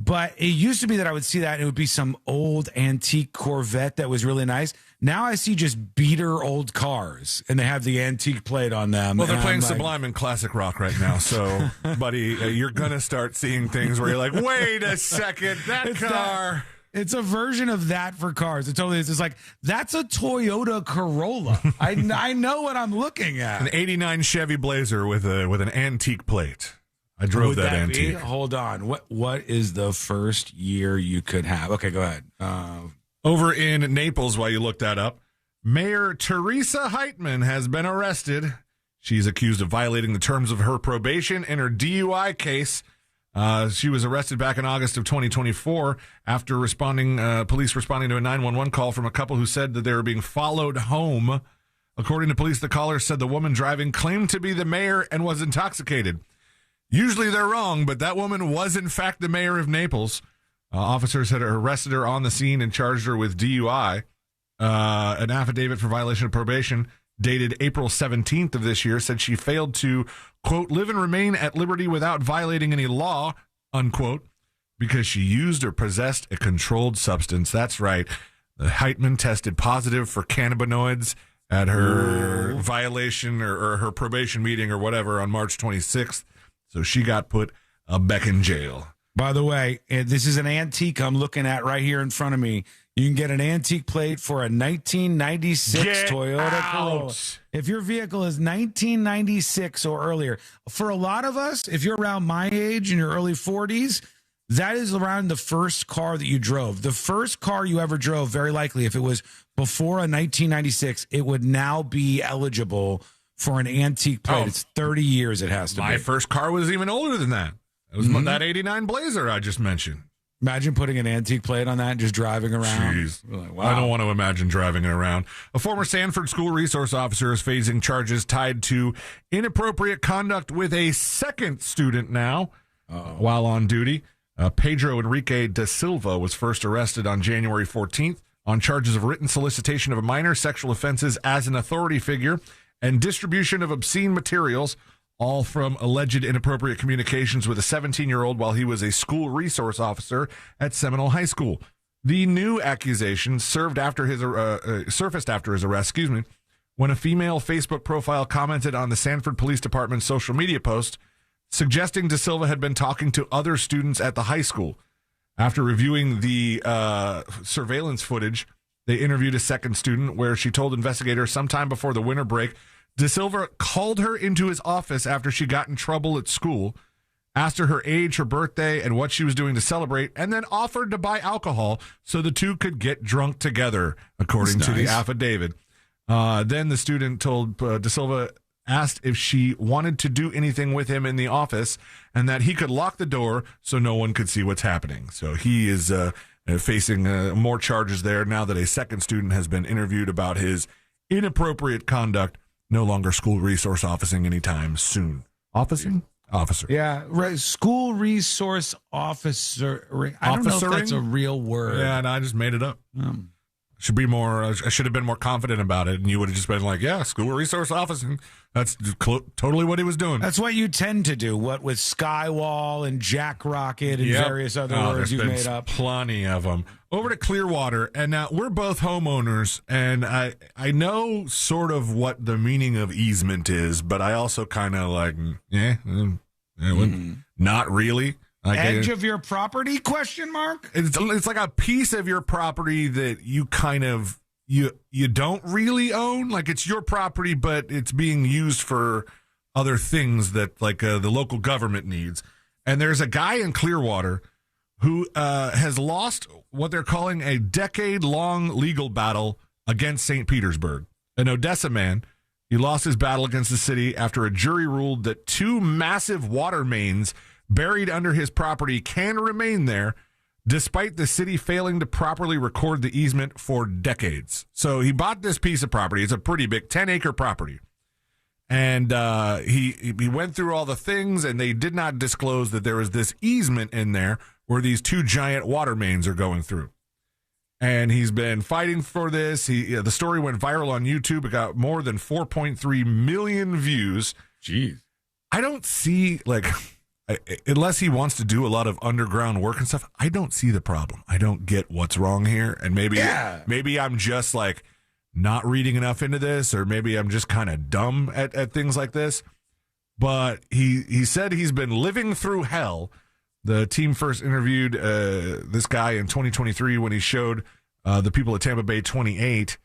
But it used to be that I would see that and it would be some old antique Corvette that was really nice. Now I see just beater old cars and they have the antique plate on them. Well, they're playing Sublime and classic rock right now. So, buddy, you're going to start seeing things where you're like, wait a second, that car. It's a version of that for cars. It totally is. It's like, that's a Toyota Corolla. I know what I'm looking at. An 89 Chevy Blazer with an antique plate. I drove that antique. Hold on. What is the first year you could have? Okay, go ahead. Over in Naples, while you look that up, Mayor Teresa Heitman has been arrested. She's accused of violating the terms of her probation in her DUI case. She was arrested back in August of 2024 after police responding to a 911 call from a couple who said that they were being followed home. According to police, the caller said the woman driving claimed to be the mayor and was intoxicated. Usually they're wrong, but that woman was in fact the mayor of Naples. Officers had arrested her on the scene and charged her with DUI. An affidavit for violation of probation dated April 17th of this year said she failed to, quote, live and remain at liberty without violating any law, unquote, because she used or possessed a controlled substance. That's right. Heitman tested positive for cannabinoids at her violation or her probation meeting or whatever on March 26th. So she got put back in jail. By the way, this is an antique I'm looking at right here in front of me. You can get an antique plate for a 1996 Toyota Corolla. If your vehicle is 1996 or earlier, for a lot of us, if you're around my age in your early 40s, that is around the first car that you drove. The first car you ever drove, very likely, if it was before a 1996, it would now be eligible for an antique plate. It's 30 years it has to be. My first car was even older than that. It was that 89 Blazer I just mentioned. Imagine putting an antique plate on that and just driving around. Jeez. Like, wow. I don't want to imagine driving it around. A former Sanford school resource officer is facing charges tied to inappropriate conduct with a second student now while on duty. Pedro Enrique da Silva was first arrested on January 14th on charges of written solicitation of a minor, sexual offenses as an authority figure, and distribution of obscene materials, all from alleged inappropriate communications with a 17-year-old while he was a school resource officer at Seminole High School. The new accusations surfaced after his arrest, when a female Facebook profile commented on the Sanford Police Department's social media post suggesting Da Silva had been talking to other students at the high school. After reviewing the surveillance footage, they interviewed a second student where she told investigators sometime before the winter break Da Silva called her into his office after she got in trouble at school, asked her her age, her birthday, and what she was doing to celebrate, and then offered to buy alcohol so the two could get drunk together, according to the affidavit. Then the student told Da Silva, asked if she wanted to do anything with him in the office and that he could lock the door so no one could see what's happening. So he is facing more charges there now that a second student has been interviewed about his inappropriate conduct. No longer school resource officing anytime soon. Officer? Yeah, school resource officer. I don't know if that's a real word. Yeah, no, I just made it up. Should be more. I should have been more confident about it, and you would have just been like, "Yeah, school resource officing." That's totally what he was doing. That's what you tend to do. What with Skywall and Jack Rocket and various other words you've made up. Plenty of them. Over to Clearwater, and now we're both homeowners, and I know sort of what the meaning of easement is, but I also kind of like, not really. Like edge of your property? Question mark. It's like a piece of your property that you kind of you don't really own. Like it's your property, but it's being used for other things that like the local government needs. And there's a guy in Clearwater who has lost what they're calling a decade-long legal battle against St. Petersburg. An Odessa man, he lost his battle against the city after a jury ruled that two massive water mains buried under his property can remain there, despite the city failing to properly record the easement for decades. So he bought this piece of property. It's a pretty big 10-acre property. And he went through all the things, and they did not disclose that there was this easement in there where these two giant water mains are going through. And he's been fighting for this. The story went viral on YouTube. It got more than 4.3 million views. Jeez. I don't see, like... Unless he wants to do a lot of underground work and stuff, I don't see the problem. I don't get what's wrong here. And maybe I'm just like not reading enough into this, or maybe I'm just kind of dumb at things like this. But he said he's been living through hell. The team first interviewed this guy in 2023 when he showed the people at Tampa Bay 28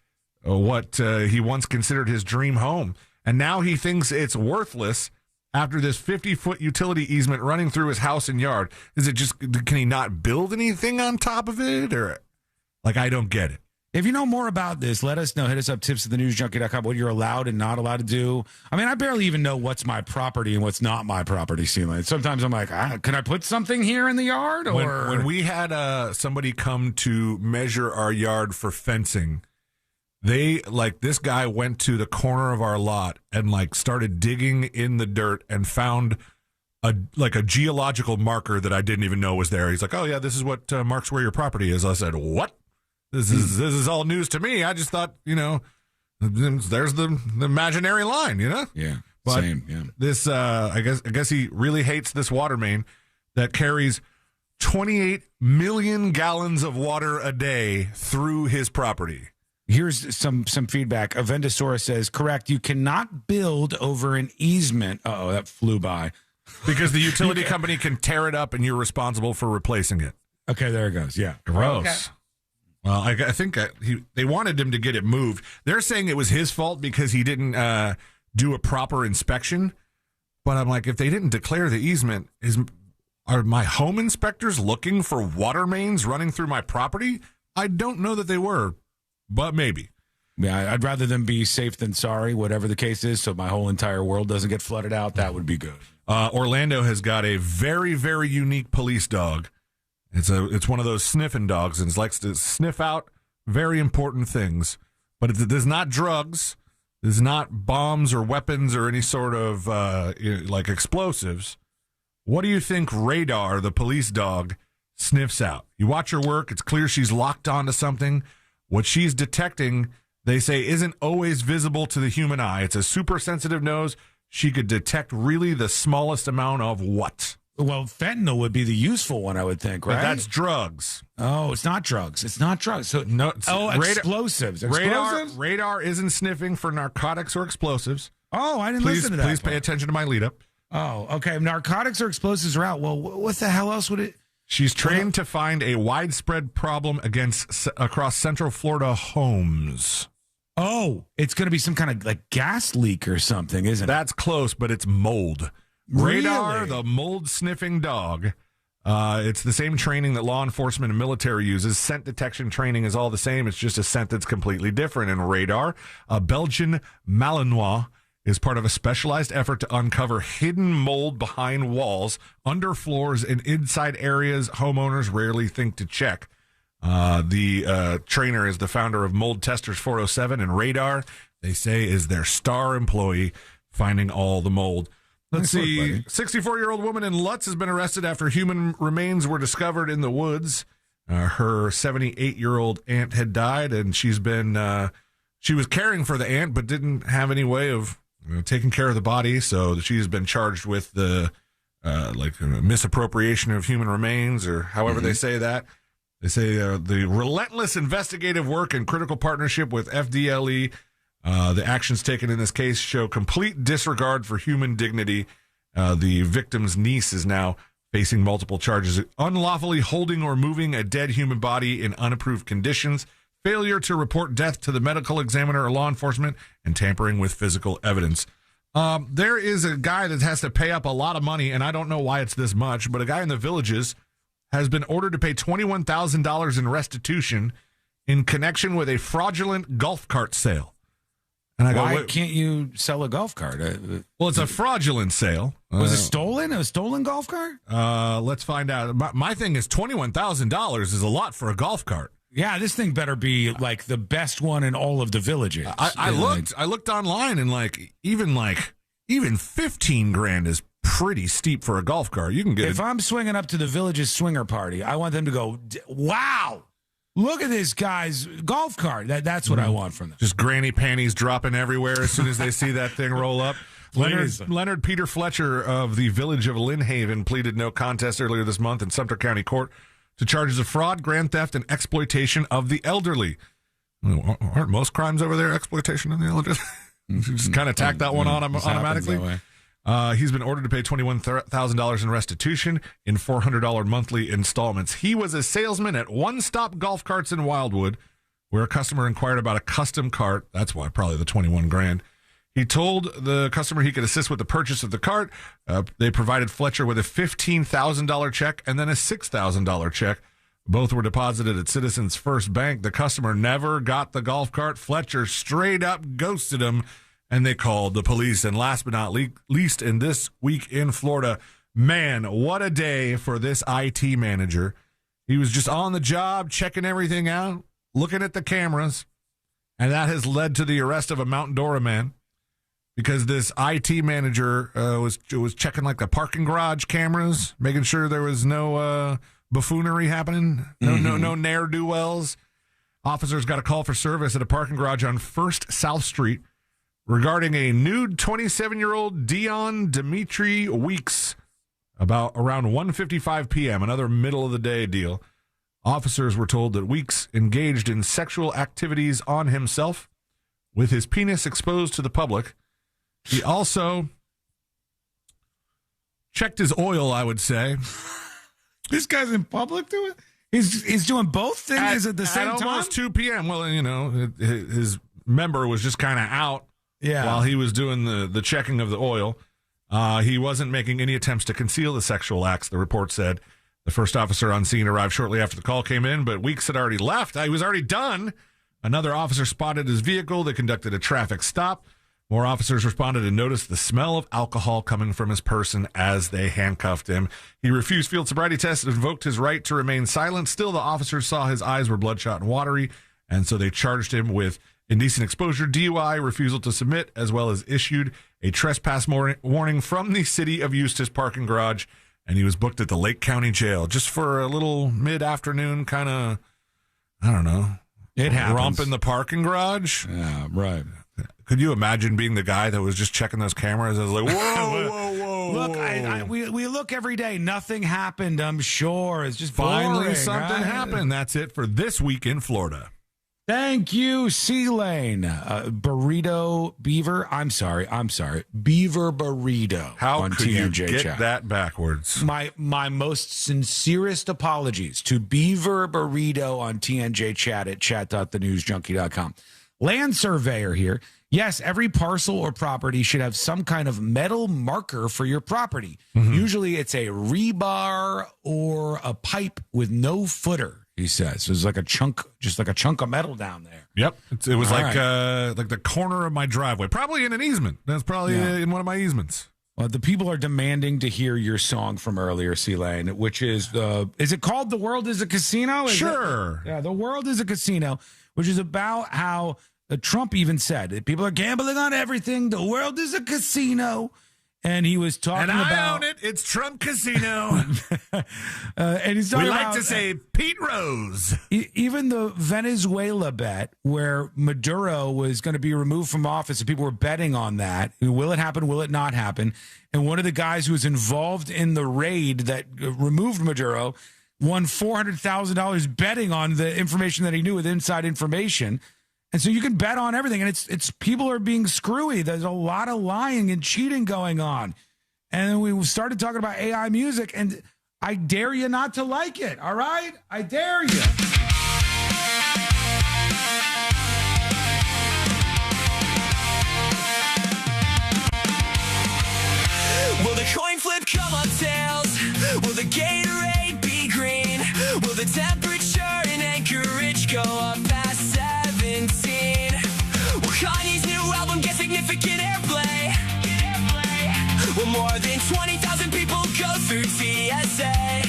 what he once considered his dream home. And now he thinks it's worthless after this 50-foot utility easement running through his house and yard. Is it just, can he not build anything on top of it? Or, like, I don't get it. If you know more about this, let us know. Hit us up, tips@thenewsjunkie.com, what you're allowed and not allowed to do. I mean, I barely even know what's my property and what's not my property, Sealand. Sometimes I'm like, can I put something here in the yard? Or When we had somebody come to measure our yard for fencing, this guy went to the corner of our lot and like started digging in the dirt and found a geological marker that I didn't even know was there. He's like, "Oh yeah, this is what marks where your property is." I said, "What? This is all news to me. I just thought, there's the imaginary line, Yeah. But same. Yeah. This I guess he really hates this water main that carries 28 million gallons of water a day through his property. Here's some feedback. Avendasaurus says, correct, you cannot build over an easement. Uh-oh, that flew by. Because the utility company can tear it up and you're responsible for replacing it. Okay, there it goes. Yeah. Gross. Okay. Well, I think they wanted him to get it moved. They're saying it was his fault because he didn't do a proper inspection. But I'm like, if they didn't declare the easement, are my home inspectors looking for water mains running through my property? I don't know that they were. But maybe. Yeah, I'd rather them be safe than sorry, whatever the case is, so my whole entire world doesn't get flooded out. That would be good. Orlando has got a very, very unique police dog. It's one of those sniffing dogs, and it likes to sniff out very important things. But it is not drugs. It is not bombs or weapons or any sort of like explosives. What do you think Radar, the police dog, sniffs out? You watch her work. It's clear she's locked onto something. What she's detecting, they say, isn't always visible to the human eye. It's a super sensitive nose. She could detect really the smallest amount of what? Well, fentanyl would be the useful one, I would think, right? But that's drugs. Oh, it's not drugs. It's not drugs. So no. Explosives. Radar isn't sniffing for narcotics or explosives. Oh, I didn't listen to that. Please pay attention to my lead up. Oh, okay. Narcotics or explosives are out. Well, what the hell else would it? She's trained to find a widespread problem across Central Florida homes. Oh, it's going to be some kind of like gas leak or something, isn't it? That's close, but it's mold. Radar, Really? the mold-sniffing dog. It's the same training that law enforcement and military uses. Scent detection training is all the same. It's just a scent that's completely different. And Radar, a Belgian Malinois, is part of a specialized effort to uncover hidden mold behind walls, under floors, and inside areas homeowners rarely think to check. The trainer is the founder of Mold Testers 407, and Radar, they say, is their star employee finding all the mold. Let's see. 64-year-old woman in Lutz has been arrested after human remains were discovered in the woods. Her 78-year-old aunt had died, and she was caring for the aunt, but didn't have any way of taking care of the body. So she's been charged with the misappropriation of human remains, or however they say that. They say the relentless investigative work and critical partnership with FDLE. The actions taken in this case show complete disregard for human dignity. The victim's niece is now facing multiple charges: unlawfully holding or moving a dead human body in unapproved conditions, failure to report death to the medical examiner or law enforcement, and tampering with physical evidence. There is a guy that has to pay up a lot of money, and I don't know why it's this much, but a guy in the Villages has been ordered to pay $21,000 in restitution in connection with a fraudulent golf cart sale. And I go, why can't you sell a golf cart? Well, it's a fraudulent sale. Was it stolen? A stolen golf cart? Let's find out. My thing is $21,000 is a lot for a golf cart. Yeah, this thing better be like the best one in all of the Villages. I looked online, and even 15 grand is pretty steep for a golf cart. You can get if I'm swinging up to the Villages swinger party, I want them to go, wow. Look at this guy's golf cart. That's what I want from them. Just granny panties dropping everywhere as soon as they see that thing roll up. Leonard Peter Fletcher of the Village of Lynn Haven pleaded no contest earlier this month in Sumter County Court to charges of fraud, grand theft, and exploitation of the elderly. Aren't most crimes over there exploitation of the elderly? Just kind of tack that one on automatically. He's been ordered to pay $21,000 in restitution in $400 monthly installments. He was a salesman at One Stop Golf Carts in Wildwood, where a customer inquired about a custom cart. That's why probably the 21 grand. He told the customer he could assist with the purchase of the cart. They provided Fletcher with a $15,000 check and then a $6,000 check. Both were deposited at Citizens First Bank. The customer never got the golf cart. Fletcher straight up ghosted him, and they called the police. And last but not least, in This Week in Florida, man, what a day for this IT manager. He was just on the job, checking everything out, looking at the cameras, and that has led to the arrest of a Mount Dora man, because this IT manager was checking like the parking garage cameras, making sure there was no buffoonery happening, no ne'er-do-wells. Officers got a call for service at a parking garage on First South Street regarding a nude 27-year-old Dion Dimitri Weeks about around 1:55 p.m., another middle-of-the-day deal. Officers were told that Weeks engaged in sexual activities on himself with his penis exposed to the public. He also checked his oil, I would say. This guy's in public doing it? He's doing both things at the same time? At almost 2 p.m. Well, his member was just kind of out while he was doing the checking of the oil. He wasn't making any attempts to conceal the sexual acts, the report said. The first officer on scene arrived shortly after the call came in, but Weeks had already left. He was already done. Another officer spotted his vehicle. They conducted a traffic stop. More officers responded and noticed the smell of alcohol coming from his person as they handcuffed him. He refused field sobriety tests and invoked his right to remain silent. Still, the officers saw his eyes were bloodshot and watery, and so they charged him with indecent exposure, DUI, refusal to submit, as well as issued a trespass warning from the City of Eustis parking garage, and he was booked at the Lake County Jail just for a little mid-afternoon kind of, I don't know, It happens. romp in the parking garage. Yeah, right. Could you imagine being the guy that was just checking those cameras? I was like, whoa, whoa, whoa. Look, we look every day. Nothing happened, I'm sure. It's just Finally boring, something right? happened. That's it for this week in Florida. Thank you, C-Lane. Burrito Beaver. I'm sorry. Beaver Burrito. How on could TMJ you get chat. that backwards? My most sincerest apologies to Beaver Burrito on TNJ chat at chat.thenewsjunkie.com. Land surveyor here. Yes, every parcel or property should have some kind of metal marker for your property. Usually it's a rebar or a pipe with no footer, he says. There's like a chunk, just like a chunk of metal down there. Yep. It was All like the corner of my driveway. Probably in an easement. That's probably in one of my easements. Well, the people are demanding to hear your song from earlier, C-Lane, which is it called The World is a Casino? Sure. Yeah, The World is a Casino, which is about how Trump even said that people are gambling on everything. The world is a casino. And he was talking about... And I own it. It's Trump Casino. And he's talking we like about, to say Pete Rose. Even the Venezuela bet where Maduro was going to be removed from office and people were betting on that. Will it happen? Will it not happen? And one of the guys who was involved in the raid that removed Maduro won $400,000 betting on the information that he knew with inside information. And so you can bet on everything, and it's people are being screwy. There's a lot of lying and cheating going on. And then we started talking about AI music, and I dare you not to like it, all right? I dare you. Will the coin flip come on tails? Will the Gatorade be green? Will the temperature in Anchorage go up past 17? Will Kanye's new album get significant airplay? Will more than 20,000 people go through TSA?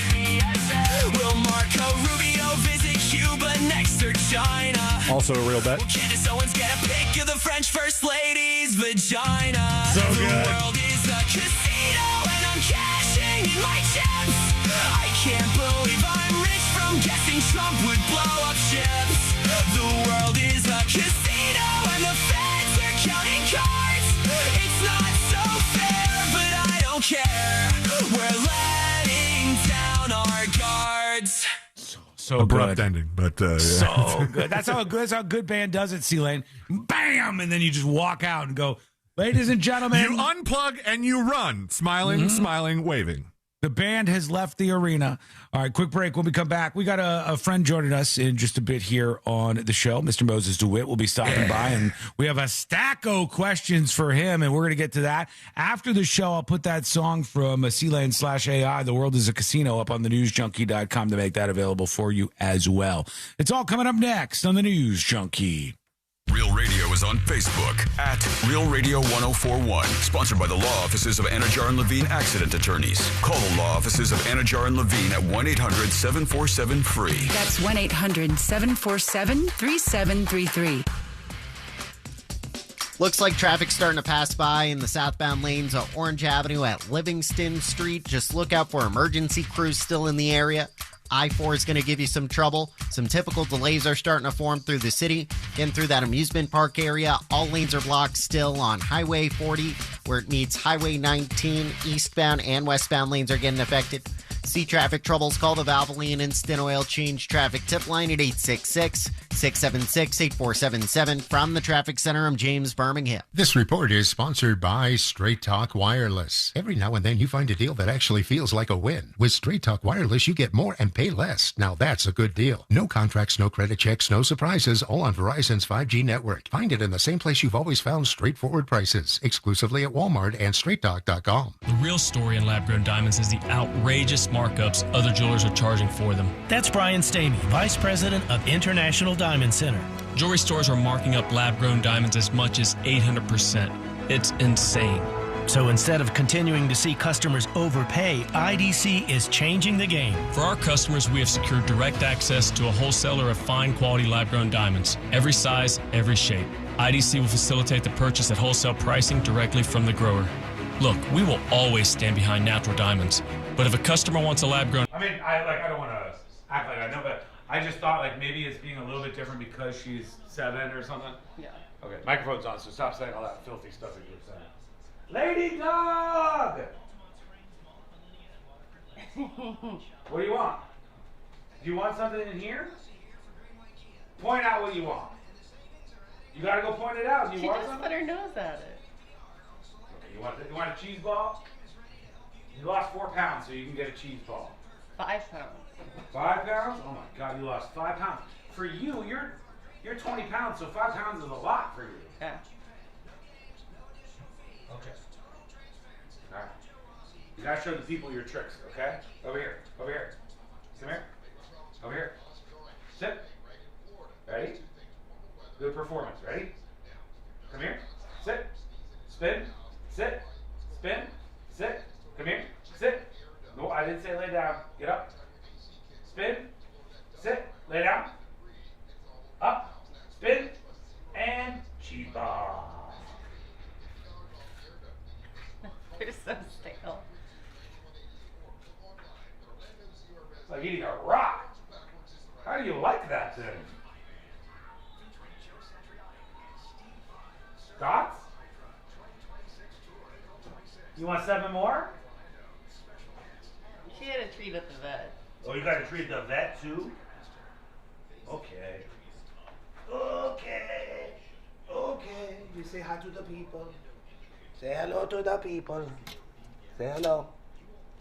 Will Marco Rubio visit Cuba next or China? Also a real bet. Will Candace Owens get a pic of the French First Lady's vagina? So the good. world is a casino and I'm cashing in my chips. I can't believe I'm rich from guessing Trump would blow up ships. The world is a casino and the feds are counting cards. It's not so fair, but I don't care. We're letting down our guards. So abrupt good. ending, but yeah. So good. That's how a good band does it, C-Lane. Bam! And then you just walk out and go, ladies and gentlemen. You unplug and you run, smiling, smiling, waving. The band has left the arena. All right, quick break. When we come back, we got a friend joining us in just a bit here on the show. Mr. Moses DeWitt will be stopping by, and we have a stack of questions for him, and we're going to get to that. After the show, I'll put that song from C-Lane/AI, The World is a Casino, up on thenewsjunkie.com to make that available for you as well. It's all coming up next on The News Junkie. Real Radio is on Facebook at Real Radio 1041. Sponsored by the law offices of Anajar and Levine Accident Attorneys. Call the law offices of Anajar and Levine at 1-800-747-FREE. That's 1-800-747-3733. Looks like traffic's starting to pass by in the southbound lanes of Orange Avenue at Livingston Street. Just look out for emergency crews still in the area. I-4 is going to give you some trouble. Some typical delays are starting to form through the city. Getting through that amusement park area. All lanes are blocked still on Highway 40, where it meets Highway 19. Eastbound and westbound lanes are getting affected. See traffic troubles, call the Valvoline Instant Oil Change Traffic Tip Line at 866-676-8477. From the Traffic Center, I'm James Birmingham. This report is sponsored by Straight Talk Wireless. Every now and then you find a deal that actually feels like a win. With Straight Talk Wireless, you get more and pay less. Now that's a good deal. No contracts, no credit checks, no surprises, all on Verizon's 5G network. Find it in the same place you've always found straightforward prices, exclusively at Walmart and StraightTalk.com. The real story in lab-grown diamonds is the outrageous markups other jewelers are charging for them. That's Brian Stamey, Vice President of International Diamond Center. Jewelry stores are marking up lab-grown diamonds as much as 800%. It's insane. So instead of continuing to see customers overpay, IDC is changing the game. For our customers, we have secured direct access to a wholesaler of fine quality lab-grown diamonds. Every size, every shape. IDC will facilitate the purchase at wholesale pricing directly from the grower. Look, we will always stand behind natural diamonds. But if a customer wants a lab-grown... I mean, I don't want to act like I know, but I just thought like maybe it's being a little bit different because she's 7 or something. Yeah. Okay, microphone's on, so stop saying all that filthy stuff that you're saying. Lady dog! What do you want? Do you want something in here? Point out what you want. You gotta go point it out. She just put her nose at it. Okay, you want a cheese ball? You lost 4 pounds, so you can get a cheese ball. 5 pounds. 5 pounds? Oh my God, you lost 5 pounds. For you, you're 20 pounds, so 5 pounds is a lot for you. Yeah. Okay. All right. You gotta show the people your tricks, okay? Over here. Over here. Come here. Over here. Sit. Ready? Good performance. Ready? Come here. Sit. Spin. Sit. Spin. Sit. Come here. Sit. No, I didn't say lay down. Get up. Spin. Sit. Lay down. Up. Spin. And cheese ball. They're so stale. It's like eating a rock. How do you like that thing? Thoughts? You want 7 more? She had a treat at the vet. Oh, you got to treat the vet too? Okay. Okay. Okay. You say hi to the people. Say hello to the people. Say hello.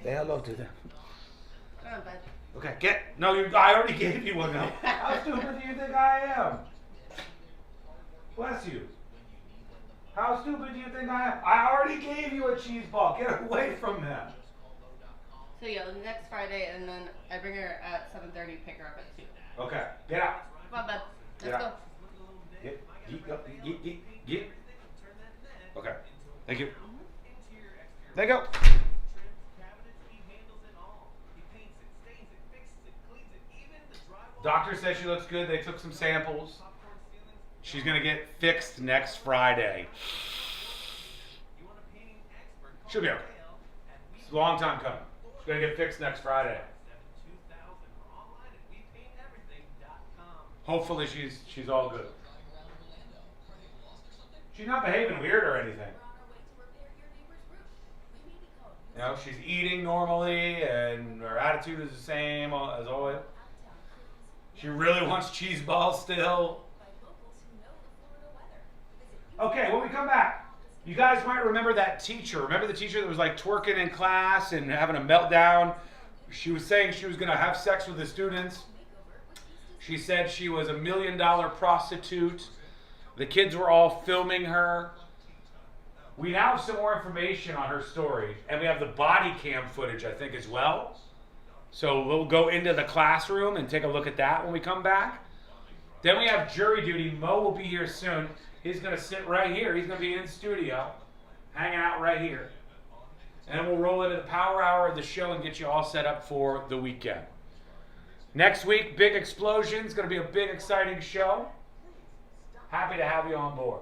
Say hello to them. Come on, bud. Okay, I already gave you one now. How stupid do you think I am? Bless you. How stupid do you think I am? I already gave you a cheese ball. Get away from them. So yeah, next Friday, and then I bring her at 7:30, pick her up at 2. Okay, get out. Come on, bud. Get Let's out. Get. Okay, thank you. There you go. Doctor says she looks good. They took some samples. She's going to get fixed next Friday. She'll be okay. It's a long time coming. She's going to get fixed next Friday. Hopefully she's all good. She's not behaving weird or anything. You know, she's eating normally and her attitude is the same as always. She really wants cheese balls still. Okay, when we come back, you guys might remember that teacher. Remember the teacher that was like twerking in class and having a meltdown? She was saying she was going to have sex with the students. She said she was $1 million prostitute. The kids were all filming her. We now have some more information on her story, and we have the body cam footage, I think, as well. So we'll go into the classroom and take a look at that when we come back. Then we have jury duty. Mo will be here soon. He's going to sit right here. He's going to be in studio, hanging out right here. And then we'll roll into the power hour of the show and get you all set up for the weekend. Next week, big explosion. It's going to be a big, exciting show. Happy to have you on board.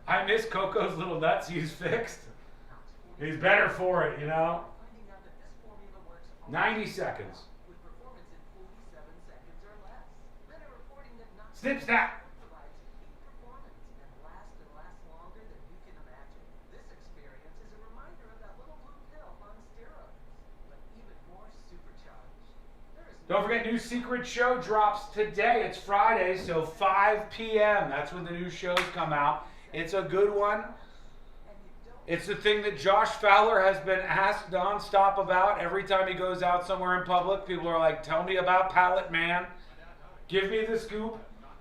I miss Coco's little nuts he's fixed. He's better for it, you know. 90 seconds. Snip, snap. Don't forget, new secret show drops today. It's Friday, so 5 p.m. That's when the new shows come out. It's a good one. It's the thing that Josh Fowler has been asked nonstop about every time he goes out somewhere in public. People are like, tell me about Pallet Man. Give me the scoop.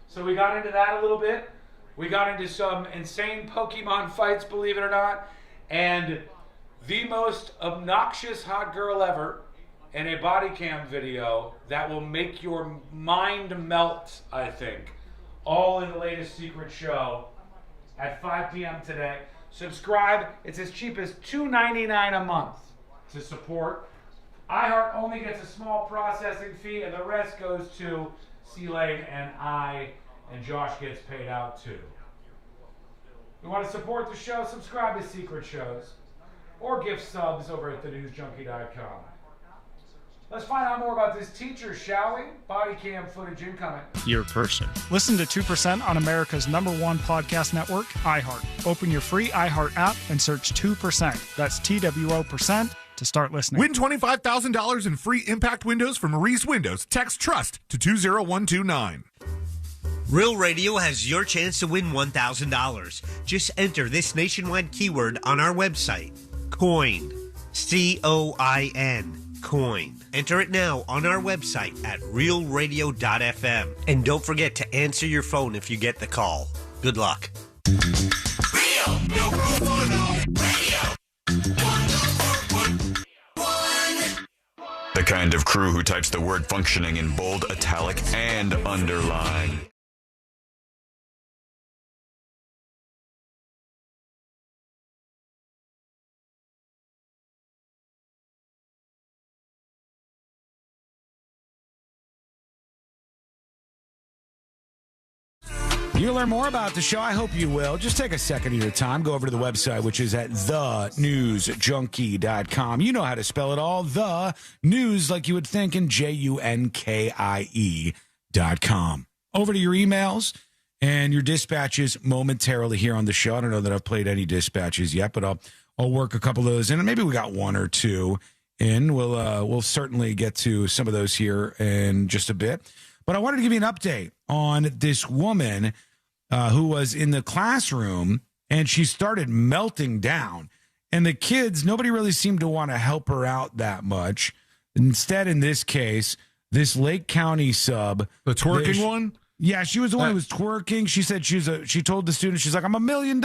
So we got into that a little bit. We got into some insane Pokemon fights, believe it or not. And the most obnoxious hot girl ever in a body cam video that will make your mind melt, I think. All in the latest secret show at 5 p.m. today. Subscribe. It's as cheap as $2.99 a month to support. iHeart only gets a small processing fee, and the rest goes to C-Lane and Josh gets paid out too. You want to support the show? Subscribe to Secret Shows or gift subs over at thenewsjunkie.com. Let's find out more about this teacher, shall we? Body cam footage incoming. Your person. Listen to 2% on America's #1 podcast network, iHeart. Open your free iHeart app and search 2%. That's TWO% to start listening. Win $25,000 in free impact windows from Reese Windows. Text TRUST to 20129. Real Radio has your chance to win $1,000. Just enter this nationwide keyword on our website, COIN. COIN. Coin. Enter it now on our website at realradio.fm. And don't forget to answer your phone if you get the call. Good luck. Real, no radio. 104.1. The kind of crew who types the word functioning in bold, italic, and underline. You'll learn more about the show. I hope you will. Just take a second of your time. Go over to the website, which is at thenewsjunkie.com. You know how to spell it all. The news, like you would think, in JUNKIE.com. Over to your emails and your dispatches momentarily here on the show. I don't know that I've played any dispatches yet, but I'll work a couple of those in. And maybe we got one or two in. We'll certainly get to some of those here in just a bit. But I wanted to give you an update on this woman who was in the classroom, and she started melting down. And the kids, nobody really seemed to want to help her out that much. Instead, in this case, this Lake County sub. The twerking one? Yeah, she was the one who was twerking. She said she told the student, she's like, I'm $1 million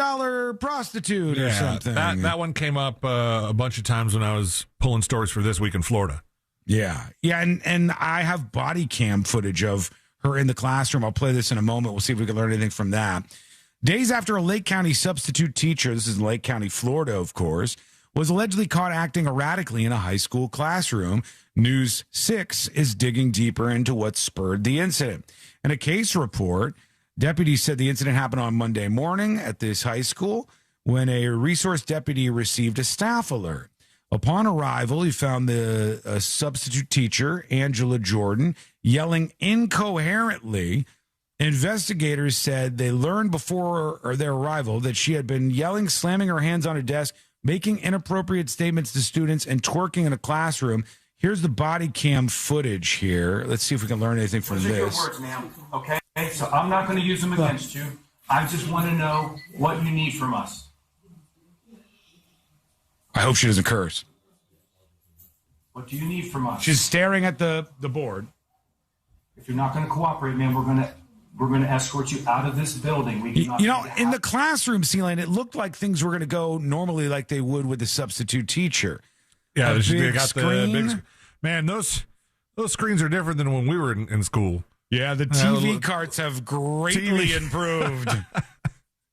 prostitute or something. That one came up a bunch of times when I was pulling stories for This Week in Florida. Yeah. And I have body cam footage of her in the classroom. I'll play this in a moment. We'll see if we can learn anything from that. Days after a Lake County substitute teacher, this is in Lake County, Florida, of course, was allegedly caught acting erratically in a high school classroom, News 6 is digging deeper into what spurred the incident. In a case report, deputies said the incident happened on Monday morning at this high school when a resource deputy received a staff alert. Upon arrival, he found the substitute teacher, Angela Jordan, yelling incoherently. Investigators said they learned before their arrival that she had been yelling, slamming her hands on a desk, making inappropriate statements to students, and twerking in a classroom. Here's the body cam footage here. Let's see if we can learn anything from Those are your this. words, ma'am. Okay, so I'm not going to use them against you. I just want to know what you need from us. I hope she doesn't curse. What do you need from us? She's staring at the board. If you're not going to cooperate, ma'am, we're going to escort you out of this building. We do not You know, in the classroom, C-Lane, it looked like things were going to go normally like they would with the substitute teacher. Yeah, A they big got screen. the big. Man, those screens are different than when we were in school. Yeah, the TV carts have greatly improved.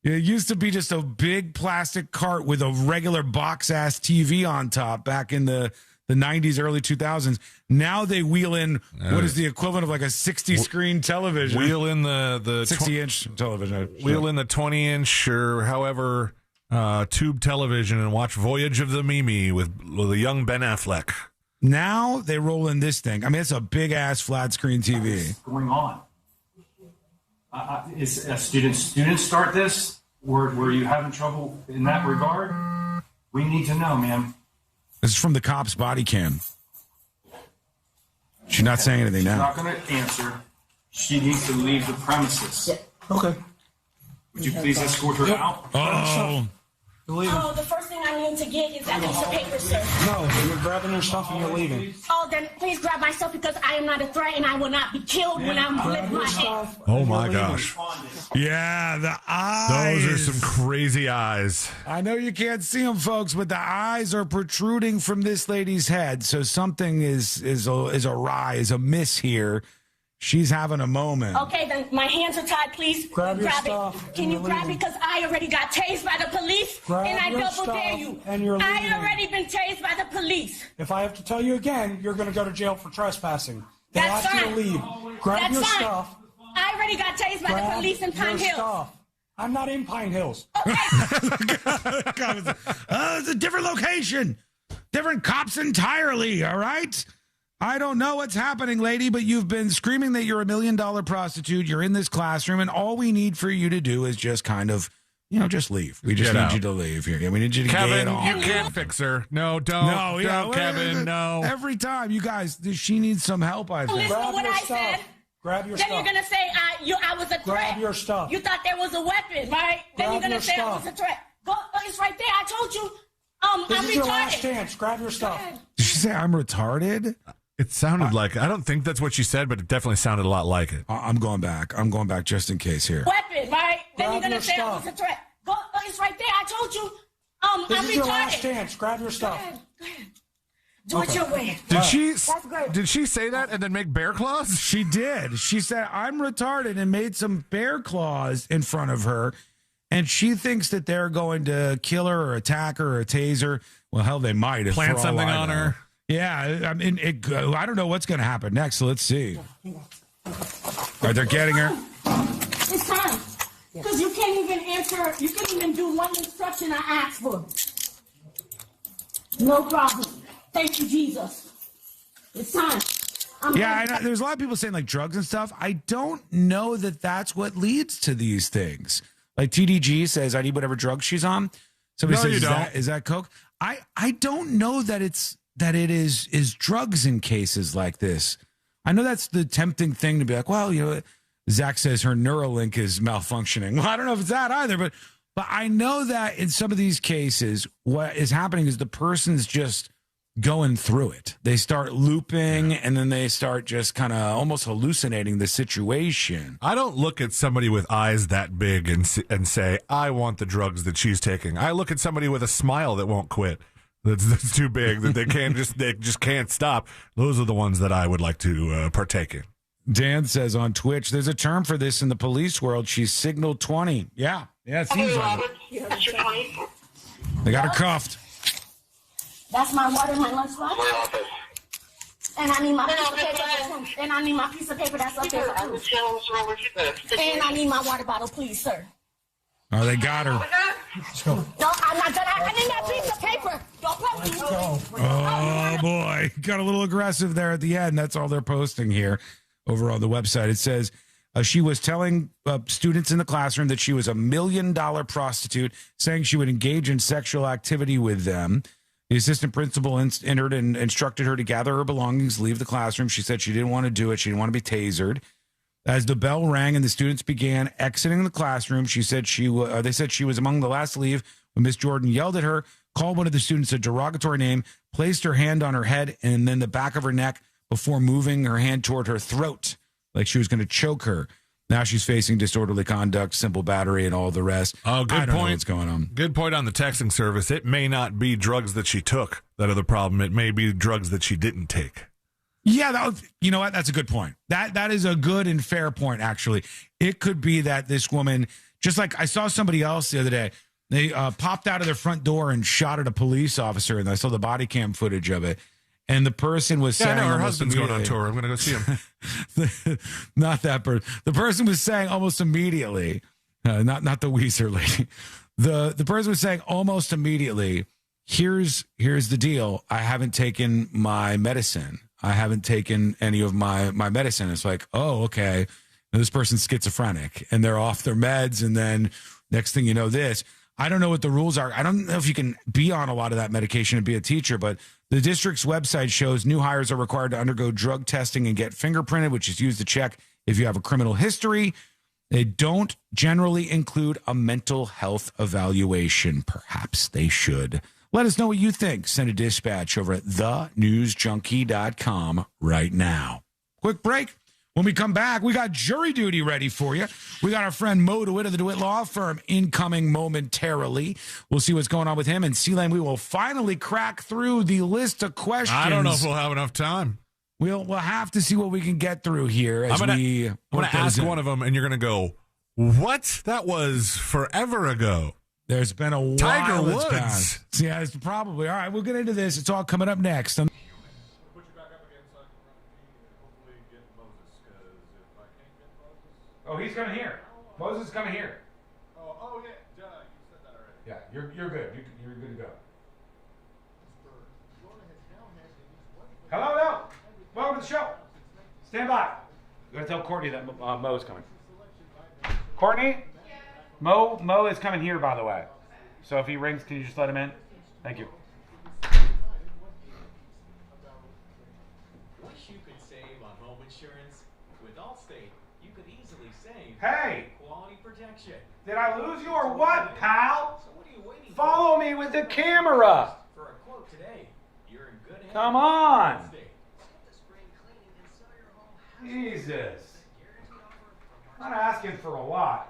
It used to be just a big plastic cart with a regular box-ass TV on top back in the 90s, early 2000s. Now they wheel in what is the equivalent of like a 60-screen television. Wheel in the 60-inch television. Wheel in the 20-inch or however tube television and watch Voyage of the Mimi with the young Ben Affleck. Now they roll in this thing. I mean, it's a big-ass flat-screen TV. What's going on? Is students start this? Were you having trouble in that regard? We need to know, ma'am. This is from the cop's body cam. She's not saying anything now. She's not going to answer. She needs to leave the premises. Okay. Would you please escort her out? Oh. Oh, the first thing I need to get is that piece of paper, sir. No, you're grabbing your stuff and you're leaving. Oh, then please grab my stuff because I am not a threat and I will not be killed when I'm with my head. Oh my gosh. Yeah, the eyes. Those are some crazy eyes. I know you can't see them, folks, but the eyes are protruding from this lady's head. So something is awry, is amiss here. She's having a moment. Okay, then my hands are tied. Please grab your it. stuff. Can you grab it? Because I already got tased by the police, and I double dare you. And you're leaving. I already been tased by the police. If I have to tell you again, you're going to go to jail for trespassing. They That's ask you fine. to leave. Grab That's your fine. stuff. I already got tased by the police in Pine your Hill. Stuff. I'm not in Pine Hills. It's a different location. Different cops entirely, all right? I don't know what's happening, lady, but you've been screaming that you're $1 million prostitute. You're in this classroom, and all we need for you to do is just kind of, just leave. We just need you to leave here. Yeah, we need you to Kevin, get off. you can't fix her. No, don't. Don't, Kevin, no. Every time, you guys, she needs some help, I think. Listen to what I said. Grab your then stuff. you're going to say I was a threat. Grab your stuff. You thought there was a weapon, right? Then you're going to say I was a threat. Go, it's right there. I told you. This I'm is retarded. your last chance. Grab your stuff. Did she say I'm retarded? It sounded like, I don't think that's what she said, but it definitely sounded a lot like it. I'm going back. I'm going back just in case here. Weapon, right? Then Grab you're going your to say I was a threat. Go, it's right there. I told you. This I'm is retarded. your last chance. Grab your stuff. Go ahead. Do it your way. Did she say that and then make bear claws? She did. She said, I'm retarded, and made some bear claws in front of her. And she thinks that they're going to kill her or attack her or tase her. Well, hell, they might. If Plant something on her. Yeah, I mean, I don't know what's going to happen next. So let's see. All right, they're getting her. It's time. Because you can't even answer. You can't even do one instruction I asked for. No problem. Thank you, Jesus. It's time. I know, there's a lot of people saying like drugs and stuff. I don't know that that's what leads to these things. Like TDG says, I need whatever drug she's on. Somebody No, says, you don't. Is that coke? I don't know that it is drugs in cases like this. I know that's the tempting thing to be like, well, Zach says her Neuralink is malfunctioning. Well, I don't know if it's that either, but I know that in some of these cases, what is happening is the person's just going through it. They start looping, and then they start just kind of almost hallucinating the situation. I don't look at somebody with eyes that big and say, I want the drugs that she's taking. I look at somebody with a smile that won't quit. That's too big that they just can't stop. Those are the ones that I would like to partake in. Dan says on Twitch, there's a term for this in the police world. She's signal 20. Yeah, it seems like it. They got her cuffed. That's my water, my lunchbox. And I need my piece of paper. And I need my piece of paper that's up there. And I need my water bottle, please, sir. Oh, they got her. No, I'm not done. I need that piece of paper. Don't poke me. Oh, boy. Got a little aggressive there at the end. That's all they're posting here over on the website. It says she was telling students in the classroom that she was $1 million prostitute, saying she would engage in sexual activity with them. The assistant principal entered and instructed her to gather her belongings, leave the classroom. She said she didn't want to do it. She didn't want to be tasered. As the bell rang and the students began exiting the classroom, they said she was among the last to leave when Miss Jordan yelled at her, called one of the students a derogatory name, placed her hand on her head and then the back of her neck before moving her hand toward her throat, like she was going to choke her. Now she's facing disorderly conduct, simple battery, and all the rest. Oh, good I don't point. know what's going on. Good point on the texting service. It may not be drugs that she took that are the problem. It may be drugs that she didn't take. Yeah, you know what? That's a good point. That is a good and fair point, actually. It could be that this woman, just like I saw somebody else the other day, they popped out of their front door and shot at a police officer, and I saw the body cam footage of it. And the person was saying, I know her husband's going on tour. I'm going to go see him. Not that person. The person was saying almost immediately, not the Weezer lady. The person was saying almost immediately, here's the deal. I haven't taken my medicine. I haven't taken any of my medicine. It's like, oh, okay. Now, this person's schizophrenic and they're off their meds. And then next thing you know, this. I don't know what the rules are. I don't know if you can be on a lot of that medication and be a teacher, but the district's website shows new hires are required to undergo drug testing and get fingerprinted, which is used to check if you have a criminal history. They don't generally include a mental health evaluation. Perhaps they should. Let us know what you think. Send a dispatch over at thenewsjunkie.com right now. Quick break. When we come back, we got jury duty ready for you. We got our friend Mo DeWitt of the DeWitt Law Firm incoming momentarily. We'll see what's going on with him. And C-Lane, we will finally crack through the list of questions. I don't know if we'll have enough time. We'll have to see what we can get through here. I'm going to ask one of them, and you're going to go, what? That was forever ago. There's been a Tiger while Woods. Passed. Yeah, it's probably. All right, we'll get into this. It's all coming up next. Oh, he's coming here. Moses is coming here. Oh yeah, duh, you said that already. Yeah, you're good. You're good to go. Hello, no. Welcome to the show. Stand by. I'm going to tell Courtney that Mo is coming. Courtney? Mo is coming here, by the way. So if he rings, can you just let him in? Thank you. Wish you could save on home insurance? With Allstate, you could easily save. Hey! Quality protection. Did I lose you or what, pal? So what are you waiting Follow me with the camera. for? A quote today. You're in good hands. Come on. Allstate. Jesus. Not asking for a lot.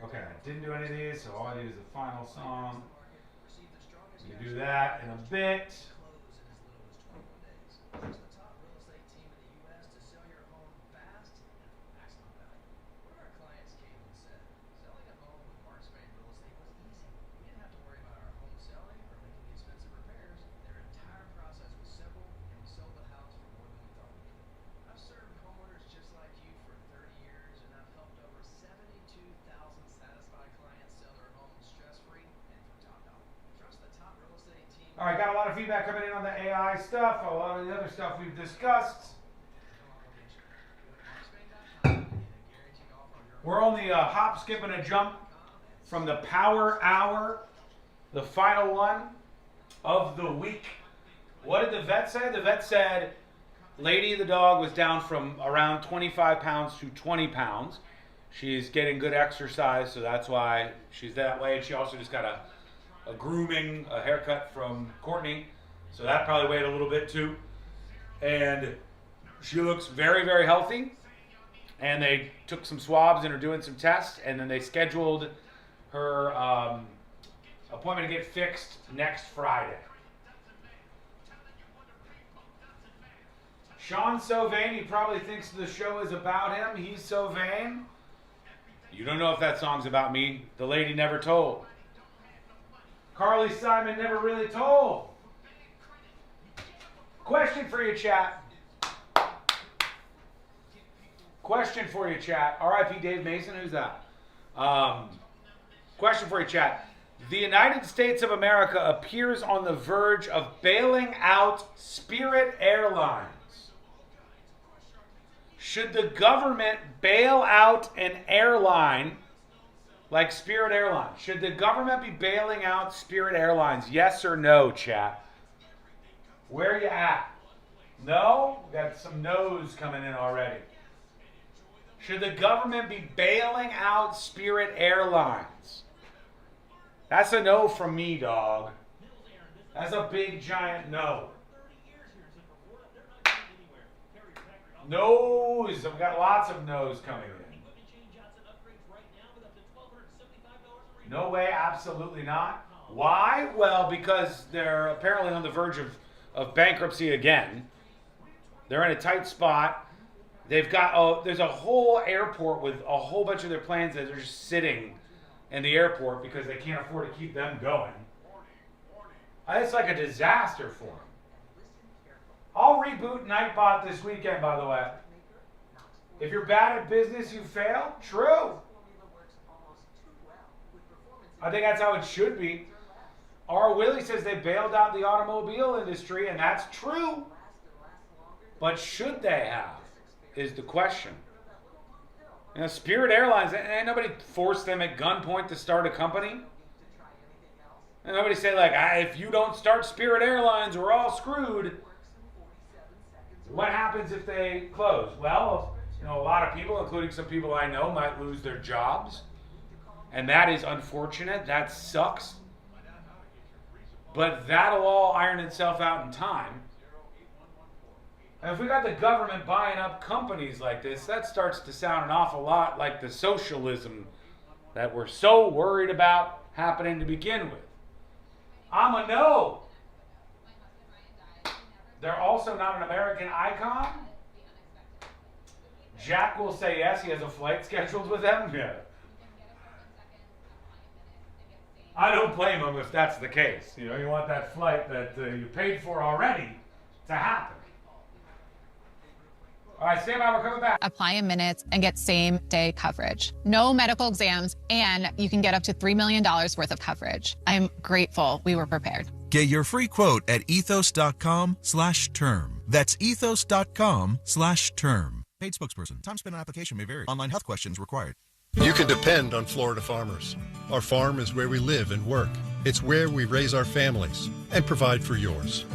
Okay, I didn't do any of these, so all I need is the final song. We can do that in a bit. All right, got a lot of feedback coming in on the AI stuff, a lot of the other stuff we've discussed. We're only a hop, skip, and a jump from the Power Hour, the final one of the week. What did the vet say? The vet said Lady the dog was down from around 25 pounds to 20 pounds. She's getting good exercise, so that's why she's that way. And she also just got a haircut from Courtney, so that probably weighed a little bit too. And she looks very, very healthy. And they took some swabs and are doing some tests, and then they scheduled her appointment to get fixed next Friday. Sean's so vain, he probably thinks the show is about him. He's so vain. You don't know if that song's about me. The lady never told. Carly Simon never really told. Question for you, chat. Question for you, chat. R.I.P. Dave Mason, who's that? Question for you, chat. The United States of America appears on the verge of bailing out Spirit Airlines. Should the government bail out an airline like Spirit Airlines? Should the government be bailing out Spirit Airlines? Yes or no, chat? Where are you at? No? We got some no's coming in already. Should the government be bailing out Spirit Airlines? That's a no from me, dog. That's a big, giant no. No's. We've got lots of no's coming in. No way, absolutely not. Why? Well, because they're apparently on the verge of bankruptcy again. They're in a tight spot. They've got, there's a whole airport with a whole bunch of their planes that are just sitting in the airport because they can't afford to keep them going. It's like a disaster for them. I'll reboot Nightbot this weekend, by the way. If you're bad at business, you fail? True. I think that's how it should be. R. Willie says they bailed out the automobile industry, and that's true. But should they have, is the question. You know, Spirit Airlines, ain't nobody forced them at gunpoint to start a company. And nobody say, like, if you don't start Spirit Airlines, we're all screwed. What happens if they close? Well, a lot of people, including some people I know, might lose their jobs. And that is unfortunate. That sucks. But that'll all iron itself out in time. And if we got the government buying up companies like this, that starts to sound an awful lot like the socialism that we're so worried about happening to begin with. I'm a no. They're also not an American icon. Jack will say yes, he has a flight scheduled with them. Yeah. I don't blame him if that's the case. You want that flight that you paid for already to happen. All right, stand by, we're coming back. Apply in minutes and get same-day coverage. No medical exams, and you can get up to $3 million worth of coverage. I'm grateful we were prepared. Get your free quote at ethos.com/term. That's ethos.com/term. Paid spokesperson. Time spent on application may vary. Online health questions required. You can depend on Florida farmers. Our farm is where we live and work. It's where we raise our families and provide for yours.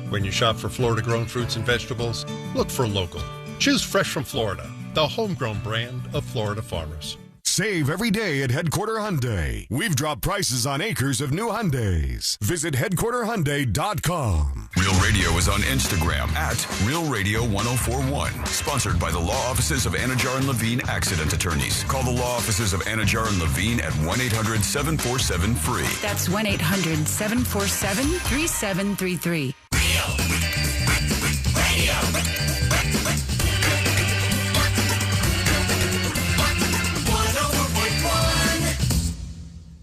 When you shop for Florida-grown fruits and vegetables, look for local. Choose Fresh from Florida, the homegrown brand of Florida farmers. Save every day at Headquarter Hyundai. We've dropped prices on acres of new Hyundais. Visit headquarterhyundai.com. Real Radio is on Instagram at Real Radio 1041. Sponsored by the law offices of Anajar and Levine Accident Attorneys. Call the law offices of Anajar and Levine at 1-800-747-FREE. That's 1-800-747-3733.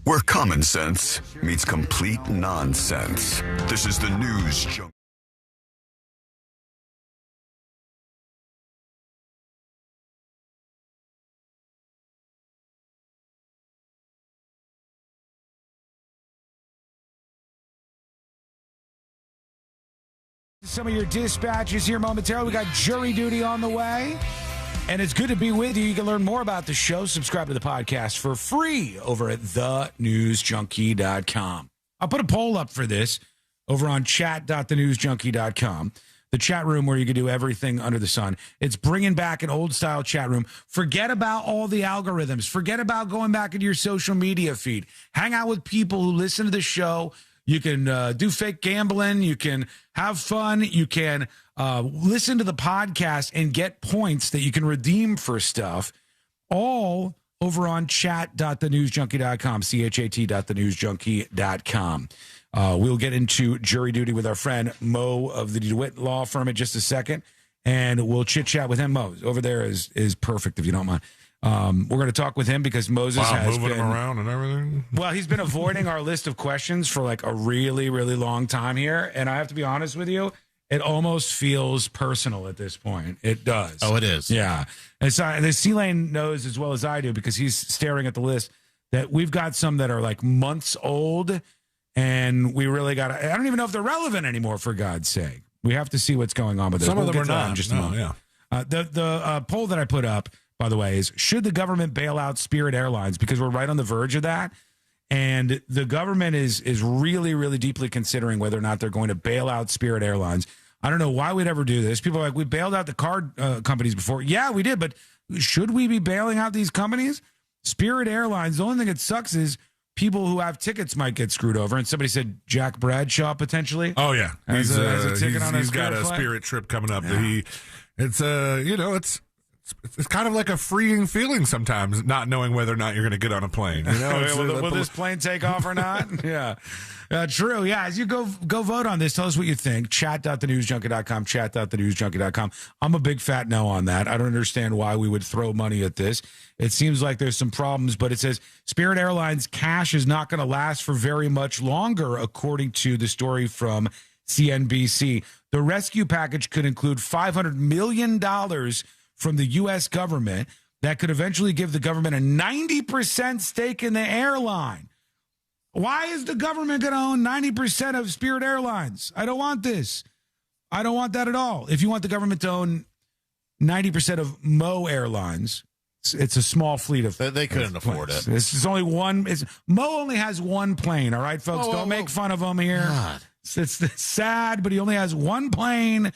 Where common sense meets complete nonsense. This is the News Junkie. Some of your dispatches here momentarily. We got jury duty on the way. And it's good to be with you. You can learn more about the show. Subscribe to the podcast for free over at thenewsjunkie.com. I'll put a poll up for this over on chat.thenewsjunkie.com, the chat room where you can do everything under the sun. It's bringing back an old-style chat room. Forget about all the algorithms. Forget about going back into your social media feed. Hang out with people who listen to the show. You can do fake gambling. You can have fun. You can listen to the podcast and get points that you can redeem for stuff, all over on chat.thenewsjunkie.com, chat.thenewsjunkie.com. We'll get into jury duty with our friend Mo of the DeWitt Law Firm in just a second, and we'll chit-chat with him. Mo over there is perfect, if you don't mind. We're going to talk with him because Moses has moving been him around and everything. Well, he's been avoiding our list of questions for like a really, really long time here. And I have to be honest with you, it almost feels personal at this point. It does. Oh, it is. Yeah. And so the C-Lane knows as well as I do because he's staring at the list that we've got some that are like months old and we really got to, I don't even know if they're relevant anymore, for God's sake. We have to see what's going on with this. Some of them are not. Just a moment. Yeah. The poll that I put up, by the way, is should the government bail out Spirit Airlines? Because we're right on the verge of that. And the government is really, really deeply considering whether or not they're going to bail out Spirit Airlines. I don't know why we'd ever do this. People are like, we bailed out the car companies before. Yeah, we did. But should we be bailing out these companies? Spirit Airlines, the only thing that sucks is people who have tickets might get screwed over. And somebody said Jack Bradshaw potentially. Oh, yeah. Has a ticket on his got a flight. Spirit trip coming up. Yeah. It's kind of like a freeing feeling sometimes, not knowing whether or not you're going to get on a plane. Will this plane take off or not? Yeah, true. Yeah, as you go vote on this, tell us what you think. Chat.thenewsjunkie.com, chat.thenewsjunkie.com. I'm a big fat no on that. I don't understand why we would throw money at this. It seems like there's some problems, but it says Spirit Airlines cash is not going to last for very much longer, according to the story from CNBC. The rescue package could include $500 million from the U.S. government that could eventually give the government a 90% stake in the airline. Why is the government going to own 90% of Spirit Airlines? I don't want this. I don't want that at all. If you want the government to own 90% of Mo Airlines, it's a small fleet of They couldn't afford it. This is only one. Mo only has one plane, all right, folks? Don't make fun of him here. God. It's sad, but he only has one plane.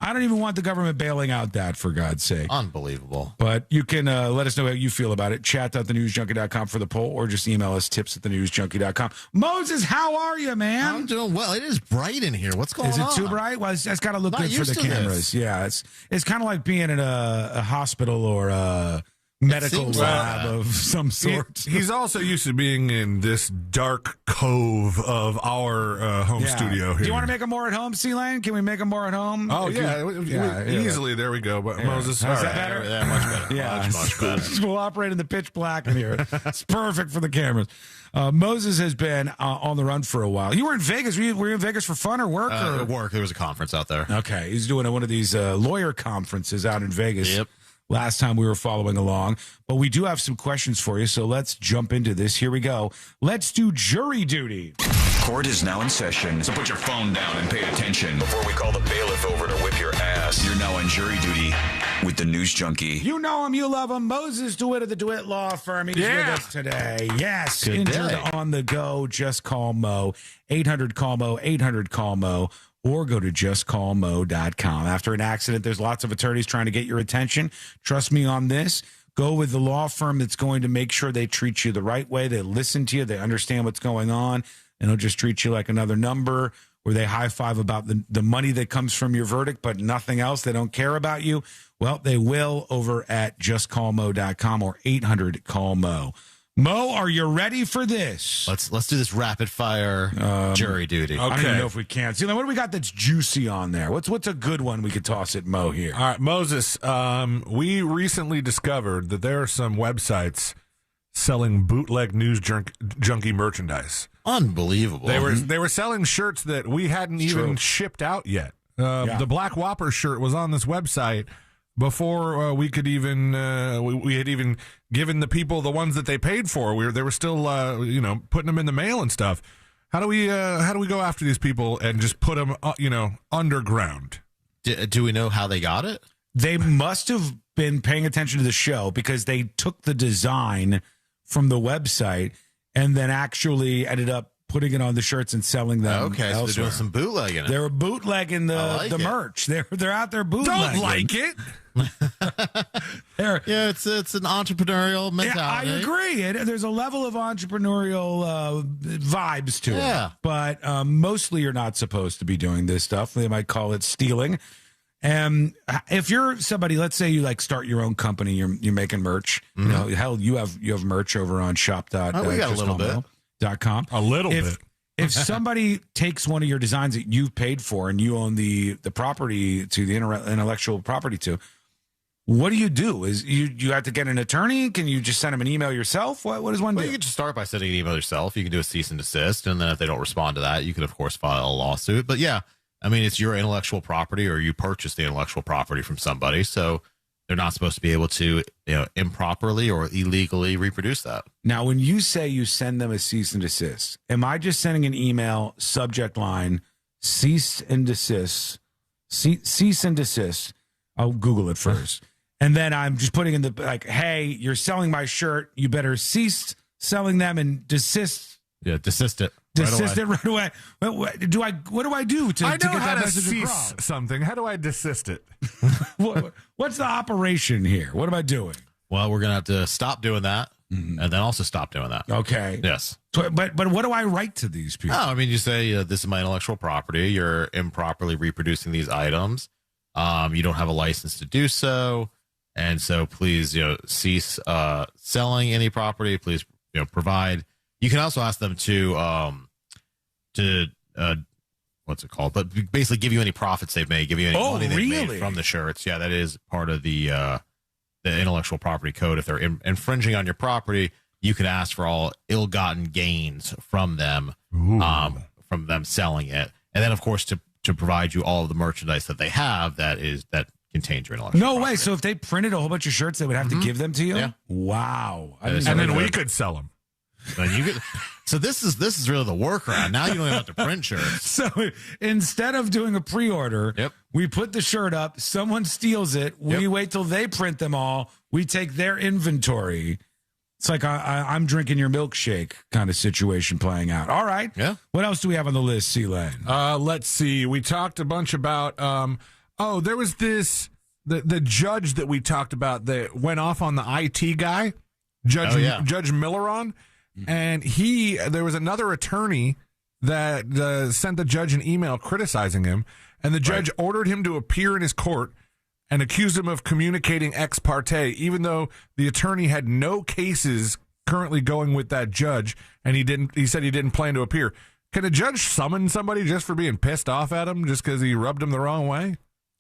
I don't even want the government bailing out that, for God's sake. Unbelievable. But you can let us know how you feel about it. Chat.thenewsjunkie.com for the poll, or just email us tips@thenewsjunkie.com. Moses, how are you, man? I'm doing well. It is bright in here. What's going on? Is it too bright? Well, it's got to look Not good for used the to cameras. this. Yeah, it's kind of like being in a hospital or a medical lab of some sort. He's also used to being in this dark cove of our home studio here. Do you want to make them more at home, C-Lane? Can we make them more at home? Oh, easily. There we go. But Moses, Is that better? Yeah, much better. Yeah, much better. We'll operate in the pitch black in here. It's perfect for the cameras. Moses has been on the run for a while. You were in Vegas. Were you in Vegas for fun or work? Or? Work. There was a conference out there. Okay. He's doing one of these lawyer conferences out in Vegas. Yep. Last time we were following along. But we do have some questions for you, so let's jump into this. Here we go. Let's do jury duty. Court is now in session, so put your phone down and pay attention before we call the bailiff over to whip your ass. You're now on jury duty with the News Junkie. You know him, you love him. Moses DeWitt of the DeWitt Law Firm. He's with us today. Yes, Good injured day. on the go. Just call Mo. 800-CALL-MO, 800-CALL-MO, or go to justcallmo.com. After an accident, there's lots of attorneys trying to get your attention. Trust me on this. Go with the law firm that's going to make sure they treat you the right way. They listen to you. They understand what's going on. And they'll just treat you like another number, where they high-five about the money that comes from your verdict, but nothing else. They don't care about you. Well, they will over at justcallmo.com or 800-CALL-MO. Mo, are you ready for this? Let's do this rapid fire jury duty. I don't even know if we can. See, what do we got that's juicy on there? What's a good one we could toss at Mo here? All right, Moses, we recently discovered that there are some websites selling bootleg News Junkie merchandise. Unbelievable. They were selling shirts that we hadn't even shipped out yet. The Black Whopper shirt was on this website before we could even we had even given the people the ones that they paid for. They were still putting them in the mail and stuff. How do we go after these people and just put them underground? Do we know how they got it? They must have been paying attention to the show, because they took the design from the website and then actually ended up putting it on the shirts and selling them. Okay, so they're doing some bootlegging. They were bootlegging the merch. They're out there bootlegging. Don't like it. Yeah, it's an entrepreneurial mentality. Yeah, I agree. There's a level of entrepreneurial vibes to it. But mostly you're not supposed to be doing this stuff. They might call it stealing. And if you're somebody, let's say you start your own company, you're making merch. Mm-hmm. Hell, you have merch over on shop. We got a little bit. .com. A little bit. If somebody takes one of your designs that you've paid for and you own the property to, the intellectual property to, what do you do? Is you have to get an attorney? Can you just send them an email yourself? What does one do? You can just start by sending an email yourself. You can do a cease and desist, and then if they don't respond to that, you can of course file a lawsuit. But yeah, I mean, it's your intellectual property, or you purchased the intellectual property from somebody, so they're not supposed to be able to improperly or illegally reproduce that. Now, when you say you send them a cease and desist, am I just sending an email, subject line, cease and desist, cease and desist? I'll Google it first. And then I'm just putting in hey, you're selling my shirt. You better cease selling them and desist. Yeah, desist it. Desist it right away. What do I do to get that message cease across? Something. How do I desist it? What's the operation here? What am I doing? Well, we're going to have to stop doing that, and then also stop doing that. Okay. Yes. But what do I write to these people? No, I mean, you say, this is my intellectual property. You're improperly reproducing these items. You don't have a license to do so. And so please, cease selling any property. Please, provide. You can also ask them to what's it called? But basically give you any profits they've made, give you any money they've made from the shirts. Yeah, that is part of the intellectual property code. If they're infringing on your property, you can ask for all ill-gotten gains from them, from them selling it. And then, of course, to provide you all of the merchandise that they have that contains your intellectual property. Way. So if they printed a whole bunch of shirts, they would have to give them to you? Yeah. Wow. And then we could sell them. So this is really the workaround. Now you don't even have to print shirts. So instead of doing a pre-order, we put the shirt up, someone steals it, we wait till they print them all, we take their inventory. It's like I'm drinking your milkshake kind of situation playing out. All right. Yeah. What else do we have on the list, C-Lane? Let's see. We talked a bunch about Oh, there was the judge that we talked about that went off on the IT guy, Judge Milleron, and there was another attorney that sent the judge an email criticizing him, and the judge ordered him to appear in his court and accused him of communicating ex parte, even though the attorney had no cases currently going with that judge, and he said he didn't plan to appear. Can a judge summon somebody just for being pissed off at him just because he rubbed him the wrong way?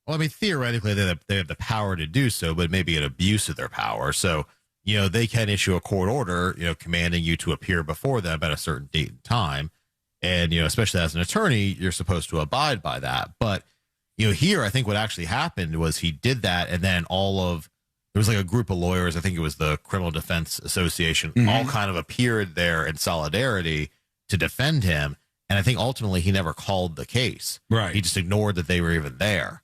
Well, I mean, theoretically, they have the power to do so, but maybe an abuse of their power. So, they can issue a court order, commanding you to appear before them at a certain date and time. And, especially as an attorney, you're supposed to abide by that. But, here, I think what actually happened was he did that, and then there was like a group of lawyers, I think it was the Criminal Defense Association, all kind of appeared there in solidarity to defend him. And I think ultimately he never called the case. Right. He just ignored that they were even there.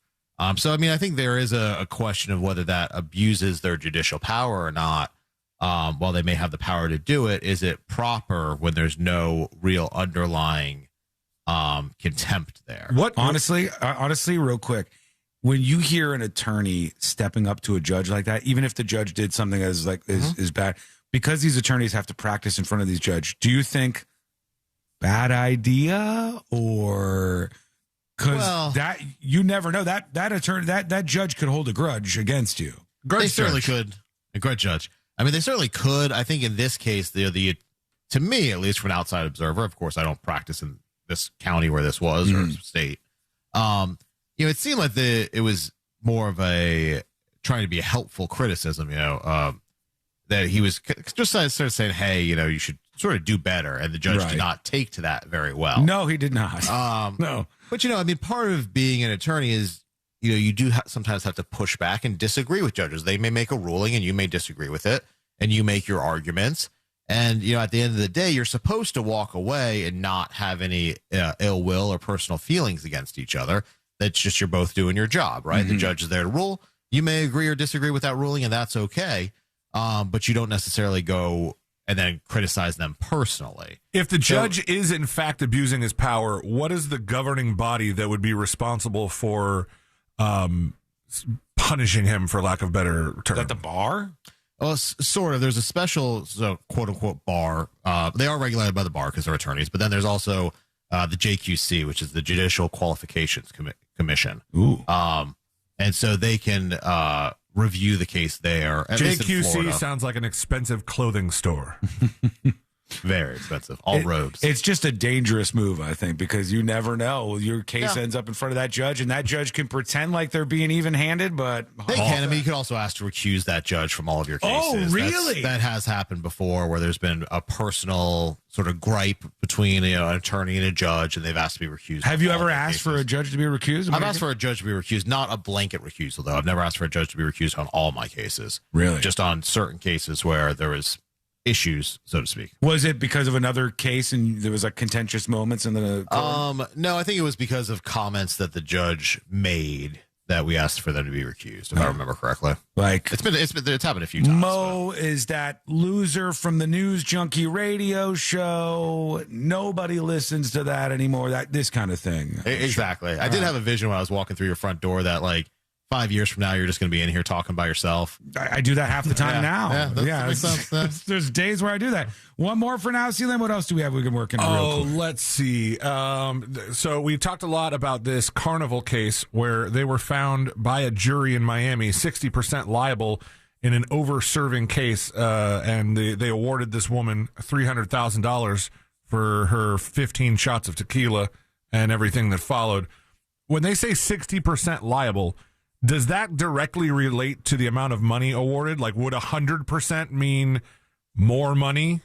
So, I mean, I think there is a question of whether that abuses their judicial power or not. While they may have the power to do it, is it proper when there's no real underlying contempt there? Honestly, real quick, when you hear an attorney stepping up to a judge like that, even if the judge did something as is bad, because these attorneys have to practice in front of these judges, do you think bad idea or because that you never know that attorney that judge could hold a grudge against you? They certainly could. A grudge judge. I mean, they certainly could. I think in this case, to me, at least from an outside observer, of course, I don't practice in this county where this was or state. It seemed like it was more of a trying to be a helpful criticism, that he was just sort of saying, hey, you should sort of do better. And the judge did not take to that very well. No, he did not. No. But, I mean, part of being an attorney is, you do sometimes have to push back and disagree with judges. They may make a ruling and you may disagree with it and you make your arguments. And, at the end of the day, you're supposed to walk away and not have any ill will or personal feelings against each other. That's just you're both doing your job, right? The judge is there to rule. You may agree or disagree with that ruling, and that's okay. But you don't necessarily go and then criticize them personally. If the judge is, in fact, abusing his power, what is the governing body that would be responsible for punishing him, for lack of a better term? Is that the bar? Well, sort of. There's a special, quote-unquote, bar. They are regulated by the bar because they're attorneys, but then there's also the JQC, which is the Judicial Qualifications Commission. Ooh. And so they can review the case there. JQC sounds like an expensive clothing store. Very expensive. All robes. It's just a dangerous move, I think, because you never know. Your case ends up in front of that judge, and that judge can pretend like they're being even-handed, but... They can. I mean, you could also ask to recuse that judge from all of your cases. Oh, really? That has happened before, where there's been a personal sort of gripe between an attorney and a judge, and they've asked to be recused. Have you ever asked for a judge to be recused? I've asked for a judge to be recused. Not a blanket recusal, though. I've never asked for a judge to be recused on all my cases. Really? Just on certain cases where there was issues, so to speak. Was it because of another case and there was like contentious moments in the court? No, I think it was because of comments that the judge made that we asked for them to be recused, if I remember correctly. Like it's happened a few times. Mo is that loser from the News Junkie radio show. Nobody listens to that anymore. This kind of thing. Exactly. I did have a vision when I was walking through your front door that 5 years from now, you're just going to be in here talking by yourself. I do that half the time now. That makes sense. There's days where I do that. One more for now, Sealand. What else do we have we can work in real quick? Let's see. So we talked a lot about this Carnival case where they were found by a jury in Miami 60% liable in an over-serving case, and they awarded this woman $300,000 for her 15 shots of tequila and everything that followed. When they say 60% liable, does that directly relate to the amount of money awarded? Like, would 100% mean more money?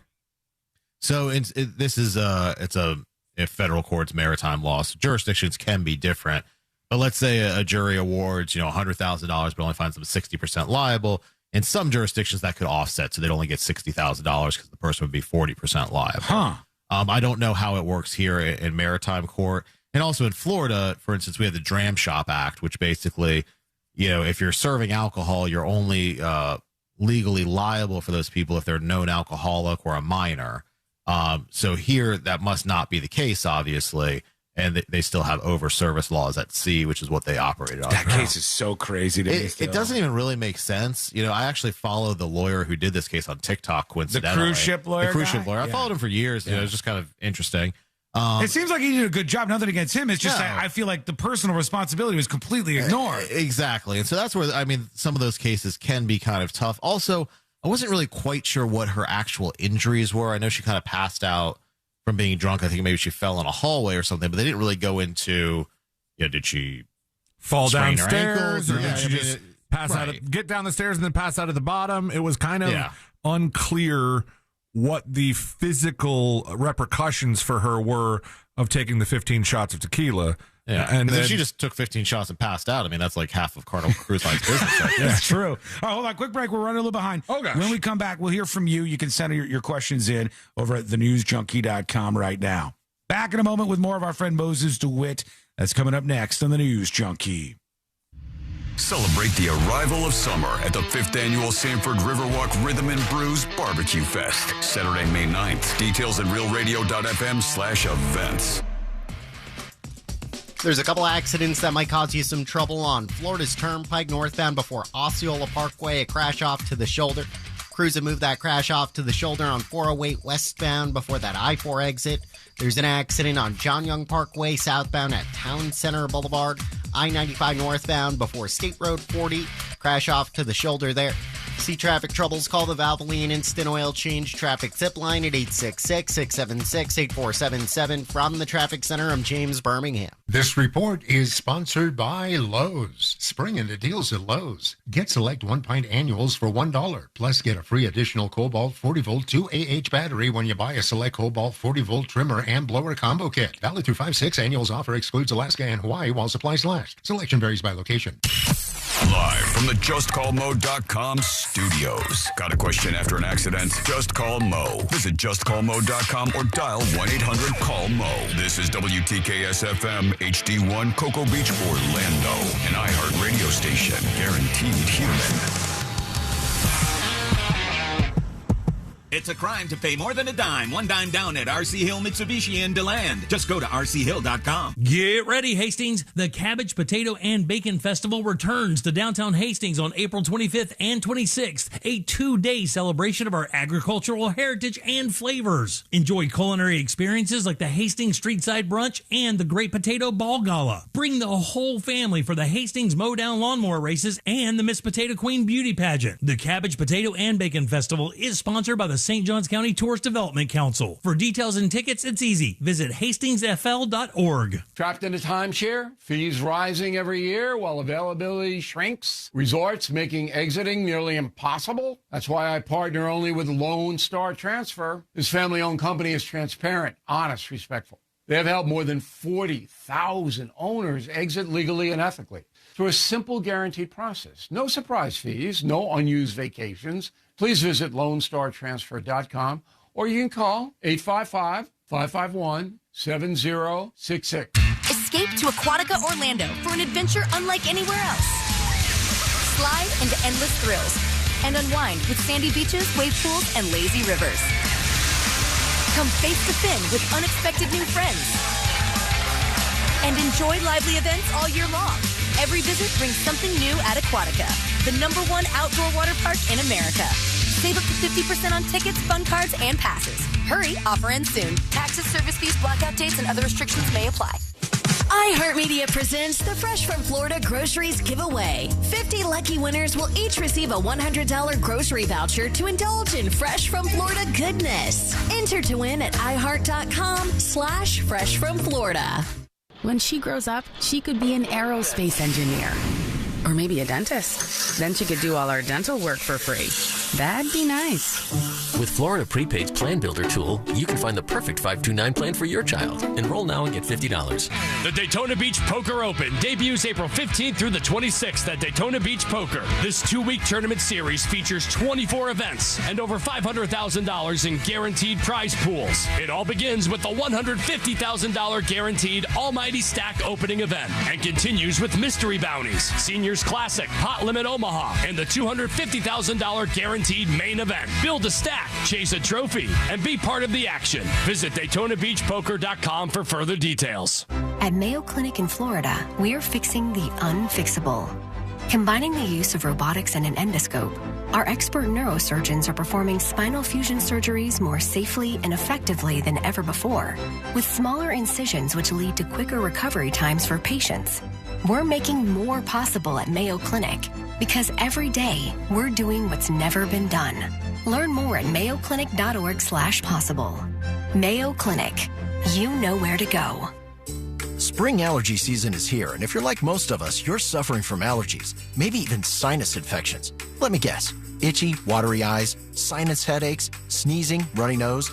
So this is it's a federal court's maritime law. So jurisdictions can be different. But let's say a jury awards, $100,000, but only finds them 60% liable. In some jurisdictions, that could offset, so they'd only get $60,000 because the person would be 40% liable. Huh. I don't know how it works here in maritime court. And also in Florida, for instance, we have the Dram Shop Act, which basically, if you're serving alcohol, you're only legally liable for those people if they're a known alcoholic or a minor. So here, that must not be the case, obviously. and they still have over-service laws at sea, which is what they operated on. That case is so crazy to me. It doesn't even really make sense. You know, I actually follow the lawyer who did this case on TikTok, coincidentally. The cruise ship lawyer? The cruise ship lawyer. I followed him for years. You know, it was just kind of interesting. It seems like he did a good job. Nothing against him. It's just I feel like the personal responsibility was completely ignored. Exactly. And so that's where, I mean, some of those cases can be kind of tough. Also, I wasn't really quite sure what her actual injuries were. I know she kind of passed out from being drunk. I think maybe she fell in a hallway or something, but they didn't really go into, did she fall sprain her downstairs ankle? or did she just pass out, get down the stairs and then pass out at the bottom? It was kind of unclear what the physical repercussions for her were of taking the 15 shots of tequila. Yeah, and then she just took 15 shots and passed out. I mean, that's like half of Carnival Cruise Line's business. Right? That's true. All right, hold on. Quick break. We're running a little behind. Oh, gosh. When we come back, we'll hear from you. You can send your questions in over at thenewsjunkie.com right now. Back in a moment with more of our friend Moses DeWitt. That's coming up next on the News Junkie. Celebrate the arrival of summer at the 5th Annual Sanford Riverwalk Rhythm and Brews Barbecue Fest, Saturday, May 9th. Details at realradio.fm/events. There's a couple accidents that might cause you some trouble on Florida's Turnpike northbound before Osceola Parkway, a crash off to the shoulder. Crews have moved that crash off to the shoulder on 408 westbound before that I-4 exit. There's an accident on John Young Parkway southbound at Town Center Boulevard. I-95 northbound before State Road 40. Crash off to the shoulder there. See traffic troubles, call the Valvoline Instant Oil Change Traffic Zip Line at 866-676-8477. From the Traffic Center, I'm James Birmingham. This report is sponsored by Lowe's. Spring into deals at Lowe's. Get select 1-pint annuals for $1. Plus, get a free additional Cobalt 40-volt 2AH battery when you buy a select Cobalt 40-volt trimmer and blower combo kit. Valid through 5/6. Annuals offer excludes Alaska and Hawaii while supplies last. Selection varies by location. Live from the JustCallMo.com studios. Got a question after an accident? Just call Mo. Visit JustCallMo.com or dial 1-800-CALL-MO. This is WTKS-FM HD1 Cocoa Beach, Orlando. An iHeart radio station. Guaranteed human. It's a crime to pay more than a dime. One dime down at RC Hill Mitsubishi in DeLand. Just go to rchill.com. Get ready, Hastings. The Cabbage, Potato, and Bacon Festival returns to downtown Hastings on April 25th and 26th. A 2-day celebration of our agricultural heritage and flavors. Enjoy culinary experiences like the Hastings Streetside Brunch and the Great Potato Ball Gala. Bring the whole family for the Hastings Mowdown Lawnmower Races and the Miss Potato Queen Beauty Pageant. The Cabbage, Potato, and Bacon Festival is sponsored by the St. Johns County Tourist Development Council. For details and tickets, it's easy. Visit hastingsfl.org. Trapped in a timeshare? Fees rising every year while availability shrinks? Resorts making exiting nearly impossible? That's why I partner only with Lone Star Transfer. This family-owned company is transparent, honest, respectful. They have helped more than 40,000 owners exit legally and ethically through a simple guaranteed process. No surprise fees, no unused vacations. Please visit LoneStarTransfer.com or you can call 855-551-7066. Escape to Aquatica Orlando for an adventure unlike anywhere else. Slide into endless thrills and unwind with sandy beaches, wave pools, and lazy rivers. Come face to fin with unexpected new friends. And enjoy lively events all year long. Every visit brings something new at Aquatica, the #1 outdoor water park in America. Save up to 50% on tickets, fun cards, and passes. Hurry, offer ends soon. Taxes, service fees, blackout dates, and other restrictions may apply. iHeartMedia presents the Fresh from Florida Groceries Giveaway. 50 lucky winners will each receive a $100 grocery voucher to indulge in Fresh from Florida goodness. Enter to win at iHeart.com/freshfromflorida. When she grows up, she could be an aerospace engineer. Or maybe a dentist. Then she could do all our dental work for free. That'd be nice. With Florida Prepaid's Plan Builder tool, you can find the perfect 529 plan for your child. Enroll now and get $50. The Daytona Beach Poker Open debuts April 15th through the 26th at Daytona Beach Poker. This 2-week tournament series features 24 events and over $500,000 in guaranteed prize pools. It all begins with the $150,000 guaranteed Almighty Stack opening event and continues with mystery bounties, Seniors Classic, Pot Limit Omaha, and the $250,000 guaranteed main event. Build a stack, chase a trophy, and be part of the action. Visit DaytonaBeachPoker.com for further details. At Mayo Clinic in Florida, we're fixing the unfixable. Combining the use of robotics and an endoscope, our expert neurosurgeons are performing spinal fusion surgeries more safely and effectively than ever before, with smaller incisions which lead to quicker recovery times for patients. We're making more possible at Mayo Clinic because every day we're doing what's never been done. Learn more at mayoclinic.org/possible. Mayo Clinic. You know where to go. Spring allergy season is here, and if you're like most of us, you're suffering from allergies, maybe even sinus infections. Let me guess. Itchy, watery eyes, sinus headaches, sneezing, runny nose.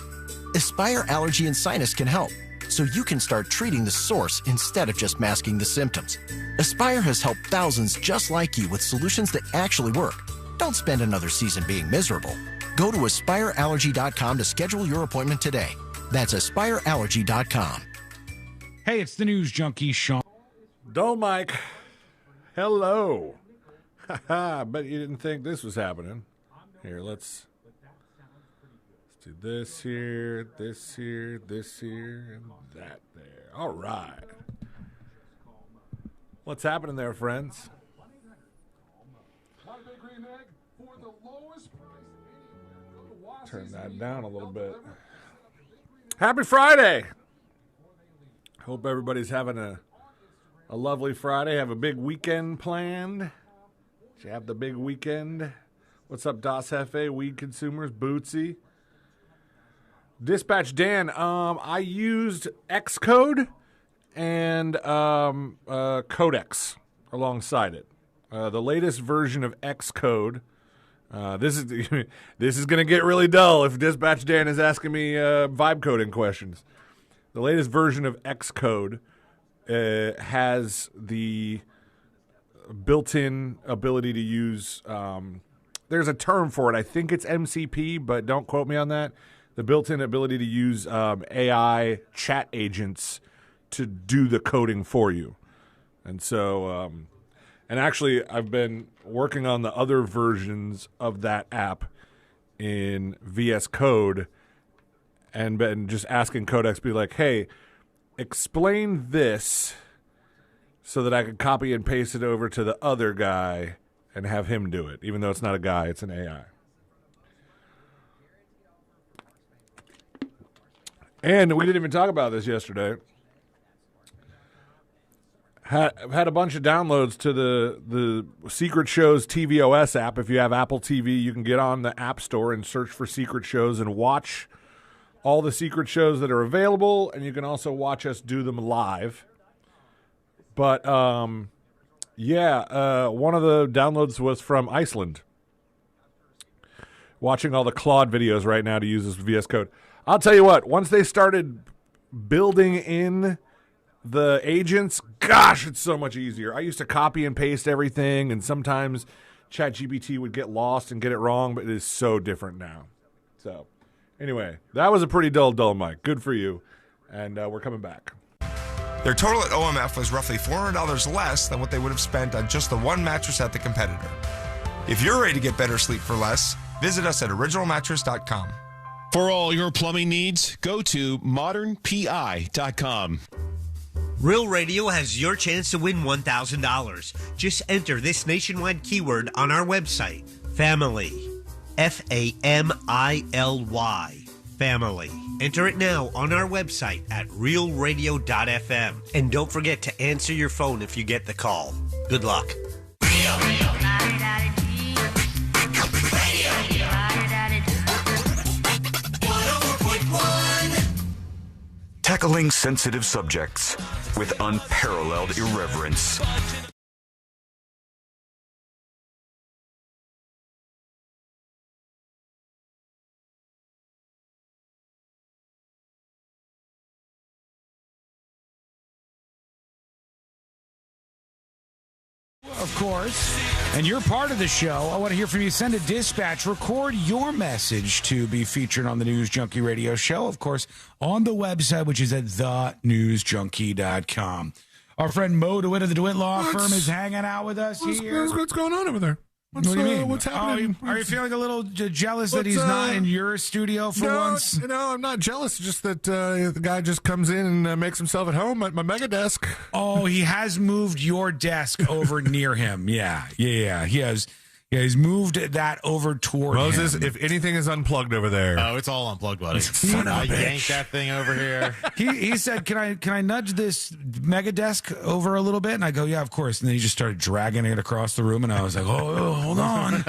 Aspire Allergy and Sinus can help, so you can start treating the source instead of just masking the symptoms. Aspire has helped thousands just like you with solutions that actually work. Don't spend another season being miserable. Go to aspireallergy.com to schedule your appointment today. That's aspireallergy.com. Hey, it's the News Junkie, Sean. Dull Mike. Hello. I bet you didn't think this was happening. Here, let's do this here, this here, this here, and that there. All right. What's happening there, friends? Turn that down a little bit. Happy Friday. Hope everybody's having a lovely Friday. Have a big weekend planned. Did you have the big weekend? What's up, Das Hefe, weed consumers, Bootsy? Dispatch Dan, I used Xcode and Codex alongside it. The latest version of Xcode. This is going to get really dull if Dispatch Dan is asking me vibe coding questions. The latest version of Xcode has the built-in ability to use, there's a term for it. I think it's MCP, but don't quote me on that. The built-in ability to use AI chat agents to do the coding for you. And so, and actually, I've been working on the other versions of that app in VS Code and been just asking Codex, be like, hey, explain this so that I could copy and paste it over to the other guy and have him do it, even though it's not a guy, it's an AI. And we didn't even talk about this yesterday. Had a bunch of downloads to the Secret Shows tvOS app. If you have Apple TV, you can get on the App Store and search for Secret Shows and watch all the secret shows that are available, and you can also watch us do them live. But, one of the downloads was from Iceland. Watching all the Claude videos right now to use this VS Code. I'll tell you what, once they started building in the agents, gosh, it's so much easier. I used to copy and paste everything, and sometimes ChatGPT would get lost and get it wrong, but it is so different now. So, anyway, that was a pretty dull mic. Good for you. And we're coming back. Their total at OMF was roughly $400 less than what they would have spent on just the one mattress at the competitor. If you're ready to get better sleep for less, visit us at originalmattress.com. For all your plumbing needs, go to modernpi.com. Real Radio has your chance to win $1,000. Just enter this nationwide keyword on our website, family. Family. Family. Enter it now on our website at realradio.fm. And don't forget to answer your phone if you get the call. Good luck. Tackling sensitive subjects with unparalleled irreverence. Of course. And you're part of the show. I want to hear from you. Send a dispatch. Record your message to be featured on the News Junkie radio show, of course, on the website, which is at thenewsjunkie.com. Our friend Mo DeWitt of the DeWitt Law Firm is hanging out with us here. What's going on over there? What do you mean? What's happening? Are you feeling a little jealous that he's not in your studio for once? No, I'm not jealous. Just that the guy just comes in and makes himself at home at my mega desk. Oh, he has moved your desk over near him. Yeah. He has. Yeah, he's moved that over toward Moses, him. if anything is unplugged over there. Oh, it's all unplugged, buddy. I yanked that thing over here. He said, can I nudge this mega desk over a little bit? And I go, yeah, of course. And then he just started dragging it across the room. And I was like, oh hold on.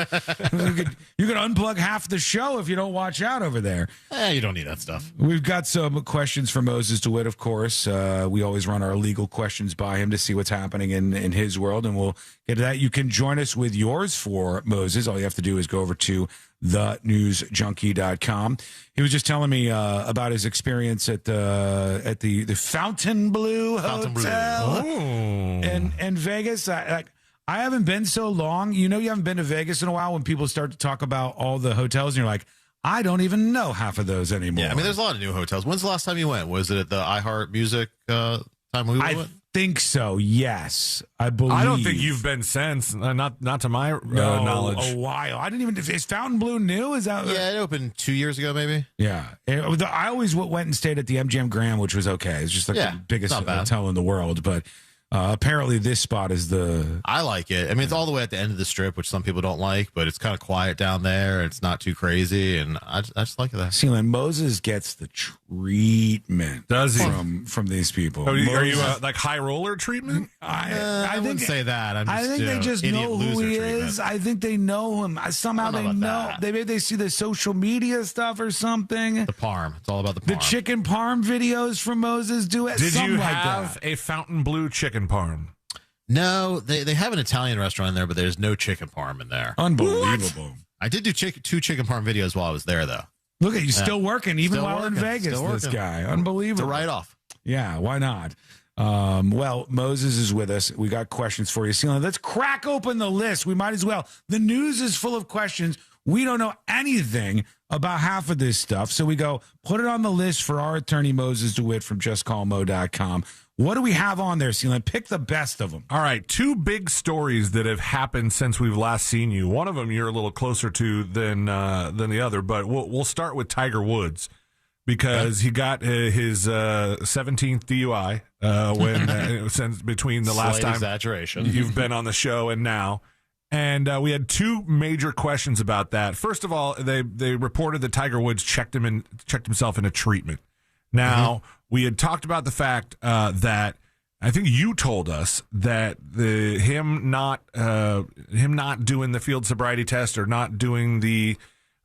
You could unplug half the show if you don't watch out over there. You don't need that stuff. We've got some questions for Moses DeWitt, of course. We always run our legal questions by him to see what's happening in his world. And we'll get to that. You can join us with yours for Moses. All you have to do is go over to thenewsjunkie.com. He was just telling me about his experience at the Fontainebleau Hotel in Vegas. I haven't been so long. You haven't been to Vegas in a while when people start to talk about all the hotels and you're like, I don't even know half of those anymore. Yeah, I mean, there's a lot of new hotels. When's the last time you went? Was it at the iHeart Music time we went? I think so, yes. I believe. I don't think you've been since, not to my knowledge. A while. I didn't even. Is Fontainebleau new? Is that? Yeah, it opened 2 years ago, maybe. Yeah, I always went and stayed at the MGM Grand, which was okay. It's just like the biggest hotel in the world, but. Apparently this spot is I like it. I mean, it's all the way at the end of the strip, which some people don't like, but it's kind of quiet down there. It's not too crazy, and I just like that. Sealand, Moses gets the treatment. Does he? From these people. Are you like high roller treatment? I wouldn't say that. I think they just know who he is. I think they know him. Somehow they know. Maybe they see the social media stuff or something. The parm. It's all about the parm. The chicken parm videos from Moses DeWitt. Did you have a Fontainebleau chicken parm? No, they have an Italian restaurant in there, but there's no chicken parm in there. Unbelievable. What? I did do two chicken parm videos while I was there, though. Look at you, still working, even still while working, in Vegas, this guy. Unbelievable. It's a write-off. Yeah, why not? Well, Moses is with us. We got questions for you. Sealand, let's crack open the list. We might as well. The news is full of questions. We don't know anything about half of this stuff. So we go, put it on the list for our attorney, Moses DeWitt from JustCallMo.com. What do we have on there, Sealand? Pick the best of them. All right, two big stories that have happened since we've last seen you. One of them you're a little closer to than the other, but we'll start with Tiger Woods because he got his 17th DUI since between the last time exaggeration you've been on the show and now. And we had two major questions about that. First of all, they reported that Tiger Woods checked himself into treatment. Now, we had talked about the fact that I think you told us that him not doing the field sobriety test or not doing the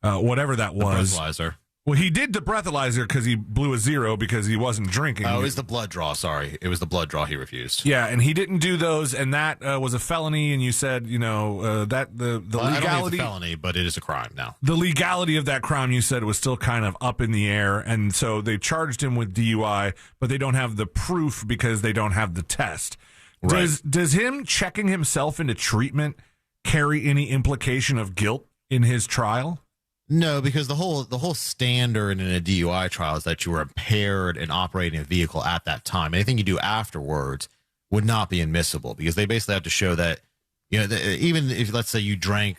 whatever that was. Breathalyzer. Well, he did the breathalyzer because he blew a 0 because he wasn't drinking. Oh, it was the blood draw. Sorry. It was the blood draw he refused. Yeah, and he didn't do those, and that was a felony, and you said, that the legality... I don't think it's a felony, but it is a crime now. The legality of that crime, you said, was still kind of up in the air, and so they charged him with DUI, but they don't have the proof because they don't have the test. Right. Does him checking himself into treatment carry any implication of guilt in his trial? No, because the whole standard in a DUI trial is that you were impaired in operating a vehicle at that time. Anything you do afterwards would not be admissible because they basically have to show that, even if, let's say, you drank,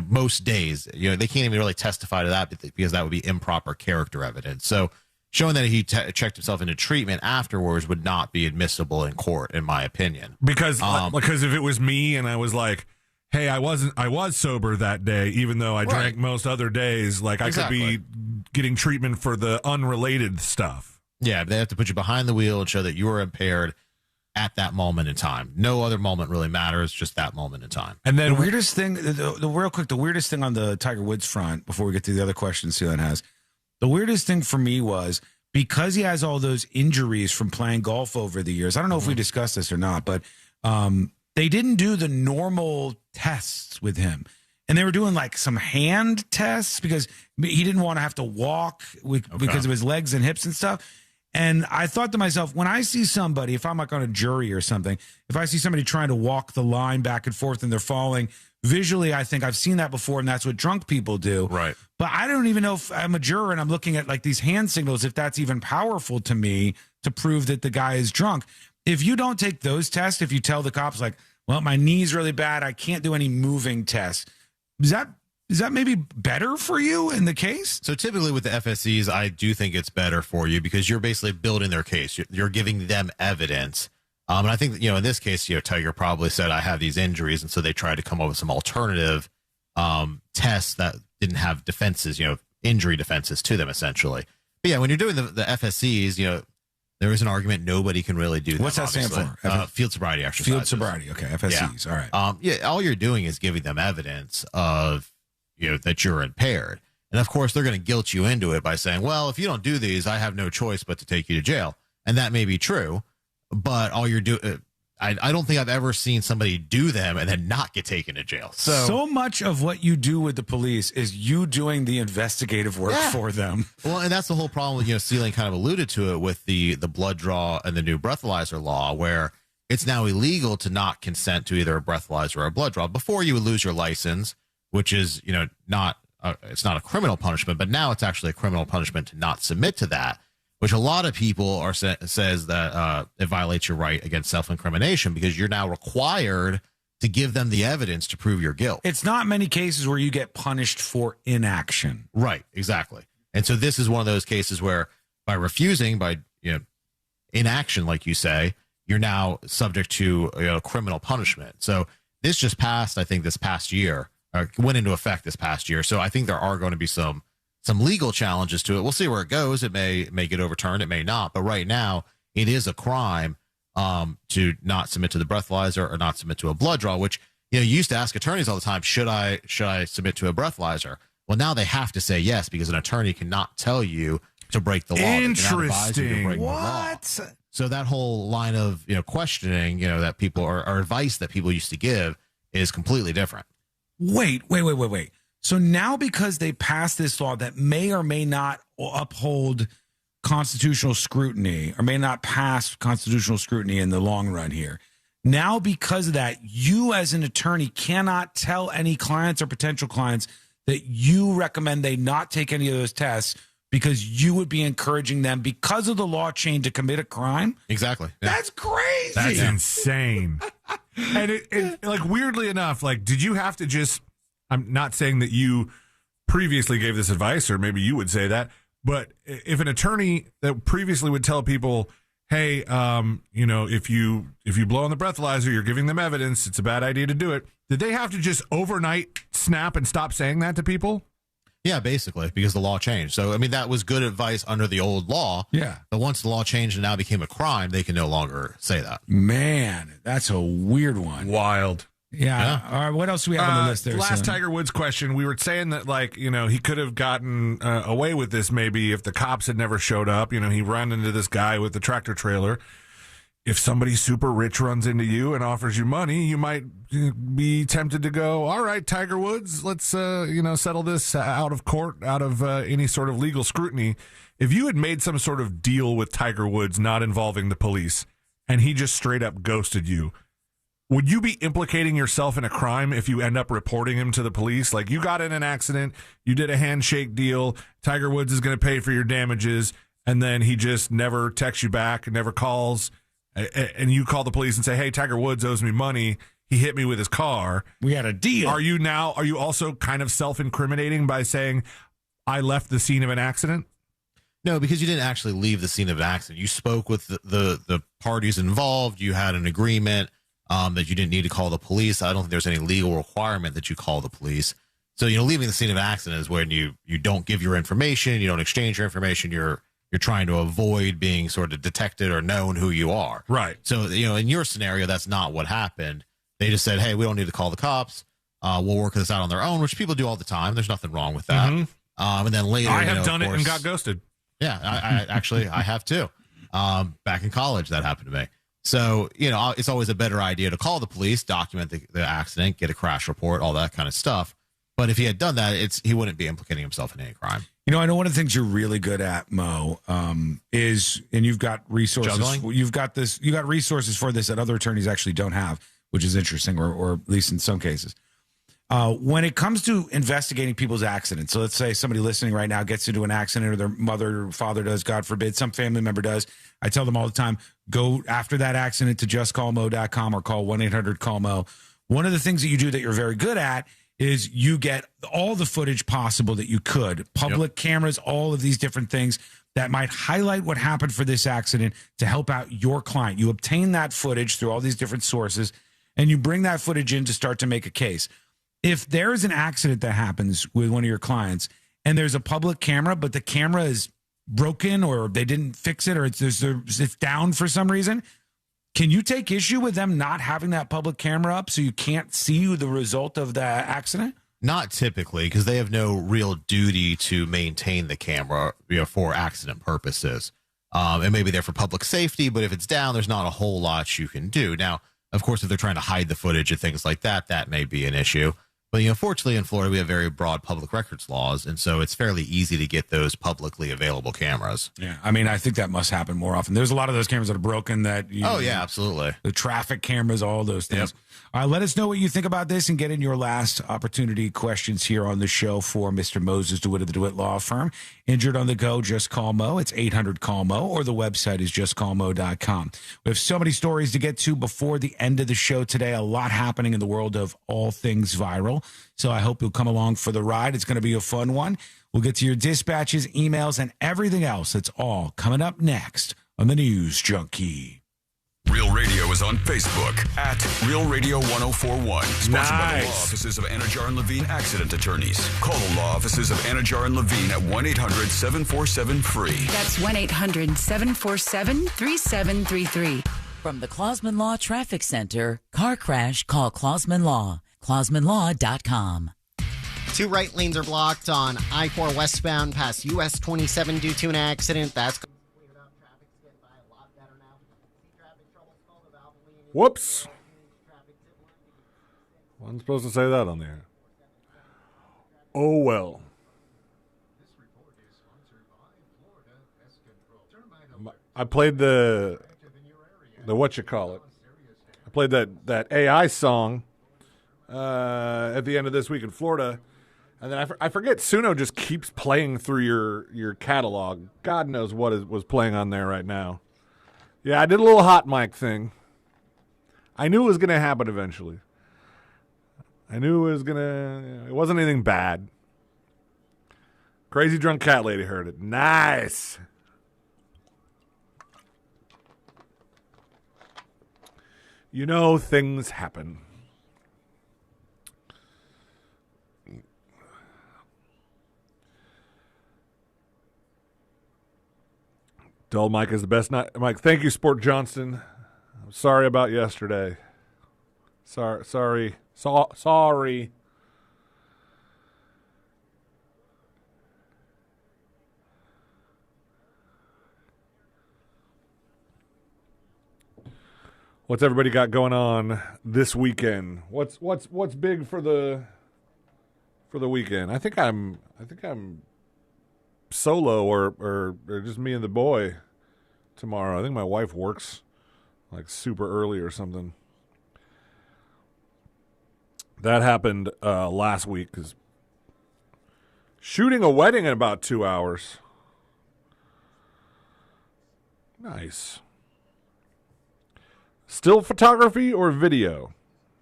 most days, they can't even really testify to that because that would be improper character evidence. So showing that he checked himself into treatment afterwards would not be admissible in court, in my opinion. Because if it was me and I was like, hey, I was sober that day, even though I drank most other days. Like, I could be getting treatment for the unrelated stuff. Yeah, they have to put you behind the wheel and show that you were impaired at that moment in time. No other moment really matters, just that moment in time. And then the weirdest thing, the weirdest thing on the Tiger Woods front, before we get to the other questions Sealand has, the weirdest thing for me was because he has all those injuries from playing golf over the years. I don't know if we discussed this or not, but they didn't do the normal tests with him. And they were doing like some hand tests because he didn't want to have to walk because of his legs and hips and stuff. And I thought to myself, when I see somebody, if I'm like on a jury or something, if I see somebody trying to walk the line back and forth and they're falling, visually, I think I've seen that before, and that's what drunk people do. Right. But I don't even know if I'm a juror and I'm looking at like these hand signals, if that's even powerful to me to prove that the guy is drunk. If you don't take those tests, if you tell the cops like, well, my knee's really bad. I can't do any moving tests. Is that maybe better for you in the case? So typically with the FSCs, I do think it's better for you because you're basically building their case. You're giving them evidence. And I think, in this case, Tiger probably said, I have these injuries. And so they tried to come up with some alternative tests that didn't have defenses, injury defenses to them, essentially. But yeah, when you're doing the FSCs, there is an argument nobody can really do. What's that stand for? Field sobriety exercises. Field sobriety. Okay. FSCs. Yeah. All right. All you're doing is giving them evidence of, that you're impaired. And of course, they're going to guilt you into it by saying, well, if you don't do these, I have no choice but to take you to jail. And that may be true, but all you're doing, I don't think I've ever seen somebody do them and then not get taken to jail. So much of what you do with the police is you doing the investigative work for them. Well, and that's the whole problem with, Sealing kind of alluded to it with the blood draw and the new breathalyzer law, where it's now illegal to not consent to either a breathalyzer or a blood draw. Before you would lose your license, which is, it's not a criminal punishment, but now it's actually a criminal punishment to not submit to that, which a lot of people says that it violates your right against self-incrimination because you're now required to give them the evidence to prove your guilt. It's not many cases where you get punished for inaction. Right, exactly. And so this is one of those cases where by refusing, by inaction, like you say, you're now subject to criminal punishment. So this just passed, I think, this past year. Went into effect this past year. So I think there are going to be some legal challenges to it. We'll see where it goes. It may get overturned. It may not. But right now, it is a crime to not submit to the breathalyzer or not submit to a blood draw, which, you used to ask attorneys all the time, should I submit to a breathalyzer? Well, now they have to say yes because an attorney cannot tell you to break the law. Interesting. What? So that whole line of questioning, that people or advice that people used to give is completely different. Wait. So now because they passed this law that may or may not uphold constitutional scrutiny or may not pass constitutional scrutiny in the long run here, now because of that, you as an attorney cannot tell any clients or potential clients that you recommend they not take any of those tests because you would be encouraging them because of the law change to commit a crime? Exactly. Yeah. That's crazy. That's insane. And it like, weirdly enough, like, did you have to just, I'm not saying that you previously gave this advice, or maybe you would say that, but if an attorney that previously would tell people, hey, if you blow on the breathalyzer, you're giving them evidence, it's a bad idea to do it. Did they have to just overnight snap and stop saying that to people? Yeah, basically, because the law changed. So, I mean, that was good advice under the old law. Yeah. But once the law changed and now became a crime, they can no longer say that. Man, that's a weird one. Wild. Yeah. All right. What else do we have on the list there? Last Tiger Woods question. We were saying that, like, he could have gotten away with this maybe if the cops had never showed up. He ran into this guy with the tractor trailer. If somebody super rich runs into you and offers you money, you might be tempted to go, all right, Tiger Woods, let's, settle this out of court, out of any sort of legal scrutiny. If you had made some sort of deal with Tiger Woods not involving the police and he just straight up ghosted you, would you be implicating yourself in a crime if you end up reporting him to the police? Like, you got in an accident, you did a handshake deal, Tiger Woods is going to pay for your damages, and then he just never texts you back, never calls, and you call the police and say, hey, Tiger Woods owes me money. He hit me with his car. We had a deal. Are you also kind of self-incriminating by saying, I left the scene of an accident? No, because you didn't actually leave the scene of an accident. You spoke with the parties involved. You had an agreement that you didn't need to call the police. I don't think there's any legal requirement that you call the police. So, leaving the scene of an accident is when you don't give your information, you don't exchange your information, you're trying to avoid being sort of detected or known who you are. Right. So, in your scenario, that's not what happened. They just said, hey, we don't need to call the cops. We'll work this out on their own, which people do all the time. There's nothing wrong with that. Mm-hmm. And then later, I have done it and got ghosted. Yeah, I have too. Back in college, that happened to me. So, it's always a better idea to call the police, document the accident, get a crash report, all that kind of stuff. But if he had done that, he wouldn't be implicating himself in any crime. I know one of the things you're really good at, Mo, is, and you've got resources. Juggling? You got resources for this that other attorneys actually don't have, which is interesting, or at least in some cases. When it comes to investigating people's accidents, so let's say somebody listening right now gets into an accident, or their mother or father does, God forbid, some family member does. I tell them all the time, go after that accident to justcallmo.com or call 1-800-CALL-MO. One of the things that you do that you're very good at is you get all the footage possible that you could, public cameras, all of these different things that might highlight what happened for this accident to help out your client. You obtain that footage through all these different sources, and you bring that footage in to start to make a case. If there is an accident that happens with one of your clients and there's a public camera, but the camera is broken or they didn't fix it or it's down for some reason, can you take issue with them not having that public camera up so you can't see the result of the accident? Not typically, because they have no real duty to maintain the camera, for accident purposes. It may be there for public safety, but if it's down, there's not a whole lot you can do. Now, of course, if they're trying to hide the footage and things like that, that may be an issue. But, fortunately in Florida, we have very broad public records laws, and so it's fairly easy to get those publicly available cameras. Yeah, I mean, I think that must happen more often. There's a lot of those cameras that are broken that... yeah, absolutely. The traffic cameras, all those things. Yep. Let us know what you think about this and get in your last opportunity questions here on the show for Mr. Moses DeWitt of the DeWitt Law Firm. Injured on the go, just call Mo. It's 800-CALL-MO, or the website is justcallmo.com. We have so many stories to get to before the end of the show today. A lot happening in the world of all things viral. So I hope you'll come along for the ride. It's going to be a fun one. We'll get to your dispatches, emails, and everything else. That's all coming up next on the News Junkie. Real Radio is on Facebook at Real Radio 1041. Sponsored by the law offices of Anajar and Levine Accident Attorneys. Call the law offices of Anajar and Levine at 1-800-747-FREE. That's 1-800-747-3733. From the Clausman Law Traffic Center, car crash, call Clausman Law. ClausmanLaw.com. 2 right lanes are blocked on I-4 westbound past US 27 due to an accident. That's Whoops. Wasn't supposed to say that on the air. Oh, well. I played the whatchamacallit. I played that AI song at the end of This Week in Florida. And then I forget, Suno just keeps playing through your catalog. God knows what was playing on there right now. Yeah, I did a little hot mic thing. I knew it was going to happen eventually. I knew it wasn't anything bad. Crazy drunk cat lady heard it. Nice. Things happen. Dull Mike is the best night. Mike, thank you, Sport Johnston. I'm sorry about yesterday. Sorry. What's everybody got going on this weekend? What's big for the weekend? I think I'm solo or just me and the boy tomorrow. I think my wife works like super early or something. That happened last week because shooting a wedding in about 2 hours. Nice. Still photography or video?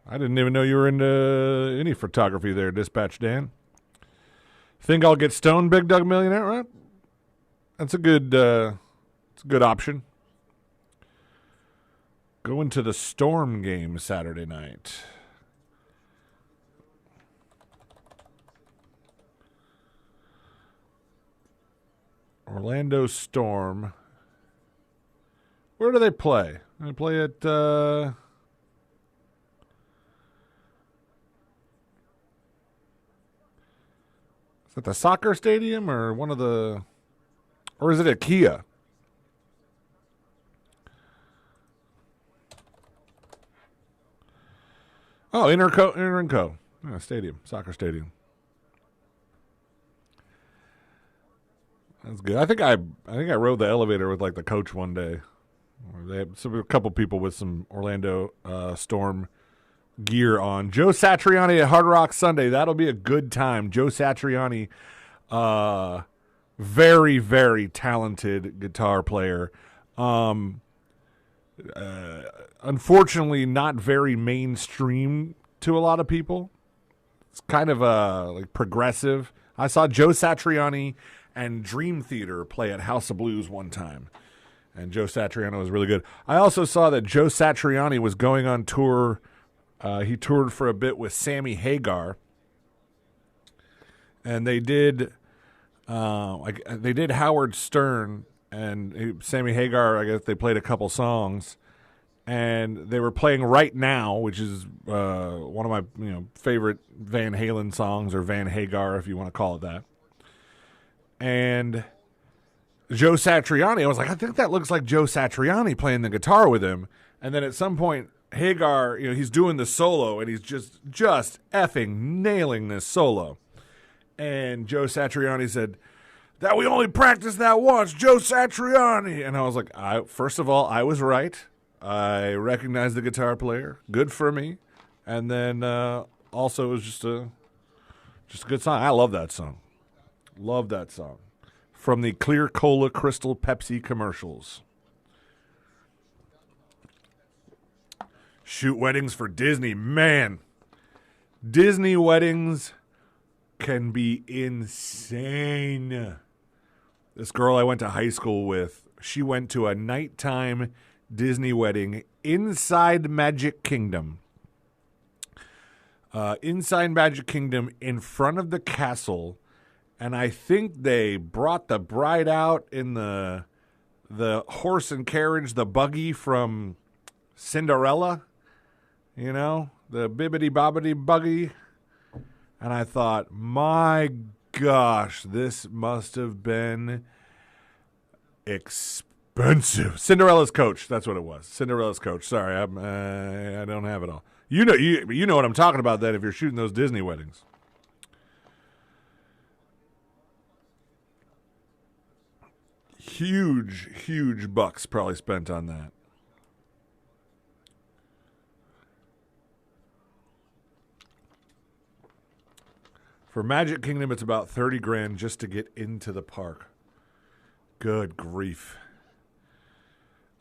I didn't even know you were into any photography there, Dispatch Dan. Think I'll get stoned, Big Doug Millionaire, right? That's a good option. Going to the Storm game Saturday night. Orlando Storm. Where do they play? They play at is it the soccer stadium or or is it at Kia? Oh, Interco. Yeah, stadium, soccer stadium. That's good. I think I rode the elevator with like the coach one day. They had a couple people with some Orlando Storm gear on. Joe Satriani at Hard Rock Sunday. That'll be a good time. Joe Satriani, very, very talented guitar player. Unfortunately, not very mainstream to a lot of people. It's kind of like progressive. I saw Joe Satriani and Dream Theater play at House of Blues one time, and Joe Satriani was really good. I also saw that Joe Satriani was going on tour. He toured for a bit with Sammy Hagar, and they did Howard Stern and Sammy Hagar. I guess they played a couple songs, and they were playing Right Now, which is one of my favorite Van Halen songs, or Van Hagar, if you want to call it that. And Joe Satriani, I was like, I think that looks like Joe Satriani playing the guitar with him. And then at some point, Hagar, he's doing the solo, and he's just effing nailing this solo. And Joe Satriani said, that we only practiced that once, Joe Satriani. And I was like, first of all, I was right. I recognize the guitar player. Good for me. And then also it was just a good song. I love that song. Love that song. From the Clear Cola Crystal Pepsi commercials. Shoot weddings for Disney. Man, Disney weddings can be insane. This girl I went to high school with, she went to a nighttime Disney wedding inside Magic Kingdom. Inside Magic Kingdom, in front of the castle, and I think they brought the bride out in the horse and carriage, the buggy from Cinderella, the bibbity bobbity buggy. And I thought, my gosh, this must have been expensive. Cinderella's coach, that's what it was. Cinderella's coach. Sorry, I don't have it all. You know what I'm talking about. Then if you're shooting those Disney weddings. Huge bucks probably spent on that. For Magic Kingdom, it's about $30,000 just to get into the park. Good grief.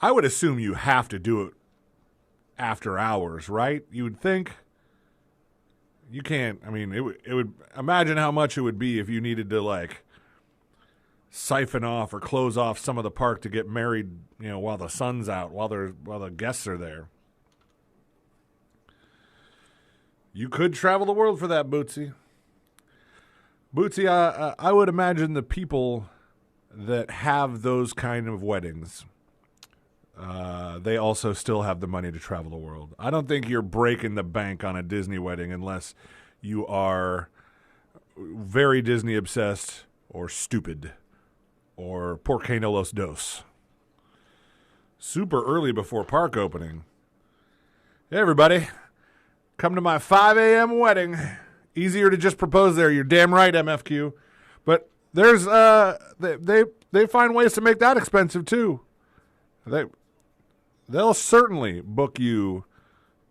I would assume you have to do it after hours, right? You would think. You can't. I mean, it would. Imagine how much it would be if you needed to siphon off or close off some of the park to get married, while the sun's out, while the guests are there. You could travel the world for that, Bootsy. Bootsy, I would imagine the people that have those kind of weddings, they also still have the money to travel the world. I don't think you're breaking the bank on a Disney wedding unless you are very Disney obsessed or stupid or porque no los dos. Super early before park opening. Hey, everybody, come to my 5 a.m. wedding. Easier to just propose there. You're damn right, MFQ. But there's they find ways to make that expensive too. They'll certainly book you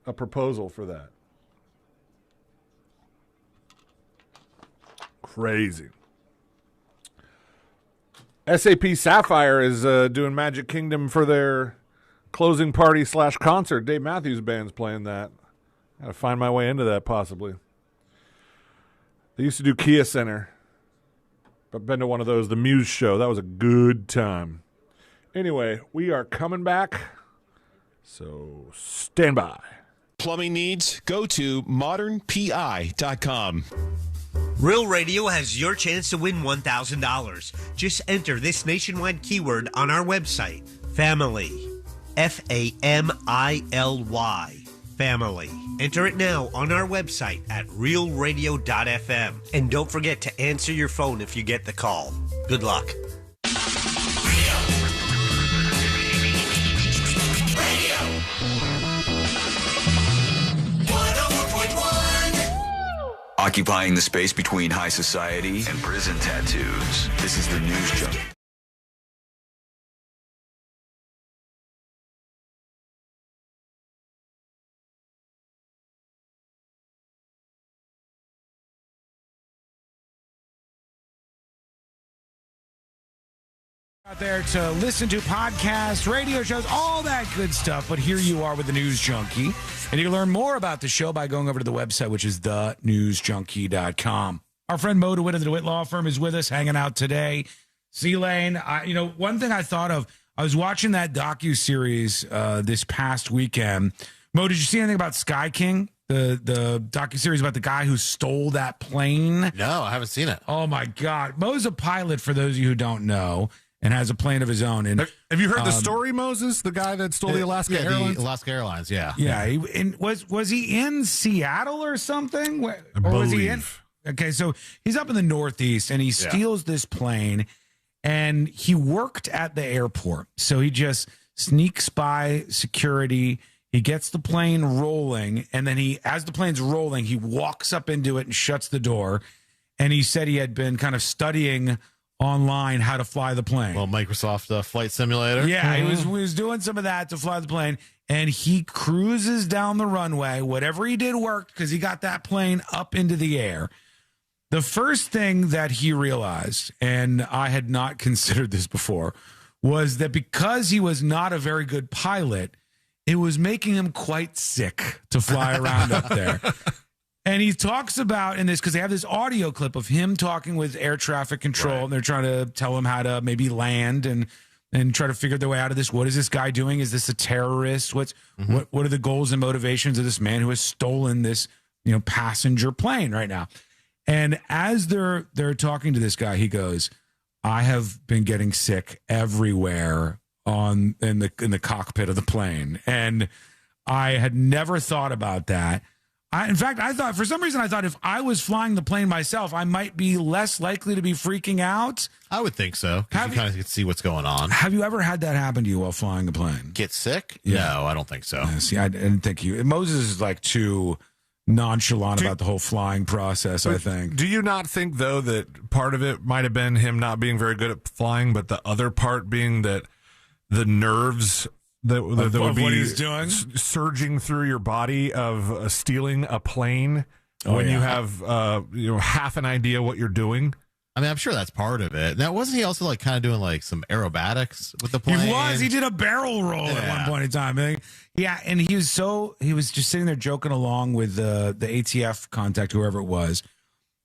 a proposal for that. Crazy. SAP Sapphire is doing Magic Kingdom for their closing party / concert. Dave Matthews Band's playing that. Gotta find my way into that possibly. They used to do Kia Center. I've been to one of those, the Muse show. That was a good time. Anyway, we are coming back, so stand by. Plumbing needs? Go to modernpi.com. Real Radio has your chance to win $1,000. Just enter this nationwide keyword on our website, family. Family. Family. Enter it now on our website at realradio.fm. And don't forget to answer your phone if you get the call. Good luck. Occupying the space between high society and prison tattoos. This is the News Junkie. Out there to listen to podcasts, radio shows, all that good stuff. But here you are with the News Junkie. And you can learn more about the show by going over to the website, which is thenewsjunkie.com. Our friend Mo DeWitt of the DeWitt Law Firm is with us, hanging out today. C-Lane, one thing I thought of, I was watching that docuseries this past weekend. Mo, did you see anything about Sky King? The docuseries about the guy who stole that plane? No, I haven't seen it. Oh, my God. Mo's a pilot, for those of you who don't know, and has a plane of his own. And have you heard the story, Moses? The guy that stole the Alaska Airlines? The Alaska Airlines, yeah. Yeah. Was he in Seattle or something? Or was he in? Okay, so he's up in the Northeast, and he steals this plane, and he worked at the airport. So he just sneaks by security. He gets the plane rolling, and then as the plane's rolling, he walks up into it and shuts the door. And he said he had been kind of studying online how to fly the plane. Well, Microsoft Flight Simulator. Yeah, he was doing some of that to fly the plane, and he cruises down the runway. Whatever he did worked because he got that plane up into the air. The first thing that he realized, and I had not considered this before, was that because he was not a very good pilot, it was making him quite sick to fly around up there. And he talks about in this, because they have this audio clip of him talking with air traffic control, and they're trying to tell him how to maybe land and try to figure their way out of this. What is this guy doing? Is this a terrorist? What are the goals and motivations of this man who has stolen this, passenger plane right now? And as they're talking to this guy, he goes, "I have been getting sick everywhere in the cockpit of the plane, and I had never thought about that." In fact, I thought, for some reason, if I was flying the plane myself, I might be less likely to be freaking out. I would think so, because you kind of can see what's going on. Have you ever had that happen to you while flying a plane? Get sick? Yeah. No, I don't think so. Yeah, see, I didn't think you. Moses is like too nonchalant about the whole flying process, I think. Do you not think, though, that part of it might have been him not being very good at flying, but the other part being that the nerves that would be what he's doing? Surging through your body of stealing a plane when you have half an idea what you're doing? I mean, I'm sure that's part of it. Now, wasn't he also kind of doing some aerobatics with the plane? He was. He did a barrel roll at one point in time. Yeah, and he was just sitting there joking along with the ATF contact, whoever it was,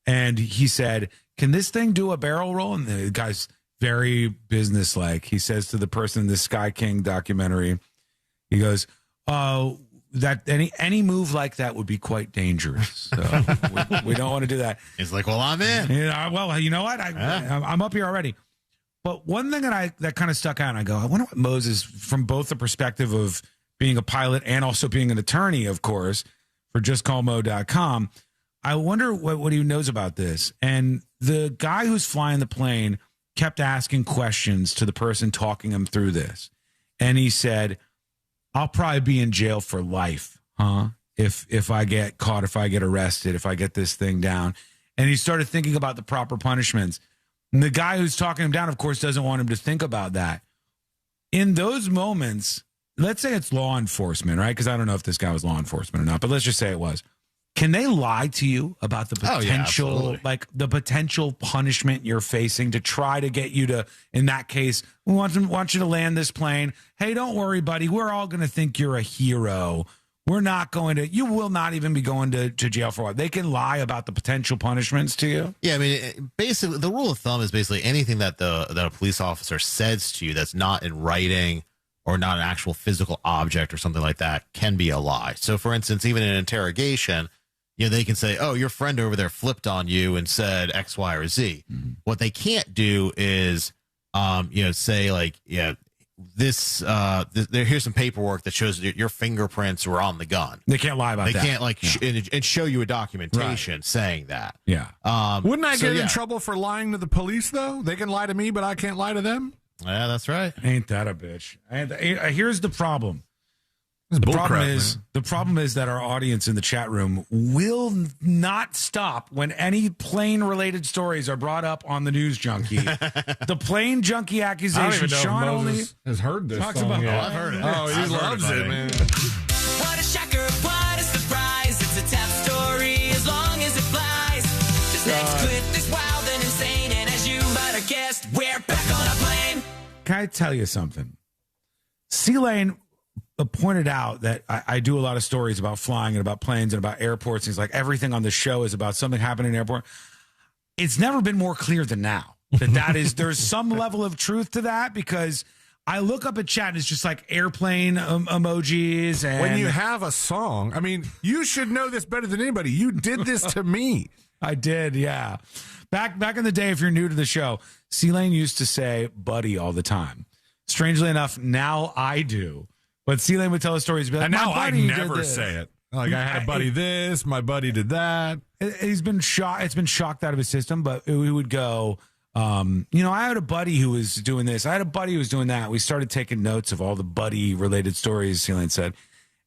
and he said, "Can this thing do a barrel roll?" And the guy's very businesslike. He says to the person in the Sky King documentary, he goes, that any move like that would be quite dangerous. So we don't want to do that. He's like, well, I'm in. Well, you know what? I'm up here already. But one thing that kind of stuck out, and I go, I wonder what Moses, from both the perspective of being a pilot and also being an attorney, of course, for justcallmo.com, I wonder what he knows about this. And the guy who's flying the plane kept asking questions to the person talking him through this. And he said, "I'll probably be in jail for life, huh? If I get caught, if I get arrested, if I get this thing down." And he started thinking about the proper punishments. And the guy who's talking him down, of course, doesn't want him to think about that. In those moments, let's say it's law enforcement, right? Because I don't know if this guy was law enforcement or not, but let's just say it was. Can they lie to you about the potential, the potential punishment you're facing to try to get you to, in that case, we want you to land this plane. Hey, don't worry, buddy. We're all going to think you're a hero. We're not going to, you will not even be going to jail for what? They can lie about the potential punishments to you? Yeah, I mean, basically, the rule of thumb is basically anything that a police officer says to you that's not in writing or not an actual physical object or something like that can be a lie. So, for instance, even in an interrogation, they can say, "Oh, your friend over there flipped on you and said X, Y, or Z." Mm-hmm. What they can't do is, say here's some paperwork that shows that your fingerprints were on the gun. They can't lie about that. They can't and show you a documentation saying that. Yeah. Wouldn't I get in trouble for lying to the police, though? They can lie to me, but I can't lie to them? Yeah, that's right. Ain't that a bitch? Here's the problem. The problem is that our audience in the chat room will not stop when any plane-related stories are brought up on the News Junkie. The plane junkie accusation. I don't even know Sean if only Moses has heard this talks song about. yet. I've heard it. Oh, he loves it, man. What a shocker! What a surprise! It's a tap story as long as it flies. This next clip is wild and insane, and as you might have guessed, we're back on a plane. I tell you something? C-Lane pointed out that I do a lot of stories about flying and about planes and about airports. He's like, everything on the show is about something happening in an airport. It's never been more clear than now that is, there's some level of truth to that, because I look up at chat and it's just like airplane emojis. And when you have a song, I mean, you should know this better than anybody. You did this to me. I did, yeah. Back in the day, if you're new to the show, C-Lane used to say buddy all the time. Strangely enough, now I do. But C-Lane would tell us stories. Like, and now I never say it. Like, I had a buddy this, my buddy did that. He's been shocked. It's been shocked out of his system, but we would go, I had a buddy who was doing this. I had a buddy who was doing that. We started taking notes of all the buddy-related stories, C-Lane said.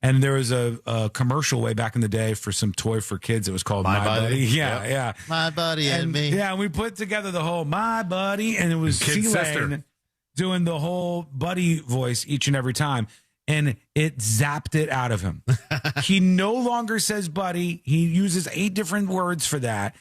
And there was a commercial way back in the day for some toy for kids. It was called My Buddy. Yeah, yeah. My Buddy and me. Yeah, and we put together the whole My Buddy, and it was C-Lane doing the whole buddy voice each and every time. And it zapped it out of him. He no longer says buddy. He uses 8 different words for that.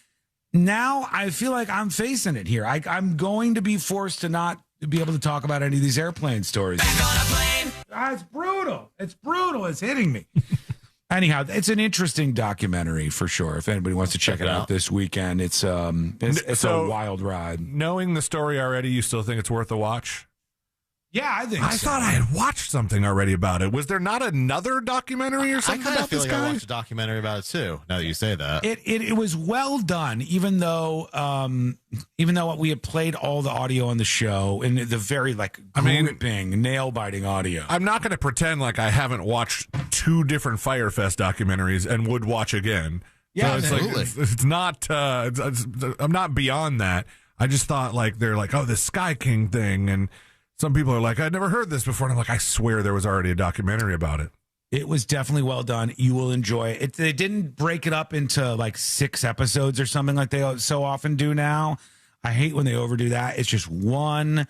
Now I feel like I'm facing it here. I'm going to be forced to not be able to talk about any of these airplane stories. Back on a plane. It's brutal. It's brutal. It's hitting me. Anyhow, it's an interesting documentary for sure. If anybody wants to check it out this weekend, it's a wild ride. Knowing the story already, you still think it's worth a watch? Yeah, I think I thought I had watched something already about it. Was there not another documentary or something about this guy? I watched a documentary about it too, now that you say that. It was well done, even though we had played all the audio on the show and the very gripping, nail-biting audio. I'm not going to pretend like I haven't watched 2 different Firefest documentaries and would watch again. Yeah, so absolutely. It's not. I'm not beyond that. I just thought they're like, oh, this Sky King thing, and some people are like, I'd never heard this before. And I'm like, I swear there was already a documentary about it. It was definitely well done. You will enjoy it. They didn't break it up into like 6 episodes or something like they so often do now. I hate when they overdo that. It's just 1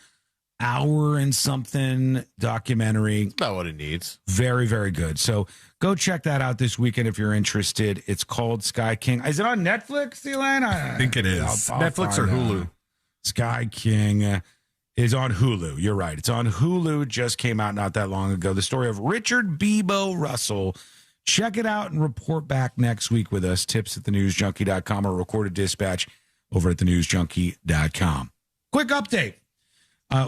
hour and something documentary. That's about what it needs. Very, very good. So go check that out this weekend if you're interested. It's called Sky King. Is it on Netflix, Elena? I think it is. Netflix or Hulu. Sky King is on Hulu. You're right. It's on Hulu. Just came out not that long ago. The story of Richard Bebo Russell. Check it out and report back next week with us. Tips at thenewsjunkie.com or recorded dispatch over at thenewsjunkie.com. Quick update.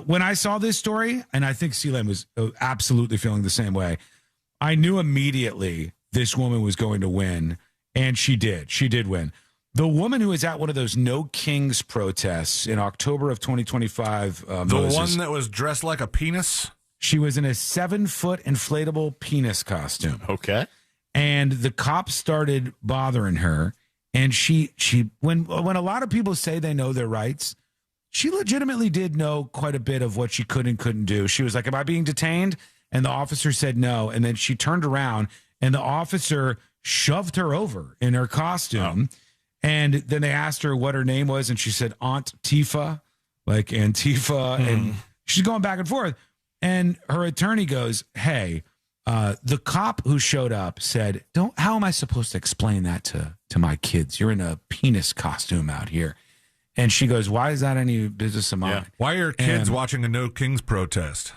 When I saw this story, and I think C-Lane was absolutely feeling the same way, I knew immediately this woman was going to win, and she did. She did win. The woman who was at one of those No Kings protests in October of 2025. The one that was dressed like a penis? She was in a 7-foot inflatable penis costume. Okay. And the cops started bothering her. And she when a lot of people say they know their rights, she legitimately did know quite a bit of what she could and couldn't do. She was like, am I being detained? And the officer said no. And then she turned around and the officer shoved her over in her costume. Oh. And then they asked her what her name was, and she said Aunt Tifa, like Antifa, and she's going back and forth. And her attorney goes, hey, the cop who showed up said, how am I supposed to explain that to my kids? You're in a penis costume out here. And she goes, why is that any business of mine? Yeah. Why are kids watching a No Kings protest?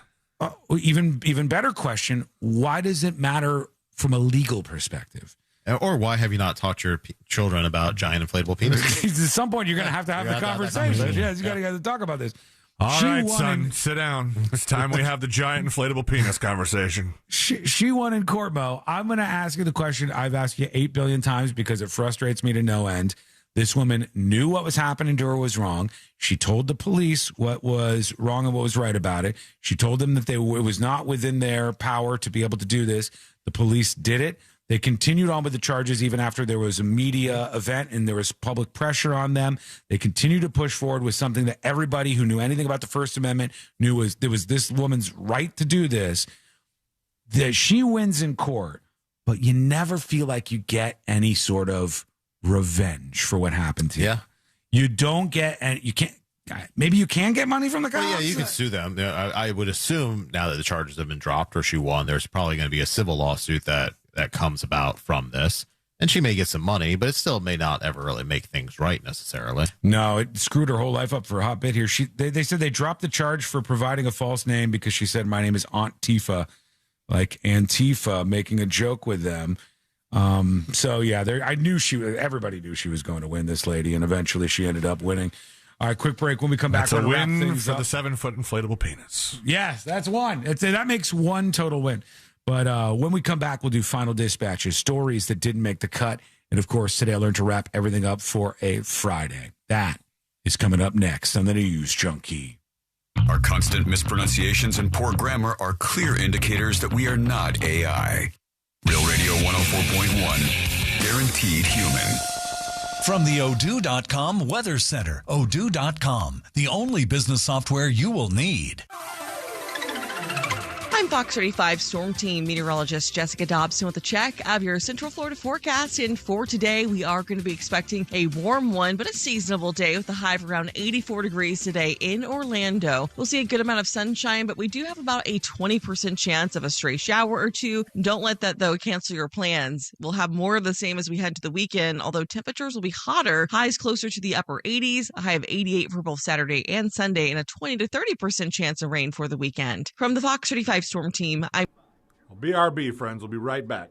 Even better question, why does it matter from a legal perspective? Or why have you not taught your children about giant inflatable penises? At some point, you're going to have the conversation. Yes, you got to talk about this. All right, son, sit down. It's time we have the giant inflatable penis conversation. She won in court, Mo. I'm going to ask you the question I've asked you 8 billion times because it frustrates me to no end. This woman knew what was happening to her was wrong. She told the police what was wrong and what was right about it. She told them that it was not within their power to be able to do this. The police did it. They continued on with the charges even after there was a media event and there was public pressure on them. They continued to push forward with something that everybody who knew anything about the First Amendment knew there was this woman's right to do this. That she wins in court, but you never feel like you get any sort of revenge for what happened to you. Yeah. You don't get, and you can't. Maybe you can get money from the cops. Well, yeah, you can sue them. I would assume now that the charges have been dropped or she won, there's probably going to be a civil lawsuit that comes about from this. And she may get some money, but it still may not ever really make things right necessarily. No, it screwed her whole life up for a hot bit here. They said they dropped the charge for providing a false name because she said, my name is Aunt Tifa, like Antifa, making a joke with them. So yeah, everybody knew she was going to win, this lady, and eventually she ended up winning. All right, quick break. When we come back, that's a wrap win things for up. the 7-foot inflatable penis. Yes, that's one. That makes one total win. But when we come back, we'll do final dispatches, stories that didn't make the cut. And, of course, today I learned to wrap everything up for a Friday. That is coming up next on the News Junkie. Our constant mispronunciations and poor grammar are clear indicators that we are not AI. Real Radio 104.1, guaranteed human. From the Odoo.com Weather Center, Odoo.com, the only business software you will need. I'm Fox 35 Storm Team meteorologist Jessica Dobson with a check of your Central Florida forecast. And for today, we are going to be expecting a warm one, but a seasonable day with a high of around 84 degrees today in Orlando. We'll see a good amount of sunshine, but we do have about a 20% chance of a stray shower or two. Don't let that, though, cancel your plans. We'll have more of the same as we head to the weekend, although temperatures will be hotter. Highs closer to the upper 80s, a high of 88 for both Saturday and Sunday, and a 20 to 30% chance of rain for the weekend. From the Fox 35 Storm Team, BRB, friends. We'll be right back.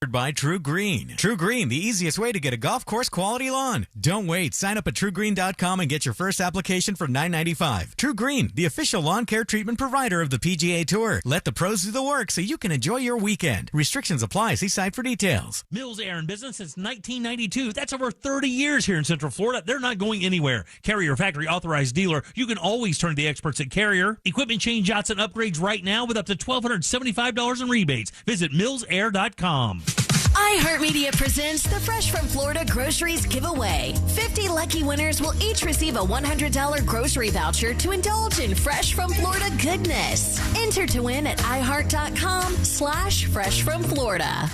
By True Green. True Green, the easiest way to get a golf course quality lawn. Don't wait. Sign up at TrueGreen.com and get your first application for $9.95. True Green, the official lawn care treatment provider of the PGA Tour. Let the pros do the work so you can enjoy your weekend. Restrictions apply. See site for details. Mills Air in business since 1992. That's over 30 years here in Central Florida. They're not going anywhere. Carrier factory authorized dealer. You can always turn to the experts at Carrier. Equipment change outs and upgrades right now with up to $1,275 in rebates. Visit millsair.com. iHeartMedia presents the Fresh from Florida Groceries Giveaway. 50 lucky winners will each receive a $100 grocery voucher to indulge in Fresh from Florida goodness. Enter to win at iHeart.com/freshfromflorida.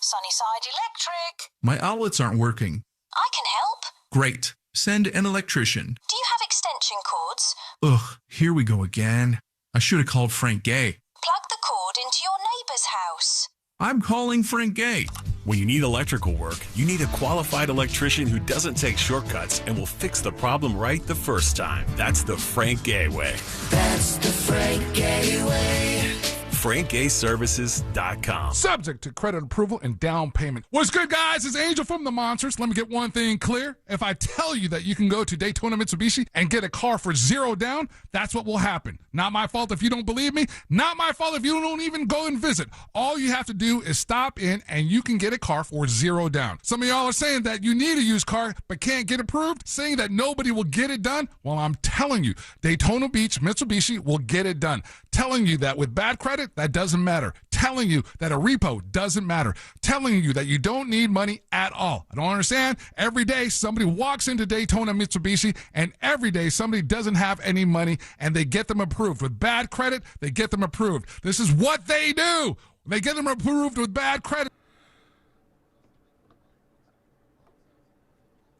Sunnyside Electric. My outlets aren't working. I can help. Great. Send an electrician. Do you have extension cords? Ugh, here we go again. I should have called Frank Gay. Plug the cord into your neighbor's house. I'm calling Frank Gay. When you need electrical work, you need a qualified electrician who doesn't take shortcuts and will fix the problem right the first time. That's the Frank Gay way. That's the Frank Gay way. FrankGayServices.com. Subject to credit approval and down payment. What's good, guys? It's Angel from the Monsters. Let me get one thing clear. If I tell you that you can go to Daytona Mitsubishi and get a car for $0 down, that's what will happen. Not my fault if you don't believe me. Not my fault if you don't even go and visit. All you have to do is stop in and you can get a car for $0 down. Some of y'all are saying that you need a used car but can't get approved, saying that nobody will get it done. Well, I'm telling you, Daytona Beach Mitsubishi will get it done. Telling you that with bad credit, that doesn't matter. Telling you that a repo doesn't matter. Telling you that you don't need money at all. I don't understand. Every day somebody walks into Daytona Mitsubishi and every day somebody doesn't have any money and they get them approved. With bad credit, they get them approved. This is what they do. They get them approved with bad credit.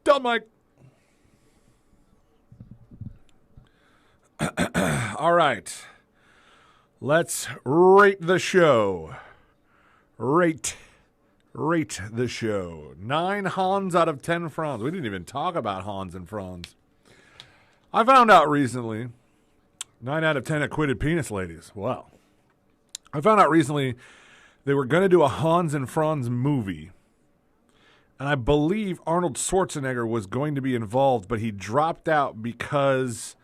Dumb Mike. All right. Let's rate the show. Rate the show. 9 Hans out of 10 Franz. We didn't even talk about Hans and Franz. I found out recently, 9 out of 10 acquitted penis ladies. Wow. I found out recently they were going to do a Hans and Franz movie. And I believe Arnold Schwarzenegger was going to be involved, but he dropped out because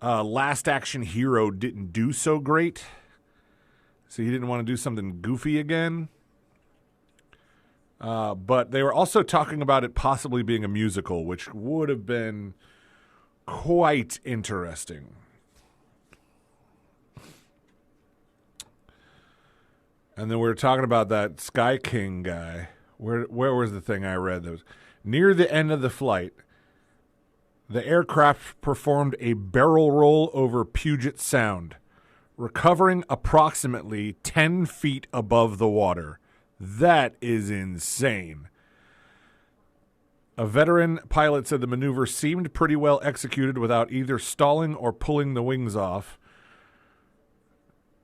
Last Action Hero didn't do so great. So he didn't want to do something goofy again. But they were also talking about it possibly being a musical, which would have been quite interesting. And then we were talking about that Sky King guy. Where was the thing I read? That was near the end of the flight. The aircraft performed a barrel roll over Puget Sound, recovering approximately 10 feet above the water. That is insane. A veteran pilot said the maneuver seemed pretty well executed without either stalling or pulling the wings off.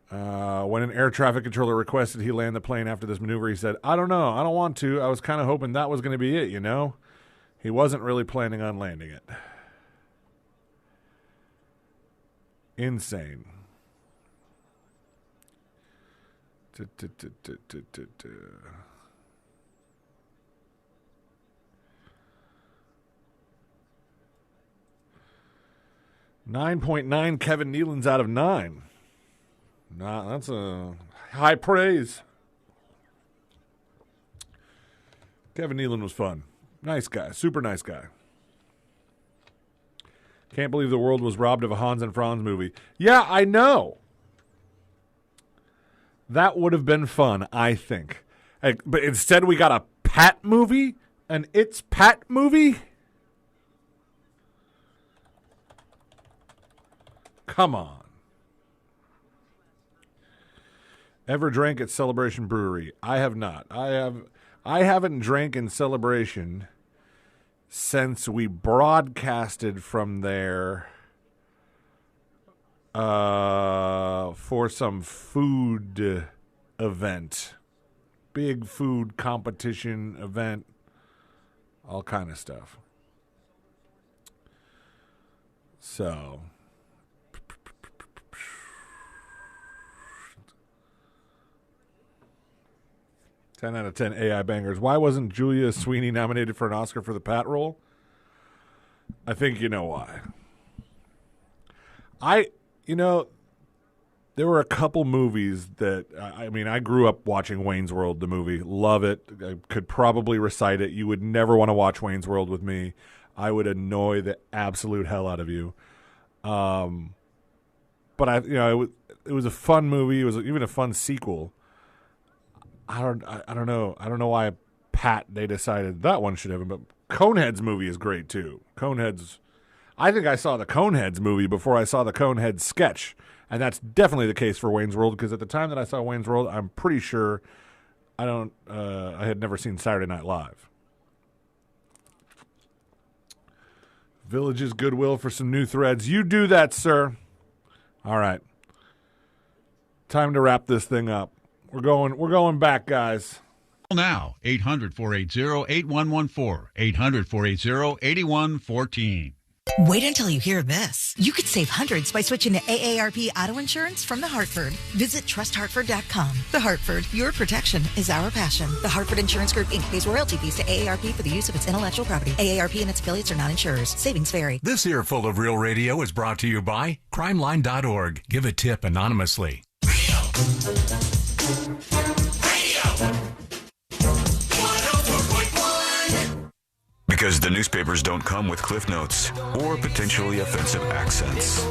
When an air traffic controller requested he land the plane after this maneuver, he said, I don't know. I don't want to. I was kind of hoping that was going to be it, you know? He wasn't really planning on landing it. Insane. $9.9 Kevin Nealon's out of 9. Nah, that's a high praise. Kevin Nealon was fun. Nice guy. Super nice guy. Can't believe the world was robbed of a Hans and Franz movie. Yeah, I know. That would have been fun, I think. But instead we got a Pat movie? An It's Pat movie? Come on. Ever drank at Celebration Brewery? I have not. I haven't drank in Celebration since we broadcasted from there for some food event. Big food competition event. All kind of stuff. So 10 out of 10 AI bangers. Why wasn't Julia Sweeney nominated for an Oscar for the Pat role? I think you know why. There were a couple movies that, I grew up watching Wayne's World, the movie. Love it. I could probably recite it. You would never want to watch Wayne's World with me. I would annoy the absolute hell out of you. But it was a fun movie. It was even a fun sequel. I don't know. I don't know why Pat they decided that one should have him, but Coneheads movie is great too. Coneheads. I think I saw the Coneheads movie before I saw the Coneheads sketch, and that's definitely the case for Wayne's World because at the time that I saw Wayne's World, I'm pretty sure I had never seen Saturday Night Live. Village's Goodwill for some new threads. You do that, sir. All right. Time to wrap this thing up. We're going back, guys. Now, 800-480-8114. 800-480-8114. Wait until you hear this. You could save hundreds by switching to AARP Auto Insurance from The Hartford. Visit trusthartford.com. The Hartford, your protection is our passion. The Hartford Insurance Group, Inc. pays royalty fees to AARP for the use of its intellectual property. AARP and its affiliates are not insurers. Savings vary. This earful of Real Radio is brought to you by crimeline.org. Give a tip anonymously. Because the newspapers don't come with cliff notes or potentially offensive accents.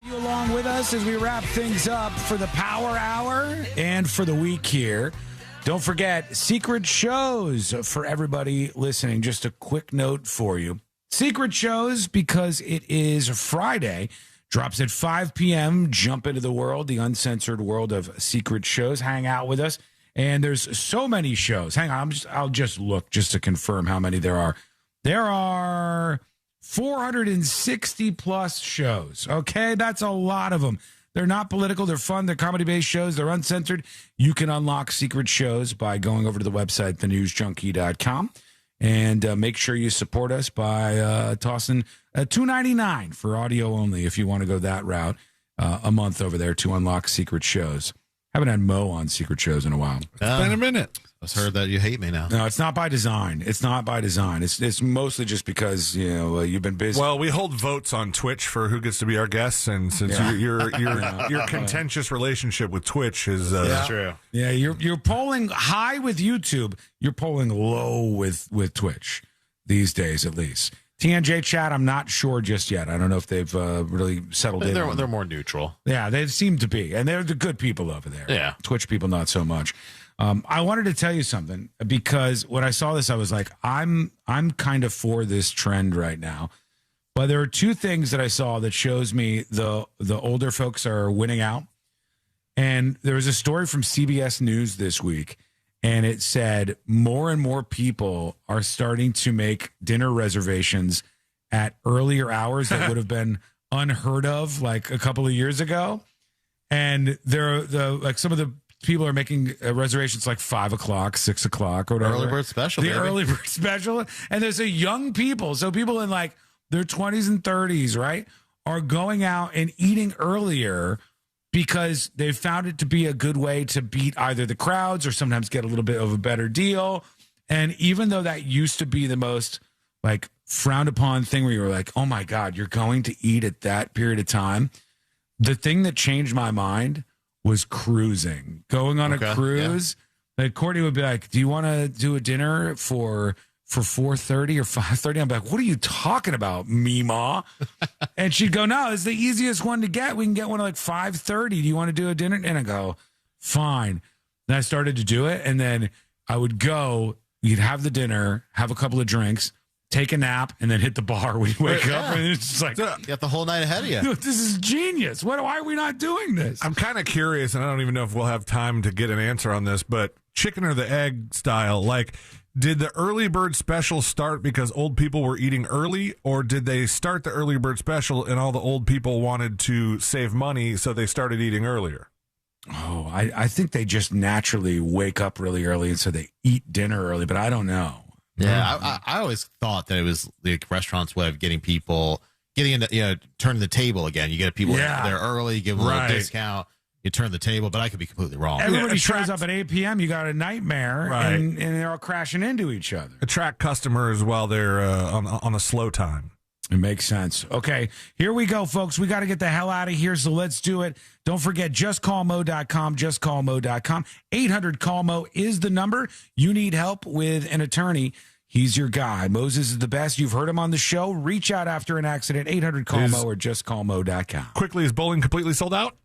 You along with us as we wrap things up for the Power Hour and for the week here. Don't forget, secret shows for everybody listening. Just a quick note for you. Secret shows, because it is Friday, drops at 5 p.m. Jump into the world, the uncensored world of secret shows. Hang out with us. And there's so many shows. Hang on, I'll just look just to confirm how many there are. There are 460 plus shows. Okay, that's a lot of them. They're not political. They're fun. They're comedy-based shows. They're uncensored. You can unlock secret shows by going over to the website, thenewsjunkie.com, and make sure you support us by tossing $2.99 for audio only if you want to go that route a month over there to unlock secret shows. Haven't had Mo on secret shows in a while. It's been a minute. I've heard that you hate me now. No, it's not by design. It's not by design. It's mostly just because you've been busy. Well, we hold votes on Twitch for who gets to be our guests, and since your contentious relationship with Twitch is true. Yeah, you're polling high with YouTube. You're polling low with Twitch these days, at least. TNJ chat, I'm not sure just yet. I don't know if they've really settled in. They're more neutral. Yeah, they seem to be, and they're the good people over there. Yeah, Twitch people not so much. I wanted to tell you something because when I saw this, I was like, I'm kind of for this trend right now. But there are two things that I saw that shows me the older folks are winning out. And there was a story from CBS News this week, and it said more and more people are starting to make dinner reservations at earlier hours that would have been unheard of like a couple of years ago. And some of the people are making reservations like 5 o'clock, 6 o'clock, or whatever. Early bird special. The early bird special. And there's a young people. So people in like their 20s and 30s, right, are going out and eating earlier because they've found it to be a good way to beat either the crowds or sometimes get a little bit of a better deal. And even though that used to be the most like frowned upon thing where you were like, oh my God, you're going to eat at that period of time. The thing that changed my mind was cruising. Going on a cruise. Yeah. Like Courtney would be like, do you want to do a dinner for 4:30 or 5:30? I'm like, what are you talking about, Meemaw? And she'd go, no, it's the easiest one to get. We can get one at like 5:30. Do you want to do a dinner? And I go, fine. Then I started to do it. And then I would go, you'd have the dinner, have a couple of drinks, take a nap, and then hit the bar when you wake up. And it's just like, you got the whole night ahead of you. This is genius. Why are we not doing this? I'm kind of curious, and I don't even know if we'll have time to get an answer on this, but chicken or the egg style, like, did the early bird special start because old people were eating early, or did they start the early bird special and all the old people wanted to save money, so they started eating earlier? Oh, I think they just naturally wake up really early, and so they eat dinner early, but I don't know. Yeah, I always thought that it was the restaurant's way of getting people into, turning the table again. You get people there early, give them a little discount, you turn the table, but I could be completely wrong. Everybody shows up at 8 p.m., you got a nightmare, and they're all crashing into each other. Attract customers while they're on a slow time. It makes sense. Okay, here we go, folks. We got to get the hell out of here, so let's do it. Don't forget, justcallmo.com, justcallmo.com. 800-CALL-MO is the number. You need help with an attorney. He's your guy. Moses is the best. You've heard him on the show. Reach out after an accident, 800-CALL-MO or justcallmo.com. Quickly, is bowling completely sold out?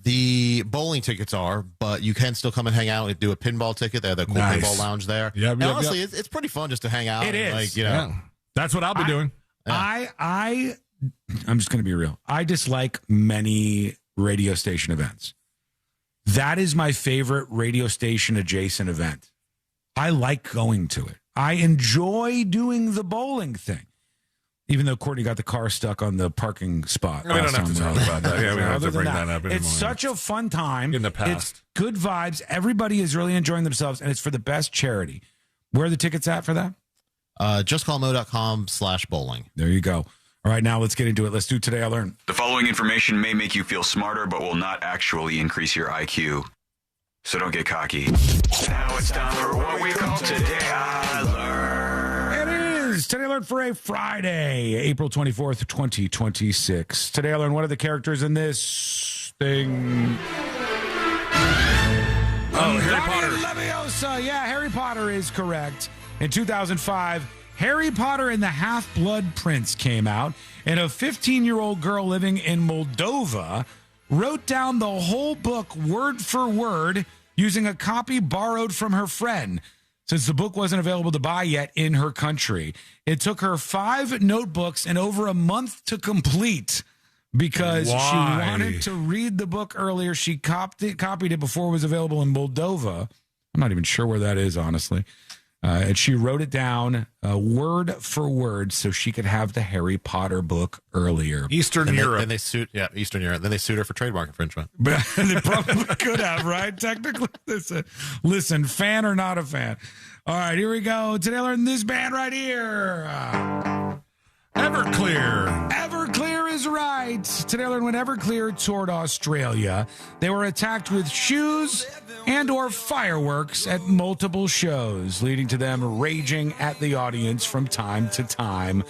The bowling tickets are, but you can still come and hang out and do a pinball ticket. They have the cool pinball lounge there. Yep, honestly, it's pretty fun just to hang out. It is. That's what I'll be doing. I'm just going to be real. I dislike many radio station events. That is my favorite radio station adjacent event. I like going to it. I enjoy doing the bowling thing. Even though Courtney got the car stuck on the parking spot. We don't have to talk about that. Yeah, we don't have to bring that up anymore. It's such a fun time. In the past. It's good vibes. Everybody is really enjoying themselves, and it's for the best charity. Where are the tickets at for that? Justcallmo.com/bowling. There you go. All right, now let's get into it. Let's do Today I Learned. The following information may make you feel smarter, but will not actually increase your IQ. So don't get cocky. Now it's time for what we call Today I Learned. It is Today I Learned for a Friday, April 24th, 2026. Today I Learned one of the characters in this thing. Oh, Harry Potter. Leviosa. Yeah, Harry Potter is correct. In 2005, Harry Potter and the Half-Blood Prince came out, and a 15-year-old girl living in Moldova wrote down the whole book word for word using a copy borrowed from her friend, since the book wasn't available to buy yet in her country. It took her 5 notebooks and over a month to complete because she wanted to read the book earlier. She copied it before it was available in Moldova. I'm not even sure where that is, honestly. And she wrote it down word for word so she could have the Harry Potter book earlier. Eastern Europe. Eastern Europe. Then they sued her for trademark infringement. But they probably could have, right? Technically. Listen, fan or not a fan. All right, here we go. Today I learned this band right here. Everclear. Everclear is right. Today I learned when Everclear toured Australia, they were attacked with shoes and or fireworks at multiple shows, leading to them raging at the audience from time to time.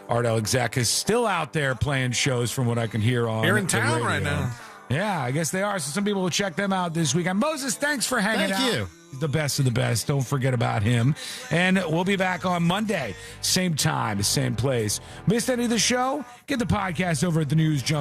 Art Alexak is still out there playing shows from what I can hear on. They're in town radio right now. Yeah, I guess they are. So some people will check them out this weekend. Moses, thanks for hanging out. Thank you. The best of the best. Don't forget about him. And we'll be back on Monday. Same time, same place. Missed any of the show? Get the podcast over at the News Junkie.